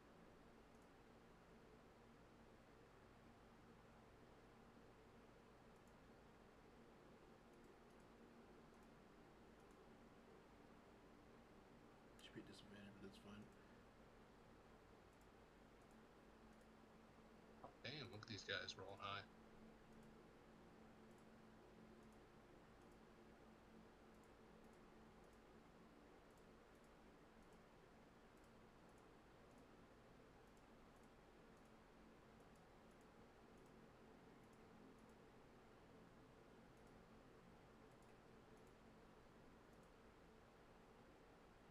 Should be disadvantage, but that's fine. Damn, look at these guys rolling high.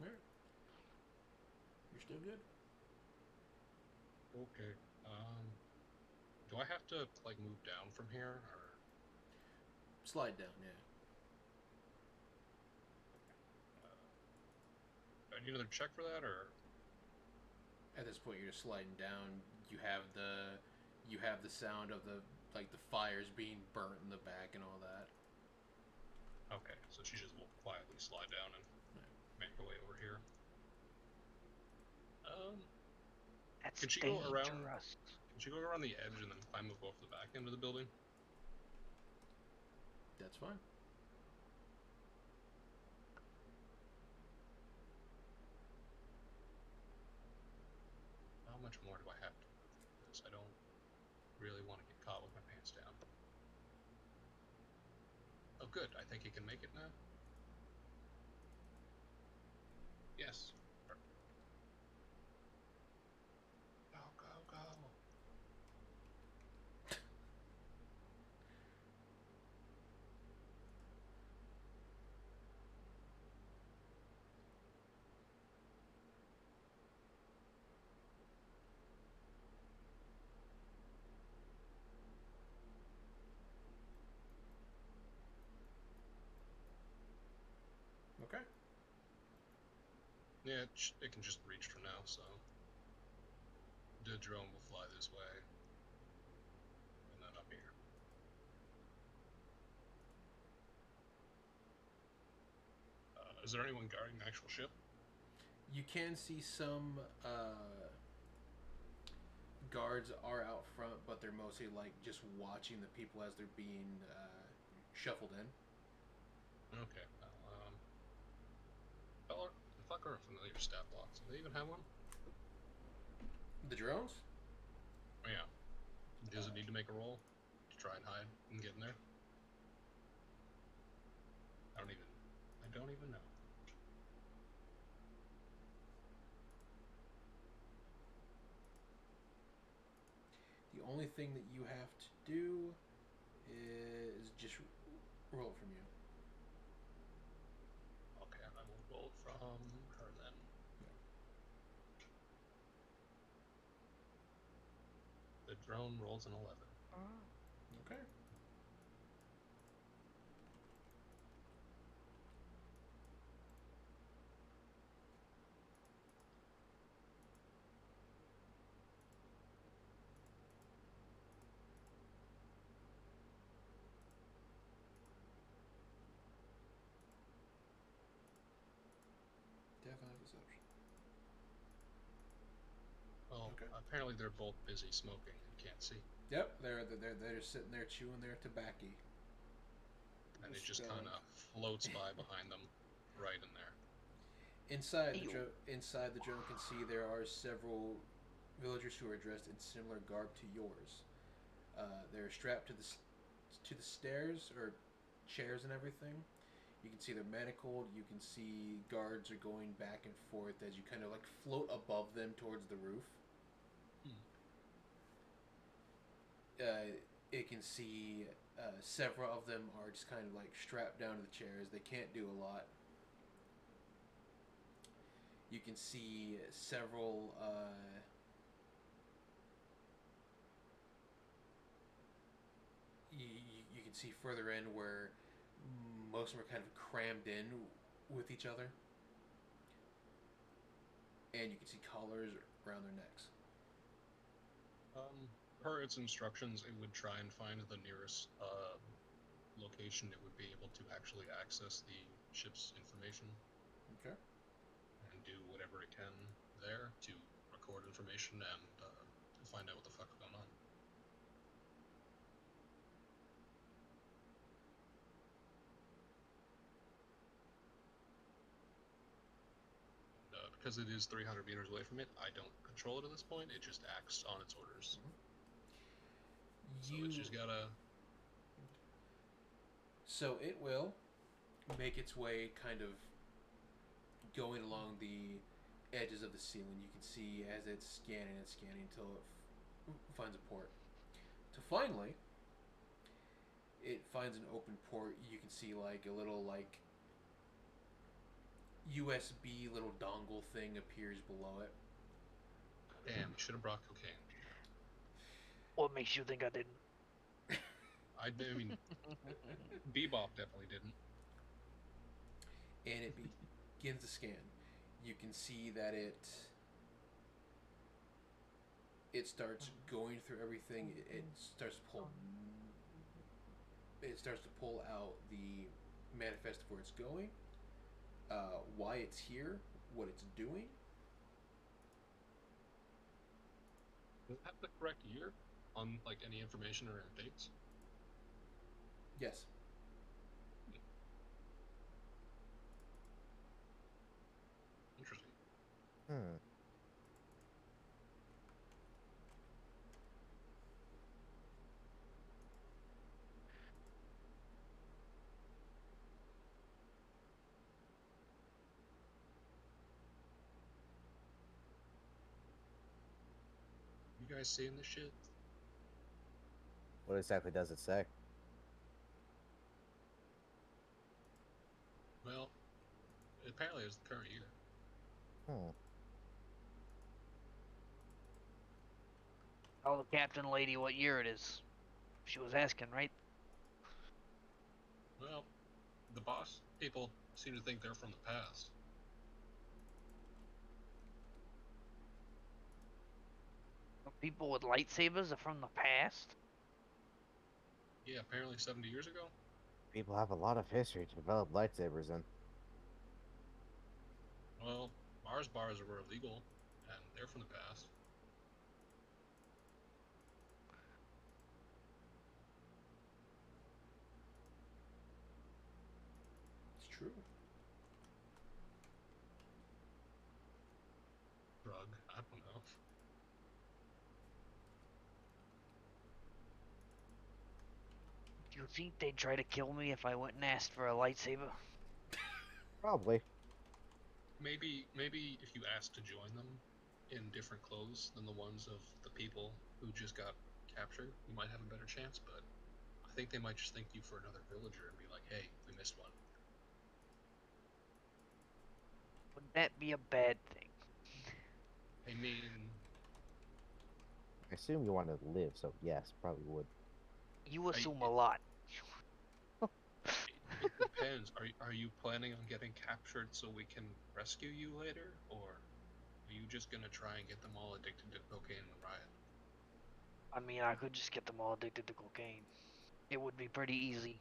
Alright. You're still good. Okay. Do I have to like move down from here, or Slide down, yeah. do I need another check for that, or? At this point, you're just sliding down. You have the sound of the fires being burnt in the back and all that. Okay, so she just will quietly slide down and make her way over here. That's Can she go around? dangerous. Can she go around the edge and then climb up off the back end of the building? That's fine. How much more do I have to move? Because I don't really want to get caught with my pants down. Oh, good. I think he can make it now. Yes. Go, go, go. Okay. Yeah, it can just reach for now, so the drone will fly this way, and then up here. Is there anyone guarding the actual ship? You can see some guards are out front, but they're mostly like just watching the people as they're being shuffled in. Okay. I thought they were familiar stat blocks. Do they even have one? The drones? Oh, yeah. Does it need to make a roll to try and hide and get in there? I don't even know. The only thing that you have to do is just roll it from you. Okay, I will roll from her then. The drone rolls an 11. Okay. Definitely deception. Well, Okay. apparently they're both busy smoking and can't see. Yep, they're just sitting there chewing their tobacco. And it just kind of floats by behind them, right in there. Inside Ew. inside the drone can see there are several villagers who are dressed in similar garb to yours. They're strapped to the stairs or chairs and everything. You can see they're manacled. You can see guards are going back and forth as you kind of like float above them towards the roof. It can see several of them are just kind of like strapped down to the chairs. They can't do a lot. You can see several you can see further in where most of them are kind of crammed in with each other. And you can see collars around their necks. Per its instructions, it would try and find the nearest location it would be able to actually access the ship's information. Okay. And do whatever it can there to record information and find out what the fuck's going on. Because it is 300 meters away from it, I don't control it at this point. It just acts on its orders. So it's just gotta... So it will make its way kind of going along the edges of the ceiling. You can see as it's scanning until it finds a port. To finally, it finds an open port. You can see like a little like USB little dongle thing appears below it. Damn, should have brought cocaine. What makes you think I didn't? I mean, Bebop definitely didn't. And it begins to scan. You can see that it starts going through everything. It starts to pull. It starts to pull out the manifest of where it's going, why it's here, what it's doing. Does it have the correct year on like any information or dates? Yes. Interesting. guys seeing this shit? What exactly does it say? Well, apparently it's the current year. Hmm. Tell the captain lady what year it is. She was asking, right? Well, the boss people seem to think they're from the past. People with lightsabers are from the past. Yeah, apparently 70 years ago. People have a lot of history to develop lightsabers in. Well, Mars bars were illegal, and they're from the past. It's true. Drug, I don't know. Do you think they'd try to kill me if I went and asked for a lightsaber? Probably. Maybe if you ask to join them in different clothes than the ones of the people who just got captured, you might have a better chance. But I think they might just thank you for another villager and be like, "Hey, we missed one." Would that be a bad thing? I mean, I assume you want to live, so yes, probably would. You assume a lot. it depends. Are you planning on getting captured so we can rescue you later, or are you just gonna try and get them all addicted to cocaine in the riot? I mean, I could just get them all addicted to cocaine. It would be pretty easy.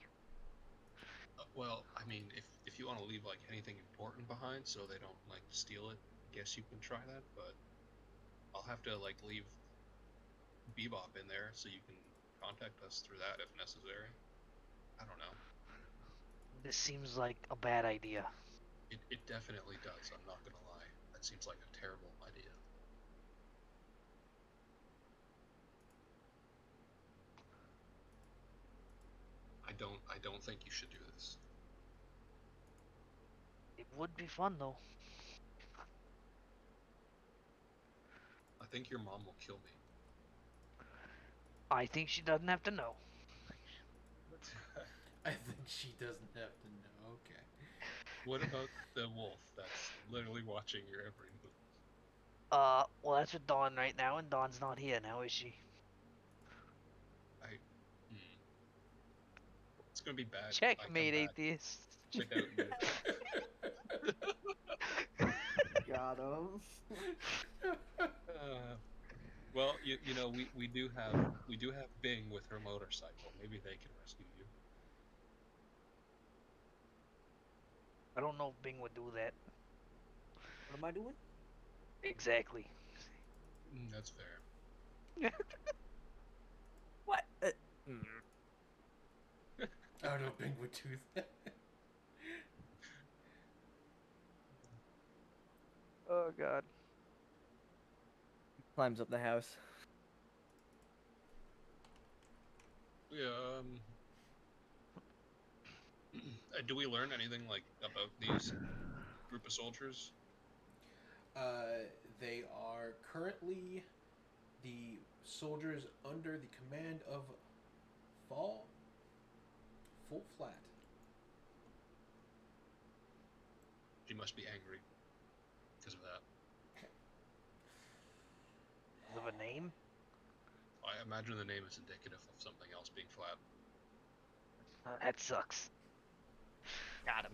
Well, I mean, if you want to leave like anything important behind so they don't like steal it, I guess you can try that. But I'll have to like leave Bebop in there so you can contact us through that if necessary. I don't know. This seems like a bad idea. It definitely does. I'm not gonna lie. That seems like a terrible idea. I don't think you should do this. It would be fun though. I think your mom will kill me. I think she doesn't have to know. I think she doesn't have to know. Okay. What about the wolf that's literally watching your every move? Well, that's with Dawn right now, and Dawn's not here now, is she? Hmm. It's gonna be bad. if I come Checkmate, back atheist. without you. Got him. Well, you know we do have Bing with her motorcycle. Maybe they can rescue you. I don't know if Bing would do that. What am I doing? Exactly. That's fair. What? I don't know if Bing would do that. Oh god. Climbs up the house. Yeah. Do we learn anything like about these group of soldiers? They are currently the soldiers under the command of Full Flat. She must be angry because of that. Of a name? I imagine the name is indicative of something else being flat. That sucks. Got him.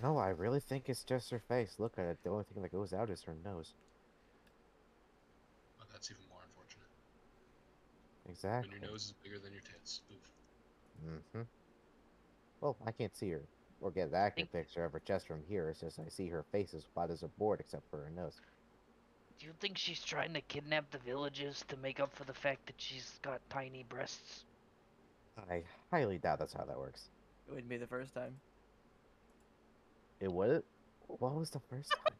No, I really think it's just her face. Look at it. The only thing that goes out is her nose. But that's even more unfortunate. Exactly. When your nose is bigger than your tits. Oof. Mm-hmm. Well, I can't see her or get an accurate picture of her chest from here. It's just I see her face as flat as a board except for her nose. Do you think she's trying to kidnap the villagers to make up for the fact that she's got tiny breasts? I highly doubt that's how that works. It wouldn't be the first time. It would? What was the first time?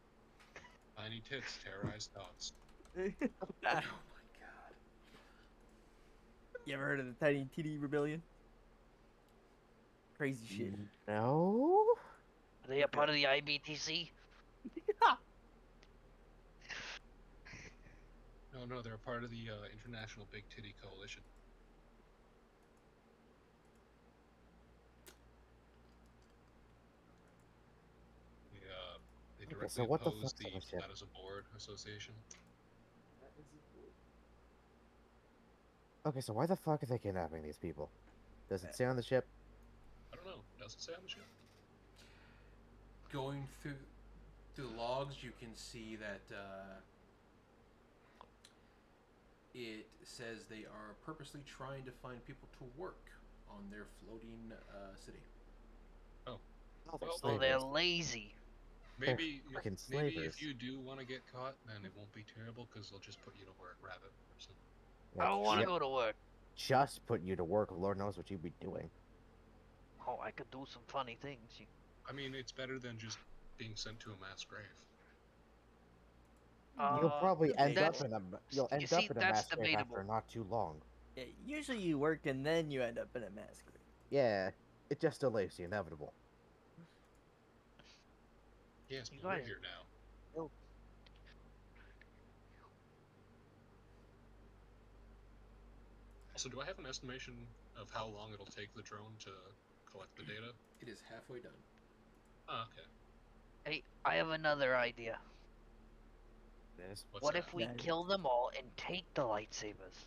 Tiny tits terrorize thoughts. Oh my god. You ever heard of the Tiny Titty Rebellion? Crazy shit. No? Are they a part of the IBTC? No, they're a part of the International Big Titty Coalition. They Okay, directly so what the oppose fuck's the on the ship? Flat as a Board Association. Okay, so why the fuck are they kidnapping these people? Does it say on the ship? I don't know. Does it say on the ship? Going through the logs, you can see that it says they are purposely trying to find people to work on their floating city. Oh, they're Well, So they're slavers. lazy. They're Maybe fucking maybe slavers. if you do want to get caught, then it won't be terrible because they'll just put you to work rather than person. I don't want to ju- go to work. just put you to work. Lord knows what you'd be doing. Oh, I could do some funny things. I mean, it's better than just being sent to a mass grave. You'll probably end up that's- in a you'll you end see, up in a that's mass grave debatable. after not too long. Yeah, usually you work and then you end up in a mass grave. Yeah, it just delays the inevitable. Yes, You but we're guys- here now. Also, do I have an estimation of how long it'll take the drone to collect the data? It is halfway done. Ah, okay. Hey, I have another idea. This. What's What that? if we That kill them all and take the lightsabers?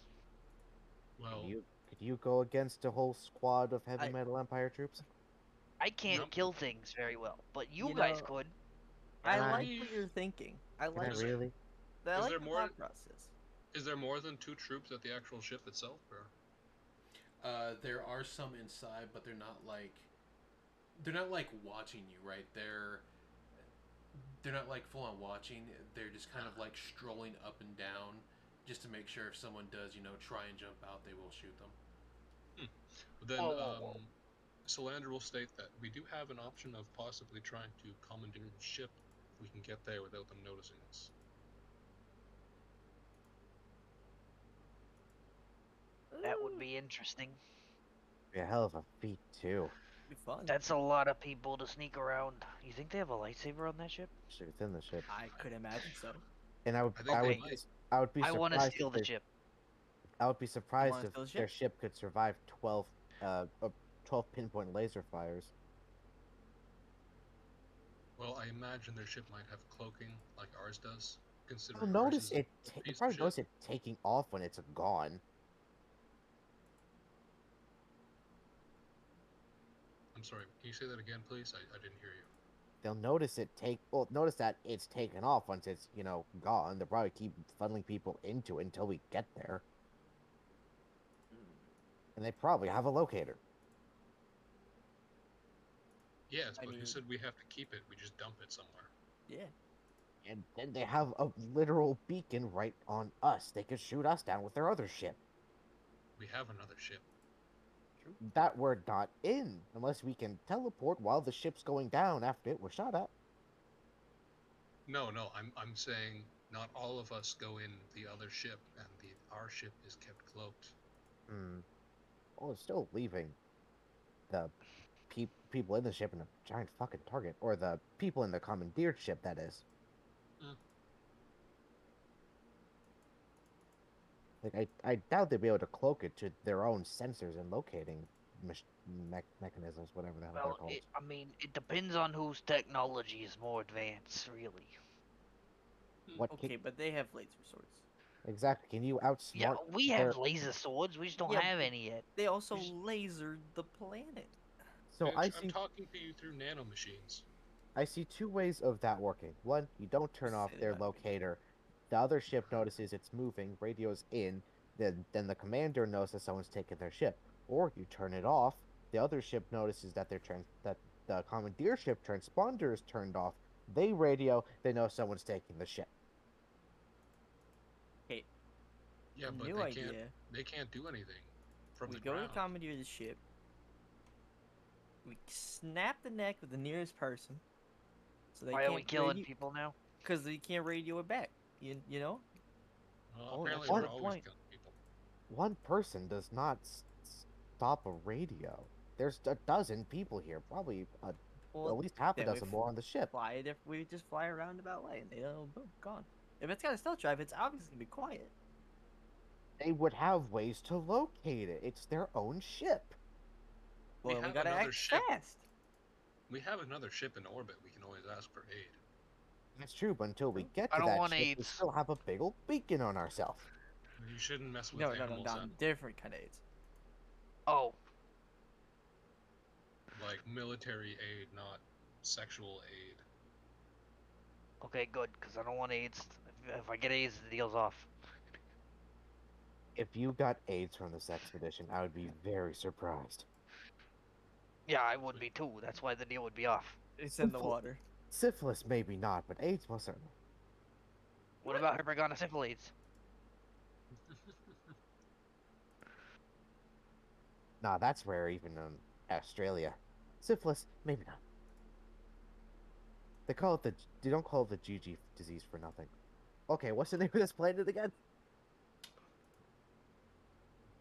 Well, Could you go against a whole squad of heavy I- metal Empire troops? I can't Nope. kill things very well, but you You guys know- could. I Can I- like what you're thinking. I Can like I Is it. it- really? I is like there the more- thought process. is there more than 2 troops at the actual ship itself, or? There are some inside, but they're not like watching you, right? They're not like full on watching. They're just kind of like strolling up and down, just to make sure if someone does, try and jump out, they will shoot them. But then, Whoa. Solander will state that we do have an option of possibly trying to commandeer the ship if we can get there without them noticing us. That would be interesting. Be a hell of a feat too. Be fun. That's a lot of people to sneak around. You think they have a lightsaber on that ship? Actually, within the ship. I could imagine so. And I would I think they might. I would be I want to surprised steal if the they- ship. I would be surprised wanna if steal the their ship? ship could survive 12 pinpoint laser fires. Well, I imagine their ship might have cloaking like ours does. You'll Considering notice ours is it. a You piece of probably shit. notice it taking off when it's gone. I'm sorry. Can you say that again, please? I didn't hear you. They'll notice it take. Well, notice that it's taken off once it's gone. They'll probably keep funneling people into it until we get there, and they probably have a locator. Yes, I but who mean- said we have to keep it? We just dump it somewhere. Yeah. And then they have a literal beacon right on us. They could shoot us down with their other ship. We have another ship. That we're not in, unless we can teleport while the ship's going down after it was shot at. No, I'm saying not all of us go in the other ship, and our ship is kept cloaked. Hmm. Well, it's still leaving the people in the ship in a giant fucking target, or the people in the commandeered ship, that is. Hmm. Like, I doubt they'd be able to cloak it to their own sensors and locating mechanisms, whatever the hell they're Well, called. I mean, it depends on whose technology is more advanced, really. What Okay, can, but they have laser swords. exactly? Can you outsmart? Yeah, we their- have laser swords. We just don't Yeah, have but- any yet. They also Just- lasered the planet. So Bitch, I I'm see. talking to you through nanomachines. I see two ways of that working. One, you don't turn off Say their that. locator. The other ship notices it's moving, radios in, then the commander knows that someone's taken their ship. Or you turn it off, the other ship notices that that the commandeer ship transponder is turned off. They radio, they know someone's taking the ship. Yeah, but New idea. they can't do anything from We the go ground. to commandeer the ship. We snap the neck of the nearest person. So they Why can't are we killing radio, people now? because they can't radio it back. You know? Well, Oh, apparently that's we're the always point. killing people. One person does not stop a radio. There's a dozen people here, probably Well, at least half a then we dozen more on the ship. fly it if we just fly a roundabout way and they don't boom, gone. If it's got a stealth drive, it's obviously gonna be quiet. They would have ways to locate it. It's their own ship. We Well, we have gotta another act ship. fast. We have another ship in orbit. We can always ask for aid. That's true, but until we get I to don't that want ship, we AIDS. still have a big old beacon on ourselves. You shouldn't mess with No, animals and different kind of aids. Oh, like military aid, not sexual aid. okay, good, because I don't want AIDS. If I get AIDS, the deal's off. If you got AIDS from this expedition, I would be very surprised. Yeah, I would be too. That's why the deal would be off. It's in the water. Syphilis, maybe not, but AIDS most certainly. What about hypergonosyphilides? Nah, that's rare even in Australia. Syphilis, maybe not. They don't call it the GG disease for nothing. Okay, what's the name of this planet again?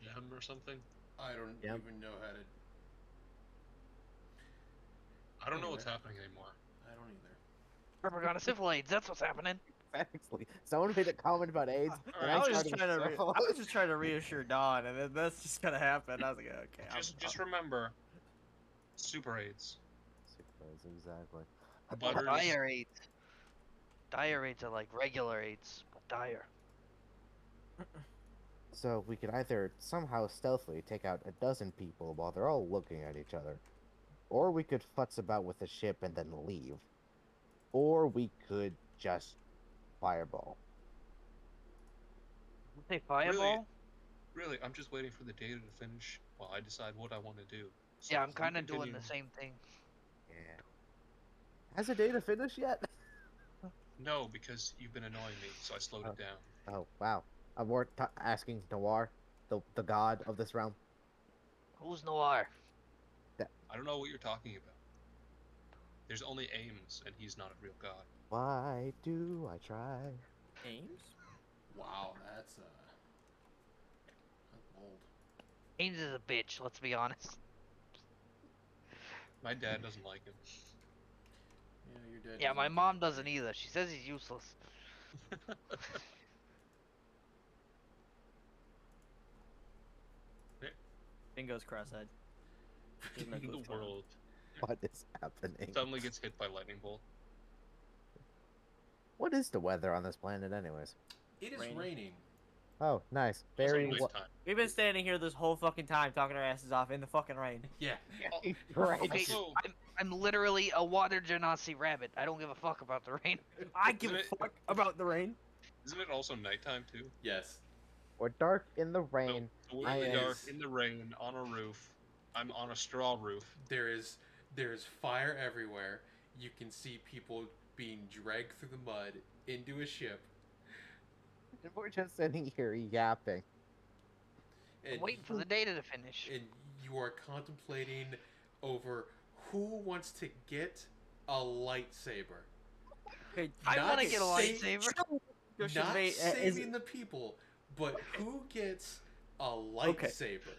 Gem or something? I don't Yep. even know how to. I don't know Anyway. what's happening anymore. I don't either. Hypergonosyphilides, that's what's happening. Exactly. Someone made a comment about AIDS. and I was started just trying to reassure Don, and then that's just gonna happen. I was like, okay. Just remember, super aids. Syphilis, exactly. Butters. Dire AIDS. Dire AIDS are like regular AIDS, but dire. So we could either somehow stealthily take out a dozen people while they're all looking at each other, or we could futz about with the ship and then leave, or we could just fireball. You say fireball? Really, I'm just waiting for the data to finish while I decide what I want to do. So Yeah, I'm if we kind of doing continue- the same thing. Yeah. Has the data finished yet? No, because you've been annoying me, so I slowed it down. Oh wow! I'm more asking Noir, the god of this realm. Who's Noir? I don't know what you're talking about. There's only Ames, and he's not a real god. Why do I try? Ames? Wow, that's bold. Ames is a bitch, let's be honest. My dad doesn't like him. Yeah, your dad. Yeah, doesn't my like mom it. doesn't either. She says he's useless. Bingo's cross-eyed. Doesn't know the what's going on. world What is happening? suddenly gets hit by lightning bolt. What is the weather on this planet, anyways? It is Raining. raining. Oh, nice. It's Very. like Wa- nighttime. We've been standing here this whole fucking time talking our asses off in the fucking rain. Yeah. right. Okay, Also, I'm literally a water genasi rabbit. I don't give a fuck about the rain. I give a Isn't it- fuck about the rain. isn't it also nighttime too? Yes. We're dark in the rain. So we're I in the am- dark, in the rain, on a roof. I'm on a straw roof. There's fire everywhere. You can see people being dragged through the mud into a ship. And we're just sitting here yapping. I'm waiting for the data to finish. And you are contemplating over who wants to get a lightsaber. Okay, I Not want to get a say- lightsaber. Not is- saving the people, but who gets a lightsaber.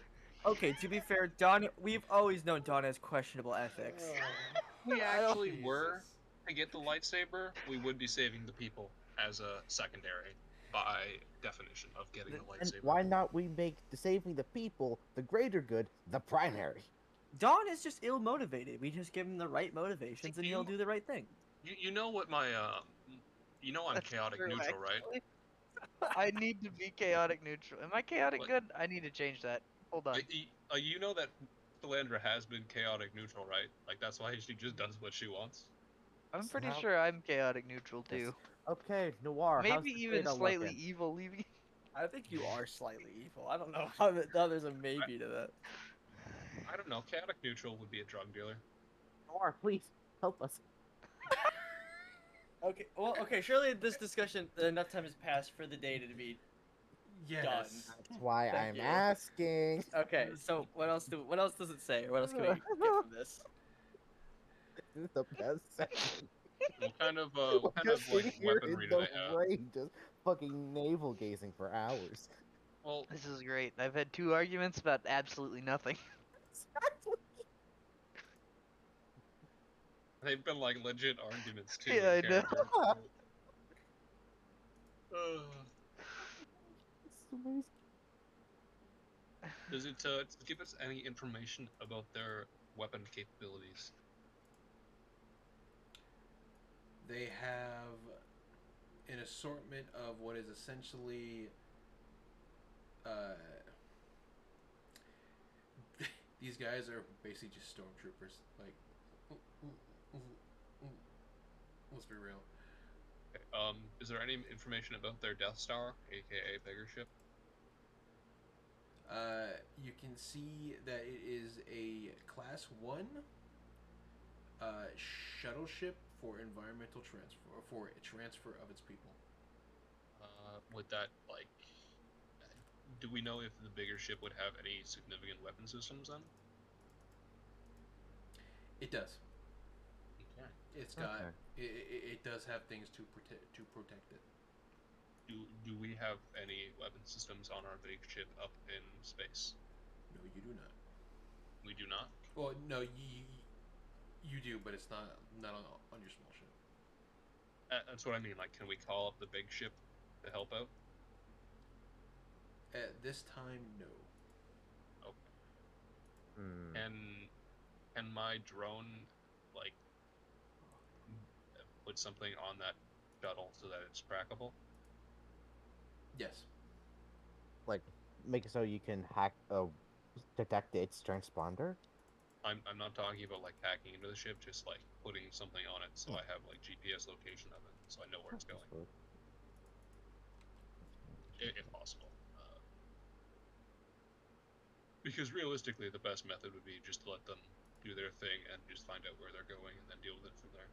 Okay, to be fair, Don, we've always known Don has questionable ethics. We I don't- actually were to get the lightsaber. We would be saving the people as a secondary, by definition of getting the And lightsaber. why not we make the saving the people, the greater good, the primary? Don is just ill-motivated. We just give him the right motivations, and he'll do the right thing. You know what my you know I'm That's chaotic true, neutral, right? actually. I need to be chaotic neutral. Am I chaotic What? good? I need to change that. Hold on. You know that Philandra has been chaotic neutral, right? Like that's why she just does what she wants. I'm pretty How- sure I'm chaotic neutral too. Okay, Noir. how's Maybe the even data slightly looking? evil. Leaving. I think you are slightly evil. I don't know how there's a maybe to that. I don't know. Chaotic neutral would be a drug dealer. Noir, please help us. Okay, well, okay. Surely this discussion enough time has passed for the data to be Yes. done. That's why Thank I'm you. asking. Okay, so what else does it say? Or what else can we get from this? This is the best section. What kind of We're just like sitting here weaponry in do the they have? rain, just fucking navel gazing for hours. Well, This is great. I've had 2 arguments about absolutely nothing. they've been like legit arguments too. Yeah, I in know. character. It's amazing. Does it give us any information about their weapon capabilities? They have an assortment of what is essentially these guys are basically just stormtroopers. Like, let's be real. Okay, is there any information about their Death Star, aka Bigger Ship? You can see that it is a Class 1 shuttle ship for environmental transfer, or for a transfer of its people. Would that, like, do we know if the bigger ship would have any significant weapon systems then? It does. Okay. It's got. Okay. It does have things to protect it. Do we have any weapon systems on our big ship up in space? No, you do not. We do not. Well, no, you do, but it's not on your small ship. That's what I mean. Like, can we call up the big ship to help out? At this time, no. Okay. Hmm. Can my drone, like, put something on that shuttle so that it's trackable? Yes. Like, make it so you can detect its transponder? I'm not talking about like hacking into the ship, just like putting something on it so I have like GPS location of it, so I know where it's going, if possible. Because realistically, the best method would be just to let them do their thing and just find out where they're going and then deal with it from there.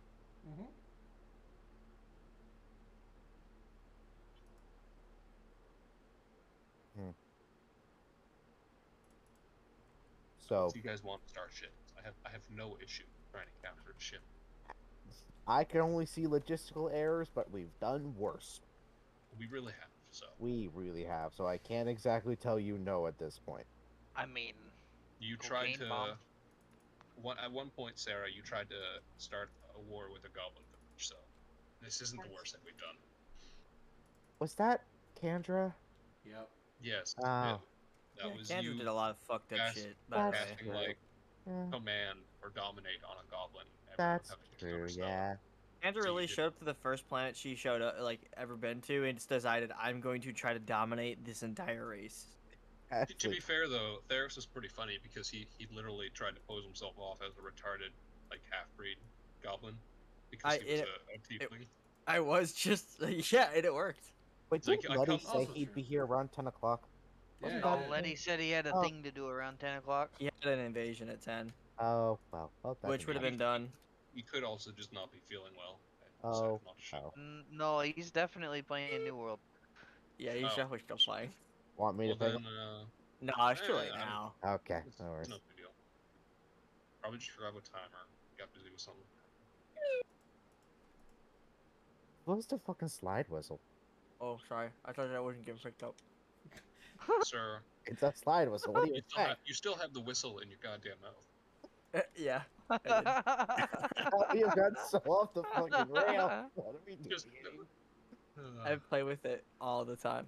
Mm-hmm. So, If you guys want to start ship, I have no issue trying to capture a ship. I can only see logistical errors, but we've done worse. We really have, so. We really have, so I can't exactly tell you no at this point. I mean, You tried cocaine to. bomb. At one point, Sarah, you tried to start a war with a goblin village, so this isn't the worst that we've done. Was that Kendra? Yep. Yes, Oh. that was Kendra you did a lot of fucked up cast- shit. By the way. casting like Yeah, command or dominate on a goblin. Everyone that's having to true, counterspell it. yeah. Kendra So you really did- showed up to the first planet she showed up, like, ever been to, and just decided, I'm going to try to dominate this entire race. To Actually, be fair though, Theros was pretty funny because he literally tried to pose himself off as a retarded like half-breed goblin because he was a tiefling. I was just, yeah, and it worked. but It's like, didn't I Letty come- say Also he'd true. be here around 10 o'clock? Yeah, Wasn't yeah, that- yeah. Letty said he had a Oh. thing to do around 10 o'clock. He had an invasion at 10, Oh, well, that which didn't would have happen. been done. He could also just not be feeling well. And Oh, decided not to show. oh. No, he's definitely playing New World. Yeah, he's Oh. definitely still playing. Want me Well to play? then, No, it's too late I don't- now. Okay, it's, no worries. it's no big deal. Probably just forgot what time or got busy with something. What was the fucking slide whistle? Oh, sorry. I thought I wasn't getting picked up. Sir, It's a slide whistle. What do you expect? you still have the whistle in your goddamn mouth. Yeah. I did. We have got so off the fucking rail. What are we doing? Just- I play with it all the time.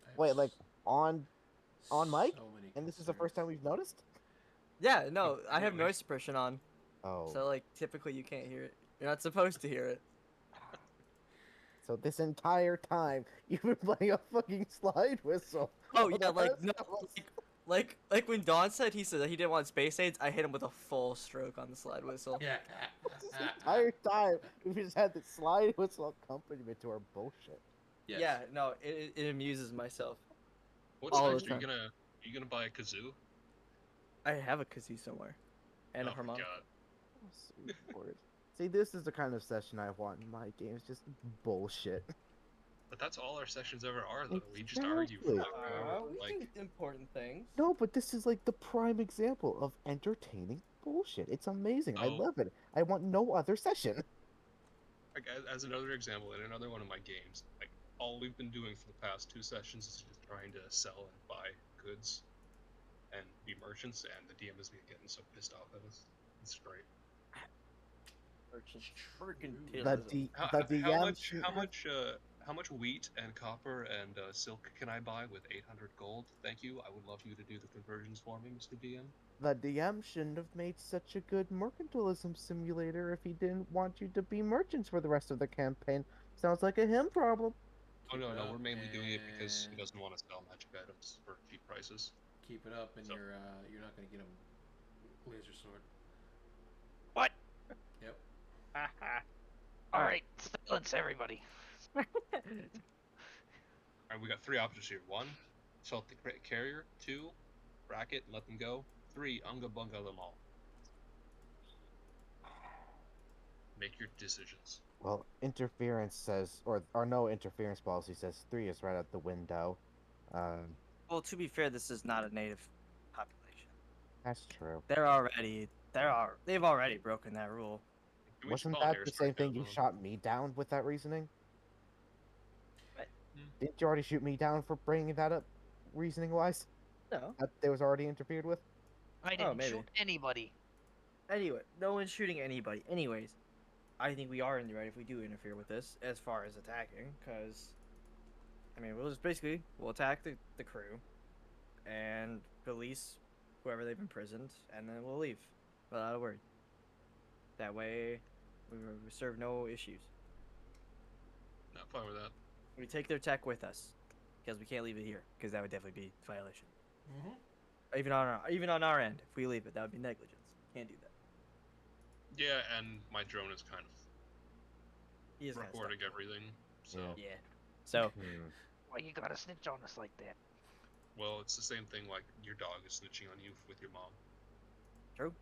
I have Wait, like on mic? so many And this is the first time we've noticed? Yeah, no, I have Anyway. noise suppression on, Oh, so like typically you can't hear it. You're not supposed to hear it. so this entire time you've been playing a fucking slide whistle. Oh for yeah, the like rest no, of us. like when Don said he didn't want space aids, I hit him with a full stroke on the slide whistle. Yeah. This entire time we've just had the slide whistle accompaniment to our bullshit. Yes. Yeah, no, it amuses myself. What's all the next? Are time. you gonna buy a kazoo? I have a kazoo somewhere, and a Oh my harmonica. god. Oh, sweet lord. See, this is the kind of session I want in my games. Just bullshit. But that's all our sessions ever are, though. We just argue for Exactly. like, hour, like important things. No, but this is like the prime example of entertaining bullshit. It's amazing. I Oh. love it. I want no other session. Like, as another example, in another one of my games, like all we've been doing for the past 2 sessions is just trying to sell and buy goods and be merchants, and the DM is getting so pissed off at us. It's great. Merchant, True. mercantilism. How DM much? should How have- much? How much wheat and copper and silk can I buy with 800 gold? Thank you. I would love you to do the conversions for me, Mr. DM. The DM shouldn't have made such a good mercantilism simulator if he didn't want you to be merchants for the rest of the campaign. Sounds like a him problem. Oh Keep no, it no, up we're mainly doing it because he and- doesn't want to sell magic items for cheap prices. Keep it up, and So- you're not gonna get him laser sword. What? Yep. All right, silence everybody. Alright, we got 3 options here. 1, salt the carrier. 2, bracket and let them go. 3, unga bunga them all. Make your decisions. Well, interference says, or no interference policy says 3 is right out the window. Well, to be fair, this is not a native population. That's true. They've already broken that rule. We should Wasn't call an that the airstrike same out thing of you them. shot me down with that reasoning? What? Didn't you already shoot me down for bringing that up, reasoning wise? No. That they was already interfered with? I didn't maybe. shoot anybody. Anyway, no one's shooting anybody. Anyways, I think we are in the right if we do interfere with this as far as attacking, because I mean we'll attack the crew and release whoever they've imprisoned, and then we'll leave without a word. That way, we serve no issues. No, fine with that. We take their tech with us because we can't leave it here because that would definitely be a violation. Mm-hmm. Even on our end, if we leave it, that would be negligence. Can't do that. Yeah, and my drone is kind of He is kinda stuck. recording everything. So, Yeah. Yeah. So Why you gotta snitch on us like that? well, it's the same thing like your dog is snitching on you with your mom. true.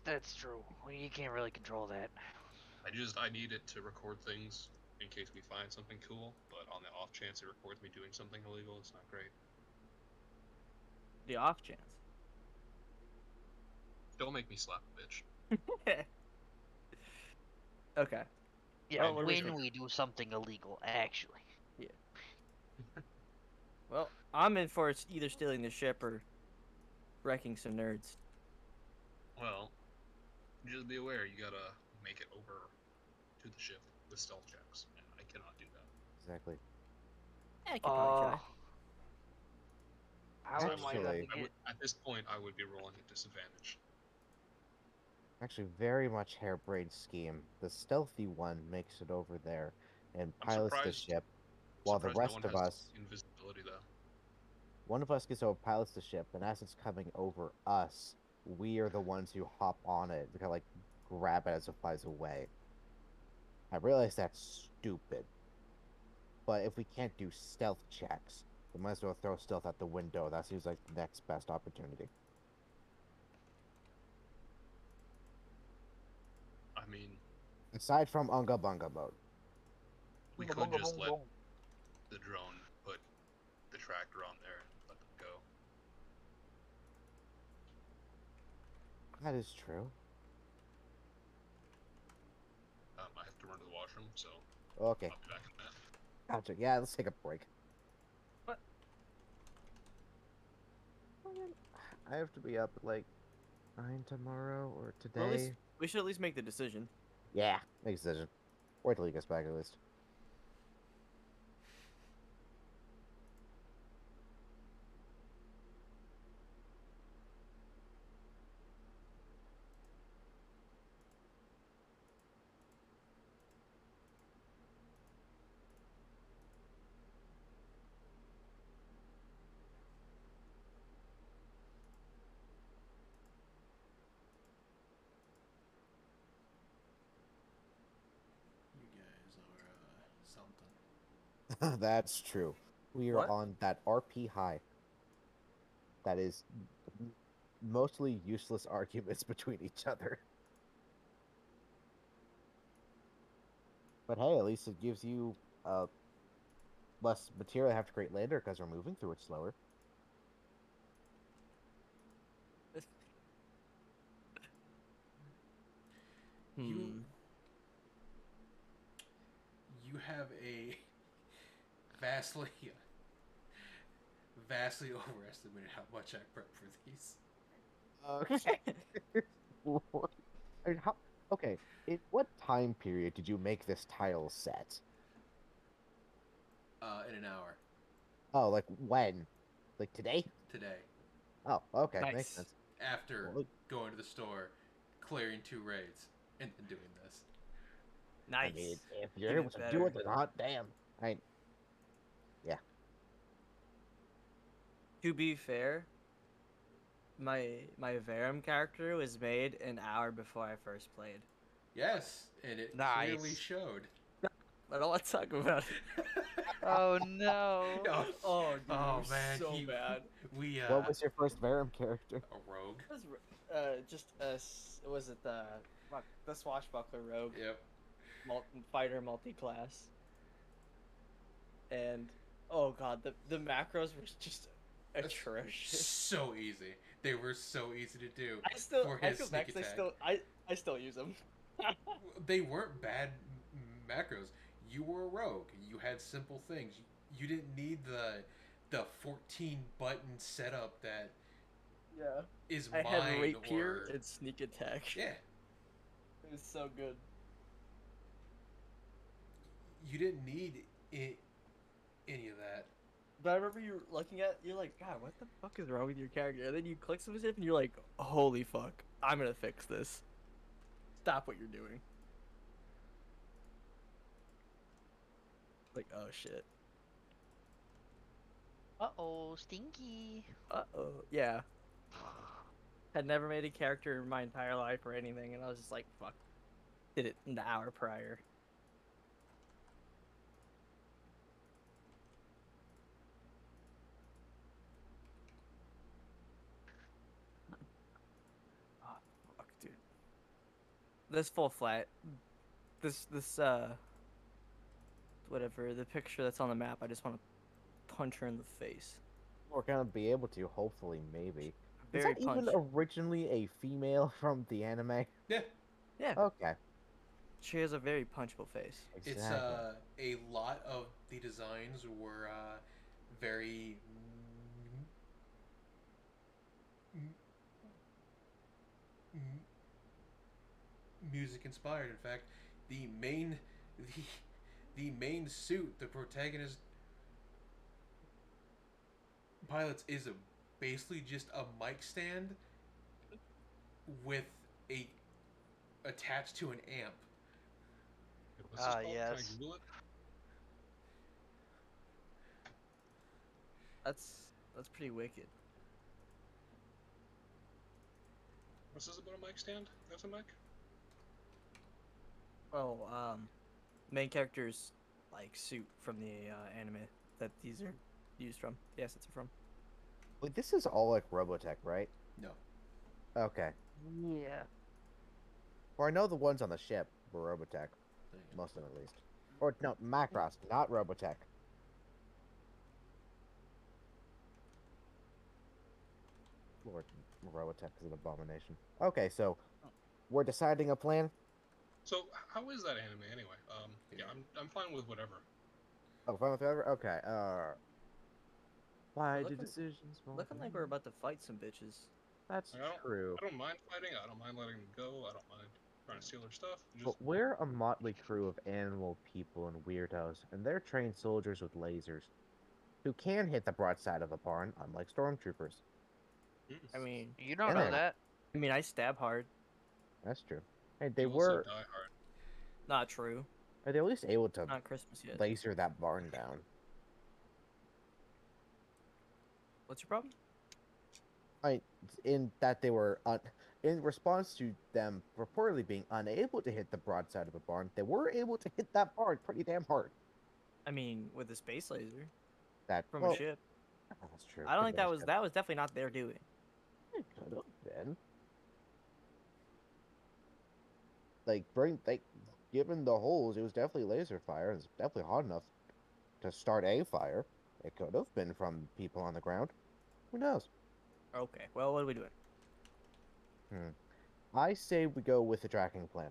That's true. Well, you can't really control that. I need it to record things in case we find something cool, but on the off chance it records me doing something illegal, it's not great. The off chance. Don't make me slap a bitch. Okay. Yeah, Oh, what are we when doing? we do something illegal, actually. Well, I'm in for either stealing the ship or wrecking some nerds. Well, just be aware you gotta make it over to the ship with stealth checks, and I cannot do that. Exactly. Yeah, I could probably try. How am I gonna Actually- get? At this point, I would be rolling at disadvantage. Actually, very much harebrained scheme. The stealthy one makes it over there and I'm pilots the surprised- ship, while the Surprised rest no of one has us, invisibility though. one of us gets over, pilots the ship, and as it's coming over us, we are the ones who hop on it, we kind of like grab it as it flies away. I realize that's stupid, but if we can't do stealth checks, we might as well throw stealth out the window. That seems like the next best opportunity. I mean, Aside from Unga Bunga mode. we could just let the drone put the tractor on there and let them go. That is true. I have to run to the washroom, so Okay, I'll be back in that. gotcha. Yeah, let's take a break. What? I have to be up at like 9 tomorrow or today. Well, at least, we should at least make the decision. Yeah, make a decision. Wait till he gets back at least. You guys are something. That's true. We are What? on that RP high. That is mostly useless arguments between each other. But hey, at least it gives you less material to have to create later because we're moving through it slower. Hmm. You have a vastly overestimated how much I prep for these. Okay. I mean, okay, In what time period did you make this tile set? In an hour Oh, like when? Like today? today, Oh, okay, makes Nice. sense. after Well, going to the store, clearing 2 raids, and then doing this. Nice. I mean, if you're Even able to do better. it, then hot damn. Yeah. To be fair, my Verum character was made an hour before I first played. Yes, and it clearly Nice. showed. I don't want to talk about it. Oh no. Oh, Oh, dude, oh, it was man, so bad. We What was your first Verum character? a rogue. It was just was it the swashbuckler rogue Yep. fighter multi-class, and oh god, the macros were just atrocious. So easy. They were so easy to do. For I his feel sneak vexed. attack. I still use them. They weren't bad macros. You were a rogue. You had simple things. You didn't need the 14 button setup that Yeah, is I mine had rapier or and sneak attack. yeah. It was so good. You didn't need any of that. But I remember you looking at you're like, God, what the fuck is wrong with your character? And then you click some stuff and you're like, holy fuck, I'm gonna fix this. Stop what you're doing. Like, oh shit. Uh-oh, stinky. Uh-oh. Yeah. Had never made a character in my entire life or anything, and I was just like, fuck. Did it an hour prior. Oh, fuck, dude. This full flat. This, whatever, the picture that's on the map, I just want to punch her in the face. We're gonna be able to, hopefully, maybe. Is Very that even punch. originally a female from the anime? Yeah. Yeah. Okay. She has a very punchable face. Exactly. It's a lot of the designs were very music inspired. In fact, the main the main suit the protagonist pilots is basically just a mic stand with a attached to an amp. What's this called? Can I Yes. Google it? That's pretty wicked. What's this about a mic stand? That's a mic? Oh, main character's like suit from the anime that these are used from. The assets are from. Wait, this is all like Robotech, right? No. Okay. Yeah. Or I know the ones on the ship were Robotech, most of them at least. Or no, Macross, not Robotech. Lord, Robotech is an abomination. Okay, so we're deciding a plan. So how is that anime anyway? Yeah, I'm fine with whatever. Oh, fine with whatever. Okay. Why do Looking- decisions? Looking like we're about to fight some bitches. That's I don't- true. I don't mind fighting. I don't mind letting them go. I don't mind trying to steal their stuff. Just But we're a motley crew of animal people and weirdos, and they're trained soldiers with lasers, who can hit the broadside of a barn, unlike stormtroopers. I mean, You don't And know then- that. I stab hard. That's true. Hey, they you also were. die hard. Not true. Are they at least able to Not Christmas yet. laser that barn down? What's your problem? In that they were in response to them reportedly being unable to hit the broadside of a barn, they were able to hit that barn pretty damn hard. I mean, with a space laser That from well, a ship. That's true. I don't Could think be a that was ship. definitely not their doing. It could have been. Like given the holes, it was definitely laser fire. It's definitely hot enough to start a fire. It could have been from people on the ground. Who knows? Okay. Well, what are we doing? I say we go with the tracking plan.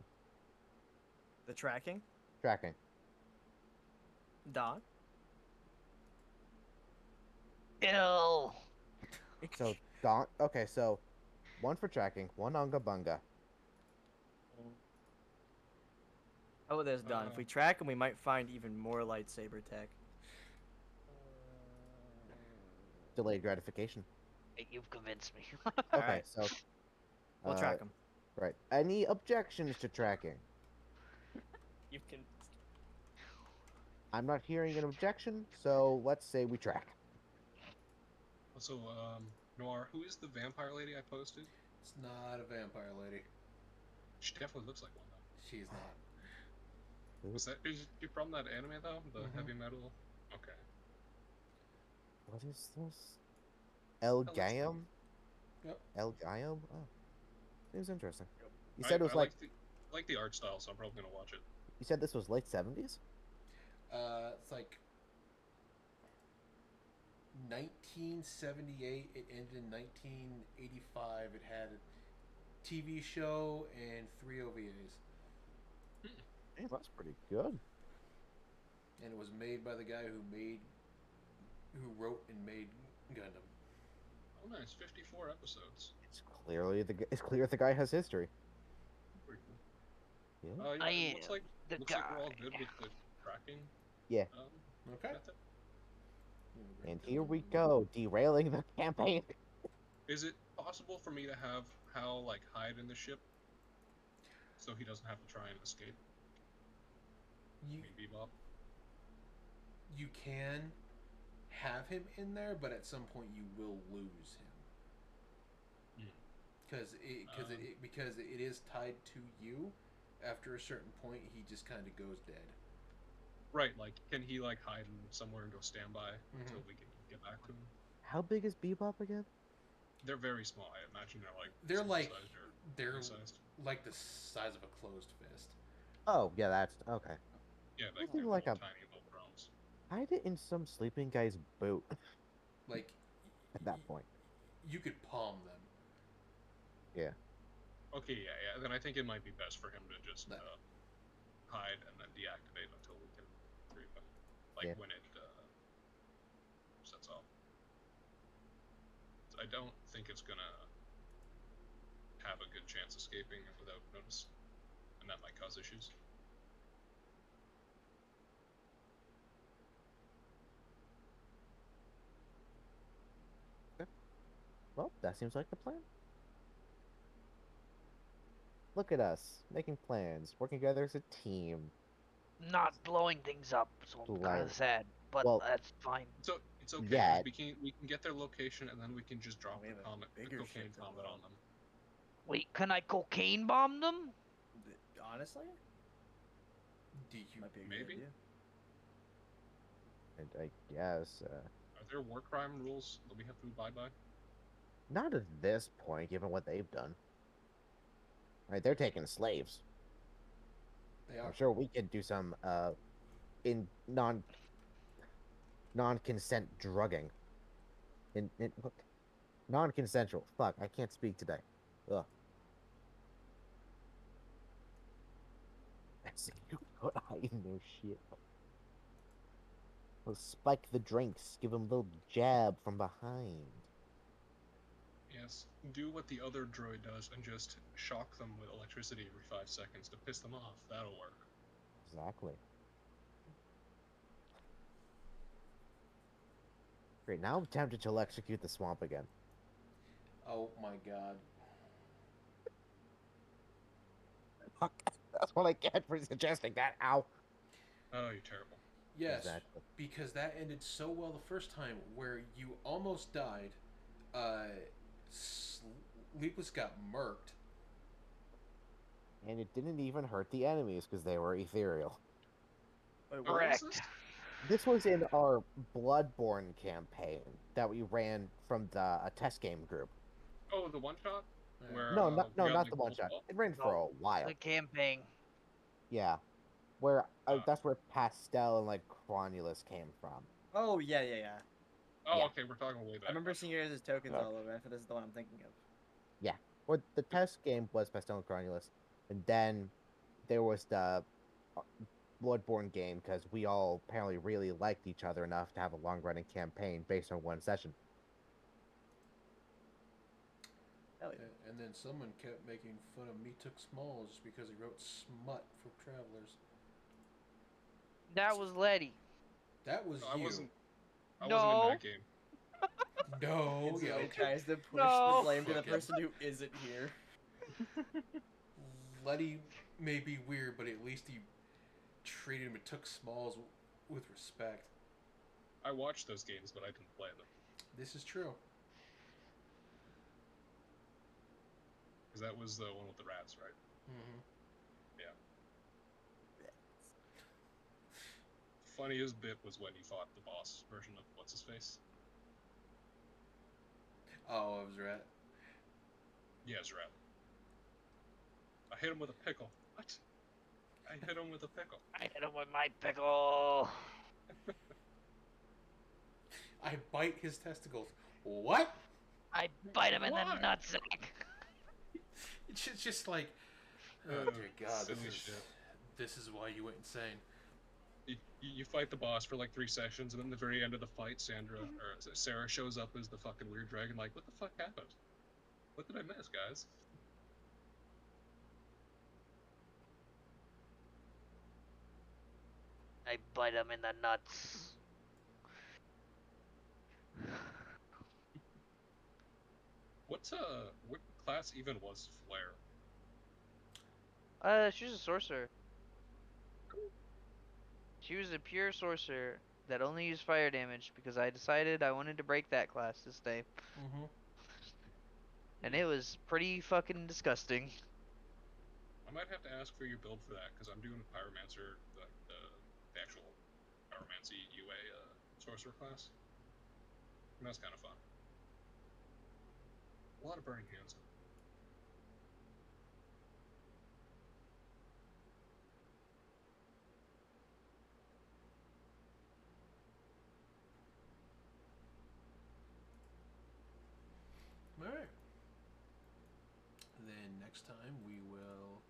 The tracking. Tracking. Don. Ill. So okay, so one for tracking, one Unga Bunga. How about this, Don? If we track him, we might find even more lightsaber tech. Delayed gratification. Hey, you've convinced me. Okay, Alright. so We'll uh, track him. right. Any objections to tracking? You can. I'm not hearing an objection, so let's say we track. Also, Noir, who is the vampire lady I posted? It's not a vampire lady. She definitely looks like one though. She's not. Is she from that anime though? The Mhm. heavy metal. Okay. What is this? El looks Gayam? Yep. El Gayam? Oh, seems interesting. Yep. You said it was I like like the art style, so I'm probably gonna watch it. you said this was late 70s. It's like 1978. It ended in 1985. It had a TV show and 3 OVAs, Hey, that's pretty good. and it was made by the guy who wrote and made Gundam. Oh, nice, 54 episodes. It's clear the guy has history. Pretty cool. Yeah. Yeah, I it am looks like the we're all guy. good with the tracking. Yeah. Okay. Method. And here we go, derailing the campaign. Is it possible for me to have Hal like hide in the ship, so he doesn't have to try and escape? You Maybe Bebop. you can have him in there, but at some point you will lose him. Because it is tied to you. After a certain point, he just kind of goes dead. Right, like, can he like hide in somewhere and go stand by until we can get back to him? How big is Bebop again? They're very small. I imagine They're like supersized or they're medium-sized. like the size of a closed fist. Oh, yeah, that's okay. Yeah, I like think they're like little a- tiny little drones. Hide it in some sleeping guy's boot Like at that point. you could palm them. Okay, yeah. Then I think it might be best for him to just No. hide and then deactivate until we can retrieve him. Like Yeah. when it sets off. I don't think it's gonna have a good chance escaping without notice, and that might cause issues. Well, that seems like the plan. Look at us, making plans, working together as a team. Not blowing things up, so I'm kind Right. of sad, but Well- that's fine. So it's okay. Yet. We can get their location and then we can just drop We the have a comet, the bigger cocaine ship to comet blow. on them. Wait, can I cocaine bomb them? Honestly, Do you? might be a good Maybe. idea. And I guess, Are there war crime rules that we have to abide by? not at this point, given what they've done. Right, they're taking slaves. They are. I'm sure we could do some, in non-consent drugging. Look, non-consensual. Fuck, I can't speak today. Ugh. I see you put hiding their shit. We'll spike the drinks, give them a little jab from behind. Yes. Do what the other droid does and just shock them with electricity every 5 seconds to piss them off. That'll work. Exactly. Great, now I'm tempted to execute the swamp again. Oh my god. Fuck, that's what I get for suggesting that. Ow. Oh, you're terrible. Yes, Exactly. because that ended so well the first time, where you almost died. Sleepless got murked. And it didn't even hurt the enemies because they were ethereal. Wait, Oh, what? what is Correct. this? This was in our Bloodborne campaign that we ran from a test game group. Oh, the one shot? Yeah. Where, No, we not got, not like, the one multiple- shot. It ran for a while. The campaign. Yeah, where Ah. that's where Pastel and like Cronulus came from. Oh yeah. Oh, Yeah. okay, we're talking way back. I remember seeing yours as tokens Okay. all over. I thought this is the one I'm thinking of. Where the test game was Pastel and Cronulus, and then there was the Bloodborne game because we all apparently really liked each other enough to have a long-running campaign based on one session. Hell yeah. And then someone kept making fun of Me Took Smalls just because he wrote smut for Travelers. That was Letty. That was No, I you. wasn't. I No. wasn't in that game. No, Instantly yeah, okay. tries to push No. the blame to the Fucking- person who isn't here. Letty may be weird, but at least he treated him and took Smalls with respect. I watched those games, but I didn't play them This is true. because that was the one with the rats, right? Mm-hmm. Funniest bit was when you fought the boss version of what's his face. Oh, I was right. Yeah, Zrat. I hit him with a pickle. What? I hit him with a pickle. I hit him with my pickle. I bite his testicles. What? I bite him in the Why? nutsack. It's just like, oh Uh, dear God, silly shit. this is why you went insane. You fight the boss for like 3 sessions, and then at the very end of the fight, Sarah shows up as the fucking weird dragon. Like, what the fuck happened? What did I miss, guys? I bite him in the nuts. What class even was Flare? She's a sorcerer. She was a pure sorcerer that only used fire damage because I decided I wanted to break that class this day. Mm-hmm. And it was pretty fucking disgusting. I might have to ask for your build for that because I'm doing Pyromancer, like the actual Pyromancy UA sorcerer class. And that's kind of fun. A lot of burning hands. All right. Then next time we will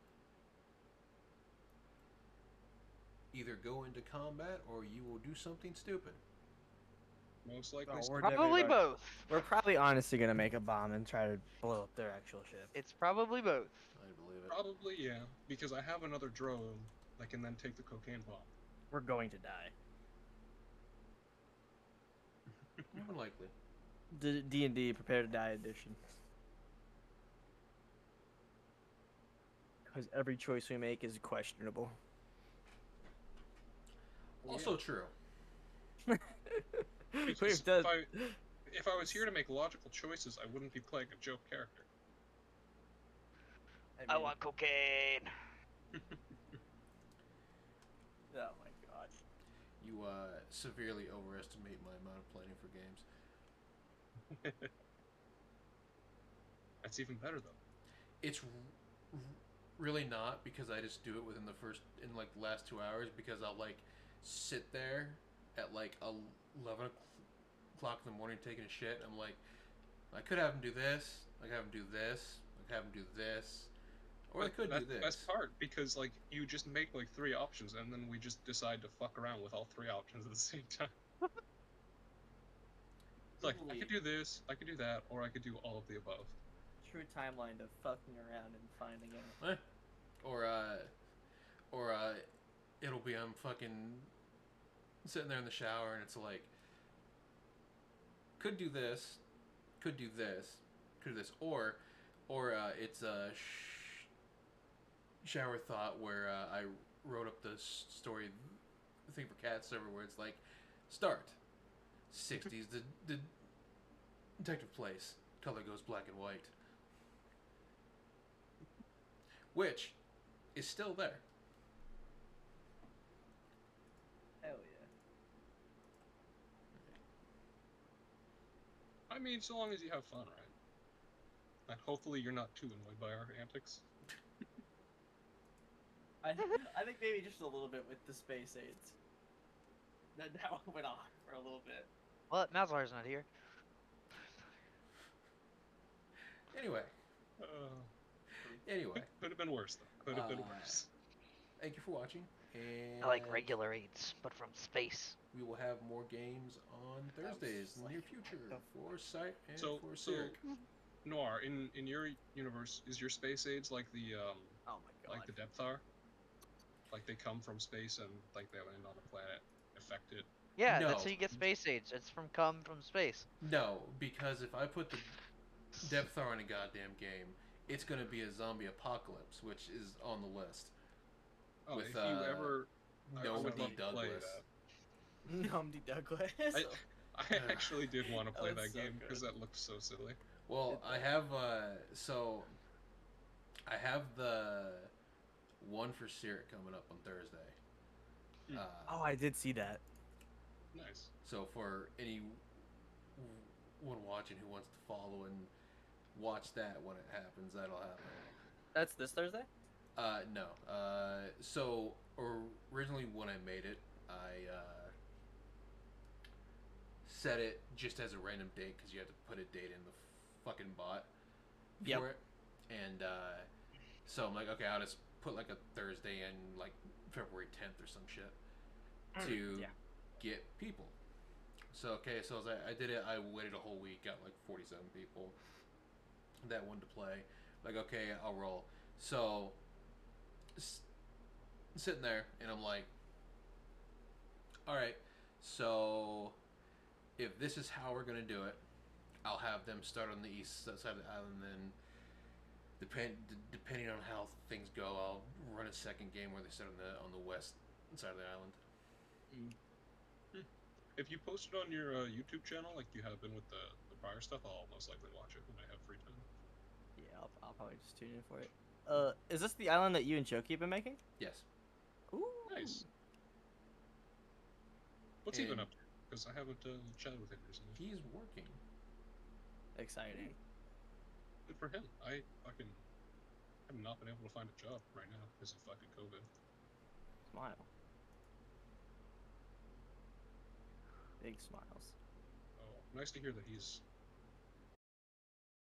either go into combat or you will do something stupid. Most likely. Oh, so. we're Probably definitely- both. We're probably honestly gonna make a bomb and try to blow up their actual ship. It's probably both. I believe it. Probably, yeah. Because I have another drone that can then take the cocaine bomb. We're going to die. More than likely. D&D Prepare to Die edition. Because every choice we make is questionable. Also true. Because We've done- if I was here to make logical choices, I wouldn't be playing a joke character. I mean, want cocaine. Oh my god. You severely overestimate my amount of planning for games. That's even better though. It's really not because I just do it within the like last 2 hours because I'll like sit there at like 11 o'clock in the morning taking a shit. I'm like, I could have him do this. I could have him do this. I could have him do this. Or I could do this. That's hard because like you just make like 3 options and then we just decide to fuck around with all 3 options at the same time. It's like I could do this, I could do that, or I could do all of the above. True timeline of fucking around and finding it. Or it'll be I'm fucking sitting there in the shower and it's like, could do this, could do this, could do this, or it's a shower thought where I wrote up the story thing for Cat Server where it's like, start 60s the detective place, color goes black and white, which is still there. Hell yeah. I mean, so long as you have fun, right? And hopefully you're not too annoyed by our antics. I think maybe just a little bit with the space aids. That went off for a little bit. Well, Malzahar's not here. Anyway, Could have been worse though. Could have been Uh, worse. thank you for watching, and I like regular aids, but from space. we will have more games on Thursdays in the near future for Sight and So, for so Sick. Noir, in your universe, is your space aids like the Oh my god. like the Depthar? Like they come from space and like they land on the planet, affect it. Yeah, No. that's how you get space age. It's from space. No, because if I put the Depth Star in a goddamn game, it's gonna be a zombie apocalypse, which is on the list. Oh, With if you ever, I would Nobody love to play Douglas. that. Numdy Douglas. I actually did want to play That was that so game because good. that looked so silly. Well, I have I have the one for Sirt coming up on Thursday. Hmm. Oh, I did see that. Nice. So for anyone watching who wants to follow and watch that when it happens, that'll happen. That's this Thursday? No. So originally when I made it, I set it just as a random date because you have to put a date in the fucking bot for Yep. it. And so I'm like, okay, I'll just put like a Thursday in like February 10th or some shit to Yeah. get people. So okay, so I did it. I waited a whole week, got like 47 people that wanted to play. Like, okay, I'll roll. So sitting there, and I'm like, all right, so if this is how we're gonna do it, I'll have them start on the east side of the island. Then, depending on how things go, I'll run a second game where they start on the west side of the island. If you post it on your YouTube channel, like you have been with the prior stuff, I'll most likely watch it when I have free time. Yeah, I'll probably just tune in for it. Is this the island that you and Choki have been making? Yes. Ooh. Nice. What's he been And- up to? Because I haven't chatted with him recently. He's working. Exciting. Good for him. I fucking have not been able to find a job right now because of fucking COVID. Smile. Big smiles. Oh, nice to hear that he's